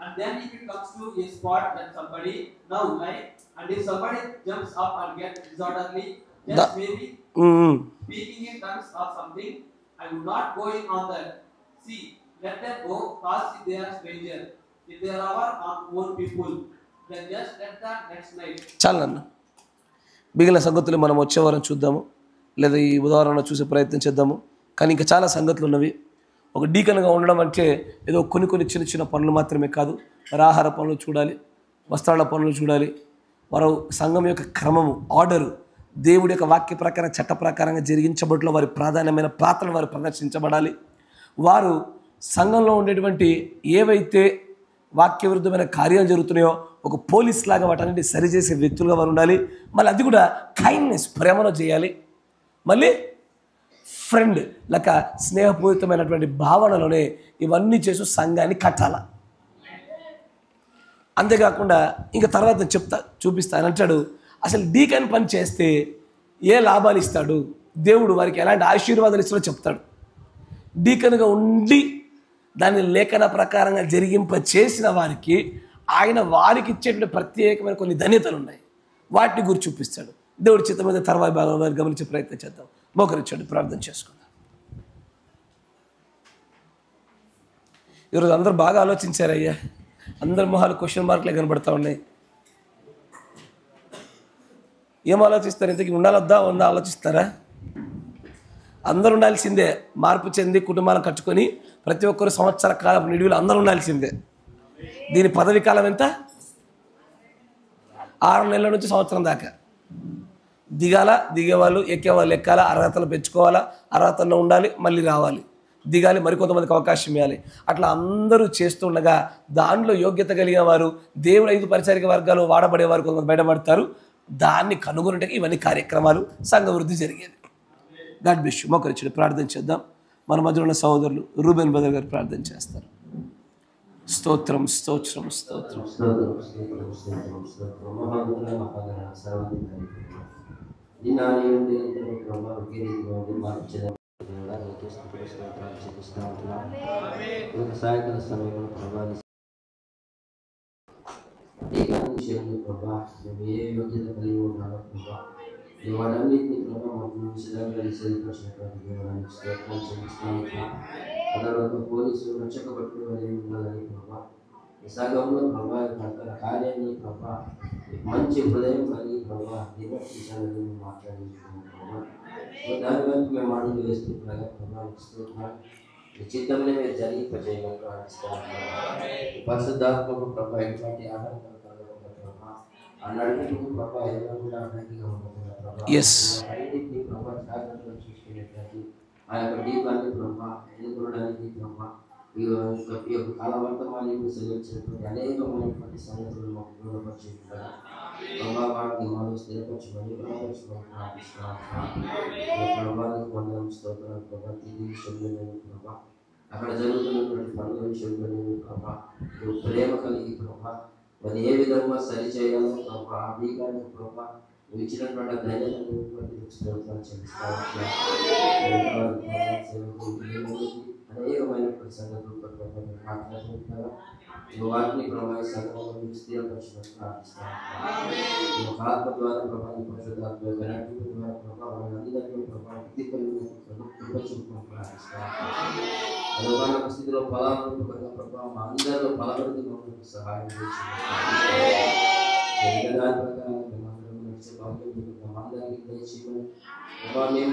And then if it comes to a spot that somebody now like, and if somebody jumps up and gets disorderly, just maybe speaking in tongues or something, I would not going on that. See, let them go, cause if they are stranger, if they are our own people, then just let that next night. చాలన్న, మిగిలిన సంగతులు మనం వచ్చే వారం చూద్దాము, లేదా ఈ ఉదాహరణ చూసే ప్రయత్నం చేద్దాము. కానీ ఇంకా చాలా సంగతులు ఉన్నవి. ఒక డీకన్గా ఉండడం అంటే ఏదో కొన్ని చిన్న పనులు మాత్రమే కాదు. మరి ఆహార పనులు చూడాలి, వస్త్రాల పనులు చూడాలి, వారు సంఘం యొక్క క్రమము, ఆర్డరు, దేవుడి యొక్క వాక్య ప్రకారం చట్ట ప్రకారంగా జరిగించబట్లో వారి ప్రాధాన్యమైన పాత్రలు వారు ప్రదర్శించబడాలి. వారు సంఘంలో ఉండేటువంటి ఏవైతే వాక్య విరుద్ధమైన కార్యాలు జరుగుతున్నాయో ఒక పోలీస్ లాగా వాటన్నిటి సరిచేసే వ్యక్తులుగా వారు ఉండాలి. మళ్ళీ అది కూడా కైండ్నెస్, ప్రేమలో చేయాలి. మళ్ళీ ఫ్రెండ్ లేక స్నేహపూరితమైనటువంటి భావనలోనే ఇవన్నీ చేసి సంఘాన్ని కట్టాల. అంతేకాకుండా ఇంకా తర్వాత చూపిస్తాను అంటాడు. అసలు డీకన్ పని చేస్తే ఏ లాభాలు ఇస్తాడు, దేవుడు వారికి ఎలాంటి ఆశీర్వాదాలు ఇస్తాడో చెప్తాడు. డీకన్గా ఉండి దాన్ని లేఖన ప్రకారంగా జరిగింప చేసిన వారికి ఆయన వారికి ఇచ్చేటువంటి ప్రత్యేకమైన కొన్ని ధన్యతలు ఉన్నాయి. వాటిని గురించి చూపిస్తాడు. దేవుడి చిత్తం మీద తర్వాత భాగం వారు గమనించే ప్రయత్నం చేద్దాం. మోకరించండి, ప్రార్థన చేసుకుందాం. ఈరోజు అందరూ బాగా ఆలోచించారయ్యా. అందరి మొహాలు క్వశ్చన్ మార్కులే కనబడతా ఉన్నాయి. ఏం ఆలోచిస్తారు? ఇంతకీ ఉండాలొద్దా ఆలోచిస్తారా? అందరూ ఉండాల్సిందే. మార్పు చెంది కుటుంబాలను కట్టుకొని ప్రతి ఒక్కరు సంవత్సర కాలం నిడివిలో అందరూ ఉండాల్సిందే. దీని పదవి కాలం ఎంత? 6 నెలల నుంచి సంవత్సరం దాకా. దిగేవాళ్ళు ఎక్కేవాళ్ళు ఎక్కాలా, అర్హతలు పెంచుకోవాలా, అర్హతల్లో ఉండాలి, మళ్ళీ రావాలి, దిగాలి, మరికొంతమందికి అవకాశం ఇవ్వాలి. అట్లా అందరూ చేస్తుండగా దానిలో యోగ్యత కలిగిన వారు, దేవుడు 5 పరిచారిక వర్గాలు వాడబడేవారు కొంతమంది బయటపడతారు. దాన్ని కనుగొనటకి ఇవన్నీ కార్యక్రమాలు, సంఘ వృద్ధి జరిగేది. God bless you. మోకరించండి, ప్రార్థన చేద్దాం. మన మధ్య ఉన్న సహోదరులు రూబెన్ బ్రదర్ గారు ప్రార్థన చేస్తారు. స్తోత్రం స్తోత్రం స్తోత్రం. సాయంకాల సమయంలో ప్రభావి ప్రభా మేము ఏ యోగ్యత కలిగి ఉన్నారో ప్రభా వాటన్నింటినీ ప్రభావ మాకు విషయంగా విశేషించినటువంటి దేవానికి స్తోత్రం చెల్లిస్తున్నాము. అదనంగా పోలీసులు రక్షకపట్టుకుని వలె ఉండాలని ప్రభా ఈ సంఘంలో ప్రభా కార్యాన్ని ప్రభా మంచి హృదయం కలిగి ప్రభా నిర్వర్తించాలని మాట్లాడుతున్నాము ప్రభా. దాని వరకు మేము అడుగులు వేస్తుండగా ప్రభావికి స్తోత్రం చిత్తంలో మీరు జరిగింపజేయమని ప్రార్థిస్తాము. పరిశుద్ధాత్మకు ప్రభా ఎటువంటి ఆటంకాలు కలగకుండా ప్రభా అన్నట్టు ప్రభా ఎవరు కూడా అడ్డంకిగా ఉండకుండా ప్రభా అన్నింటినీ ప్రభా జాగ్రత్తగా చూసుకునేటట్టు ఆ యొక్క దీపాన్ని ప్రభా ఎదుర్కొనడానికి ప్రభా ఈ యొక్క కాలవర్తమాన్ని సెలవించినటువంటి అనేకమైనటువంటి సంగతులు మాకు దూరపరిచేట్టుగా ప్రభా వాటిని మనం స్థిరపరచుకొని బలపరచుకొని ప్రార్థిస్తున్నాము. ప్రభానికి వందనం స్తోత్రాలు ప్రభా తిరిగి విషయంలో ప్రభా అక్కడ జరుగుతున్నటువంటి పనుల విషయంలో ప్రభా నువ్వు ప్రేమ కలిగి ప్రభా మరి ఏ విధంగా సరిచేయాలో ప్రభా ఆ దీపానికి ప్రభా నువ్వు ఇచ్చినటువంటి ధైర్యాన్ని స్తోత్రాలు చెల్లిస్తాను. అనేకమైనటువంటి సంగతులు మాట్లాడుతుంటారా నువ్వు వాటిని ప్రభావి సంఘంలో స్థిరపరచమని ప్రార్థిస్తాను. నువ్వు ఆత్మ ద్వారా ప్రభావి పరిశుద్ధాత్మ ద్వారా ప్రభావం అందరికీ ప్రభావం చూపమని ప్రార్థిస్తాను. అనుమాన స్థితిలో ఫలానుభవంగా ప్రభావం అందరిలో ఫలవృద్ధి మమ్మల్ని సహాయం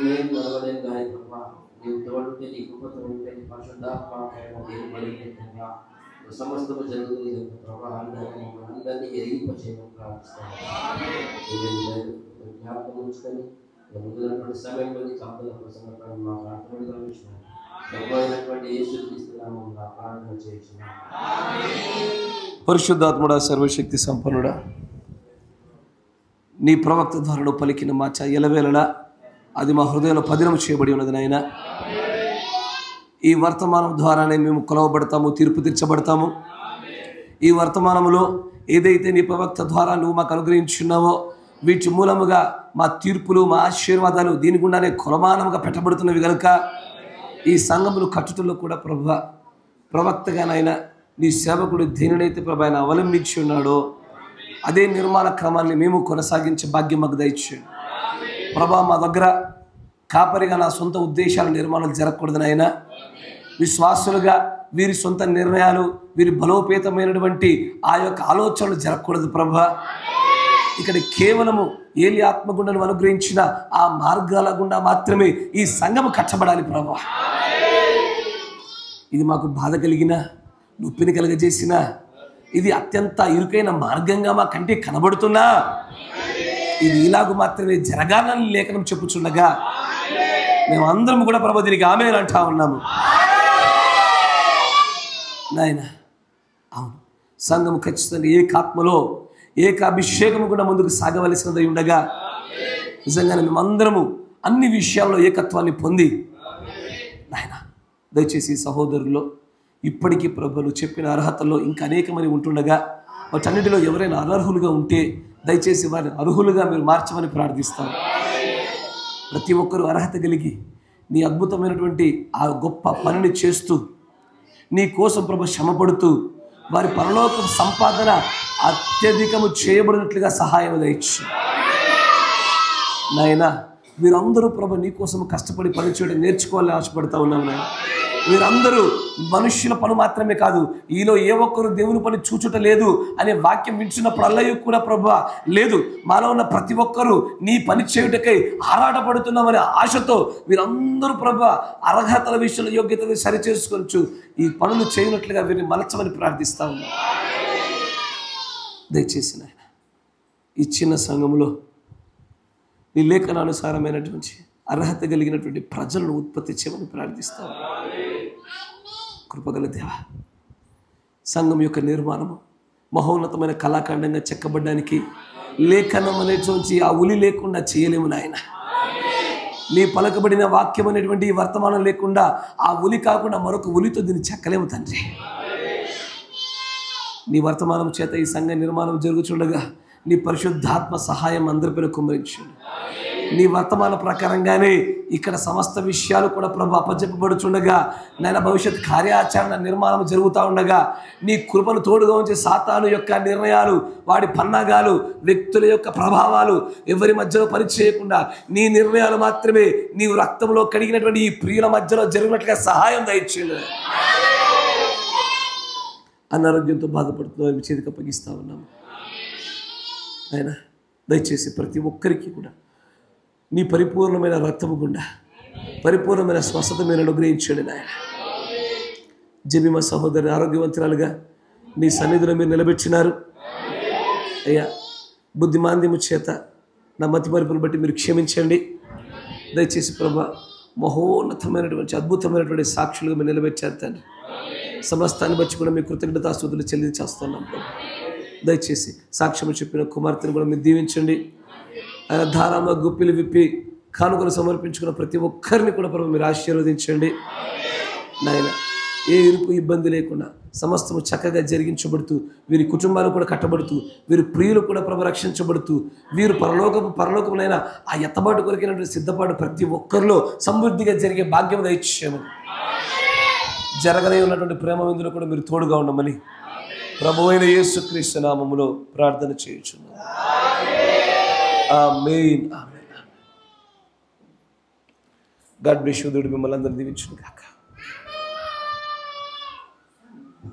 మేము నడవలేము కానీ ప్రభా నీవు తోడుంటే నీ కృపతో ఉంటే నీ పరిశుద్ధాత్మ సమస్తము జరుగుతుంది ప్రభా అందరినీ ఎరిగింపచేయమని ప్రార్థిస్తాను. జ్ఞాపకం ఉంచుకొని ముందున్నటువంటి సమయంలో కాపుల కోసం మాకు అర్థమైనటువంటి పరిశుద్ధాత్ముడా సర్వశక్తి సంపన్నుడా నీ ప్రవక్త ద్వారా పలికిన మాట ఎలవేళలా అది మా హృదయంలో పదినం చేయబడి ఉన్నది నాయన. ఈ వర్తమానం ద్వారానే మేము కొలవబడతాము, తీర్పు తీర్చబడతాము. ఈ వర్తమానంలో ఏదైతే నీ ప్రవక్త ద్వారా నువ్వు మాకు అనుగ్రహించున్నావో వీటి మూలముగా మా తీర్పులు మా ఆశీర్వాదాలు దీని గుండానే కొలమానంగా పెట్టబడుతున్నవి కనుక ఈ సంఘములు కట్టుటలో కూడా ప్రభు ప్రవక్తగానైనా నీ సేవకుడు దేనినైతే ప్రభు ఆయన అవలంబించి ఉన్నాడో అదే నిర్మాణ క్రమాన్ని మేము కొనసాగించే భాగ్యం మాకు దయచేయండి ప్రభా. మా దగ్గర కాపరిగా నా సొంత ఉద్దేశాల నిర్మాణాలు జరగకూడదు నాయనా. విశ్వాసులుగా వీరి సొంత నిర్ణయాలు వీరి బలోపేతమైనటువంటి ఆ యొక్క ఆలోచనలు జరగకూడదు ప్రభా. ఇక్కడ కేవలము ఏలి ఆత్మగుండను అనుగ్రహించిన ఆ మార్గాల గుండా మాత్రమే ఈ సంఘము కట్టబడాలి ప్రభా. ఇది మాకు బాధ కలిగిన నొప్పిని కలగజేసిన ఇది అత్యంత ఇరుకైన మార్గంగా మా కంటే కనబడుతున్నా ఇది ఇలాగూ మాత్రమే జరగాలని లేఖనం చెప్పుచుండగా మేమందరం కూడా ప్రభు దీనికి ఆమేన్ అంటా ఉన్నాము నాయన. అవును, సంఘము ఖచ్చితంగా ఏకాత్మలో ఏకాభిషేకము కూడా ముందుకు సాగవలసినదై ఉండగా నిజంగానే మేమందరము అన్ని విషయాల్లో ఏకత్వాన్ని పొంది నాయన దయచేసి సహోదరుల్లో ఇప్పటికీ ప్రభులు చెప్పిన అర్హతల్లో ఇంకా అనేకమని ఉంటుండగా వాటన్నిటిలో ఎవరైనా అనర్హులుగా ఉంటే దయచేసి వారిని అర్హులుగా మీరు మార్చమని ప్రార్థిస్తాను. ప్రతి ఒక్కరూ అర్హత కలిగి నీ అద్భుతమైనటువంటి ఆ గొప్ప పనిని చేస్తూ నీ కోసం ప్రభు శ్రమపడుతూ వారి పరలోక సంపాదన అత్యధికము చేయబడినట్లుగా సహాయం దయచు నాయనా. వీరందరూ ప్రభు నీ కోసం కష్టపడి పని చేయడం నేర్చుకోవాలని ఆశపడతా ఉన్నాం నాయన. వీరందరూ మనుష్యుల పని మాత్రమే కాదు, ఈలో ఏ ఒక్కరు దేవుని పని చూచుట లేదు అనే వాక్యం వింటున్నప్పుడల్లా కూడా ప్రభు లేదు, మాలో ఉన్న ప్రతి ఒక్కరూ నీ పని చేయుటకై ఆరాటపడుతున్నామనే ఆశతో వీరందరూ ప్రభు అర్హతల విషయంలో యోగ్యతలు సరిచేసుకోవచ్చు ఈ పనులు చేయనట్లుగా వీరిని మలచమని ప్రార్థిస్తా ఉన్నాం. దయచేసి నాయన ఈ చిన్న సంఘంలో నీ లేఖనానుసారమైనటువంటి అర్హత కలిగినటువంటి ప్రజలను ఉత్పత్తి చేయమని ప్రార్థిస్తాం. కృపగల దేవ, సంఘం యొక్క నిర్మాణము మహోన్నతమైన కళాఖండంగా చెక్కబడ్డానికి లేఖనం అనేటువంటి ఆ ఉలి లేకుండా చేయలేము నాయన. నీ పలకబడిన వాక్యం అనేటువంటి వర్తమానం లేకుండా ఆ ఉలి కాకుండా మరొక ఉలితో దీన్ని చెక్కలేము తండ్రి. నీ వర్తమానం చేత ఈ సంఘ నిర్మాణం జరుగుతుండగా నీ పరిశుద్ధాత్మ సహాయం అందరిపైన కుమ్మరించండి. నీ వర్తమాన ప్రకారంగానే ఇక్కడ సమస్త విషయాలు కూడా ప్రభు అప్పచెప్పబడుచుండగా నాయన భవిష్యత్ కార్యాచరణ నిర్మాణం జరుగుతూ ఉండగా నీ కృపను తోడుగా ఉంచి సాతాను యొక్క నిర్ణయాలు, వాడి పన్నాగాలు, వ్యక్తుల యొక్క ప్రభావాలు ఎవరి మధ్యలో పరిచయకుండా నీ నిర్ణయాలు మాత్రమే నీవు రక్తంలో కడిగినటువంటి ఈ ప్రియుల మధ్యలో జరిగినట్లుగా సహాయం దయచేయండి. అనారోగ్యంతో బాధపడుతున్న వారి చేతికి అప్పగిస్తా ఉన్నాము ఆయన. దయచేసి ప్రతి ఒక్కరికి కూడా నీ పరిపూర్ణమైన రక్తము గుండా పరిపూర్ణమైన స్వస్థత మీరు అనుగ్రహించండి నాయన. జెబిమా సహోదరి ఆరోగ్యవంతురాలుగా నీ సన్నిధిలో మీరు నిలబెట్టినారు అయ్యా. బుద్ధిమాంద్యము చేత నా మతి మరుపును బట్టి మీరు క్షమించండి. దయచేసి ప్రభా మహోన్నతమైనటువంటి అద్భుతమైనటువంటి సాక్షులుగా మీరు నిలబెట్టారు తండ్రి. సమస్తాన్ని బట్టి కూడా మీ కృతజ్ఞతాస్తుతులు చెల్లించేస్తున్నాం ప్రభు. దయచేసి సాక్ష్యం చెప్పిన కుమార్తెను కూడా మీరు దీవించండి. ఆయన ధారామ గుప్పిలు విప్పి కానుకలు సమర్పించుకున్న ప్రతి ఒక్కరిని కూడా ప్రభు మీరు ఆశీర్వదించండి నాయన. ఏ ఇరుకు ఇబ్బంది లేకుండా సమస్తము చక్కగా జరిగించబడుతూ వీరి కుటుంబాలు కూడా కట్టబడుతూ వీరి ప్రియులు కూడా ప్రభు రక్షించబడుతూ వీరు పరలోకమునైనా ఆ ఎత్తబాటు కొరికినటువంటి సిద్ధపాటు ప్రతి ఒక్కరిలో సమృద్ధిగా జరిగే భాగ్యం దయచేయమని, జరగనే ఉన్నటువంటి ప్రేమ విందులో కూడా మీరు తోడుగా ఉండమని ప్రభువైన యేసుక్రీస్తు నామములో ప్రార్థన చేయుచున్నాను. ఆమేన్. ఆమేన్. God bless you. దేవుడు మిమ్మల్ని అందరిని దీవించును గాక.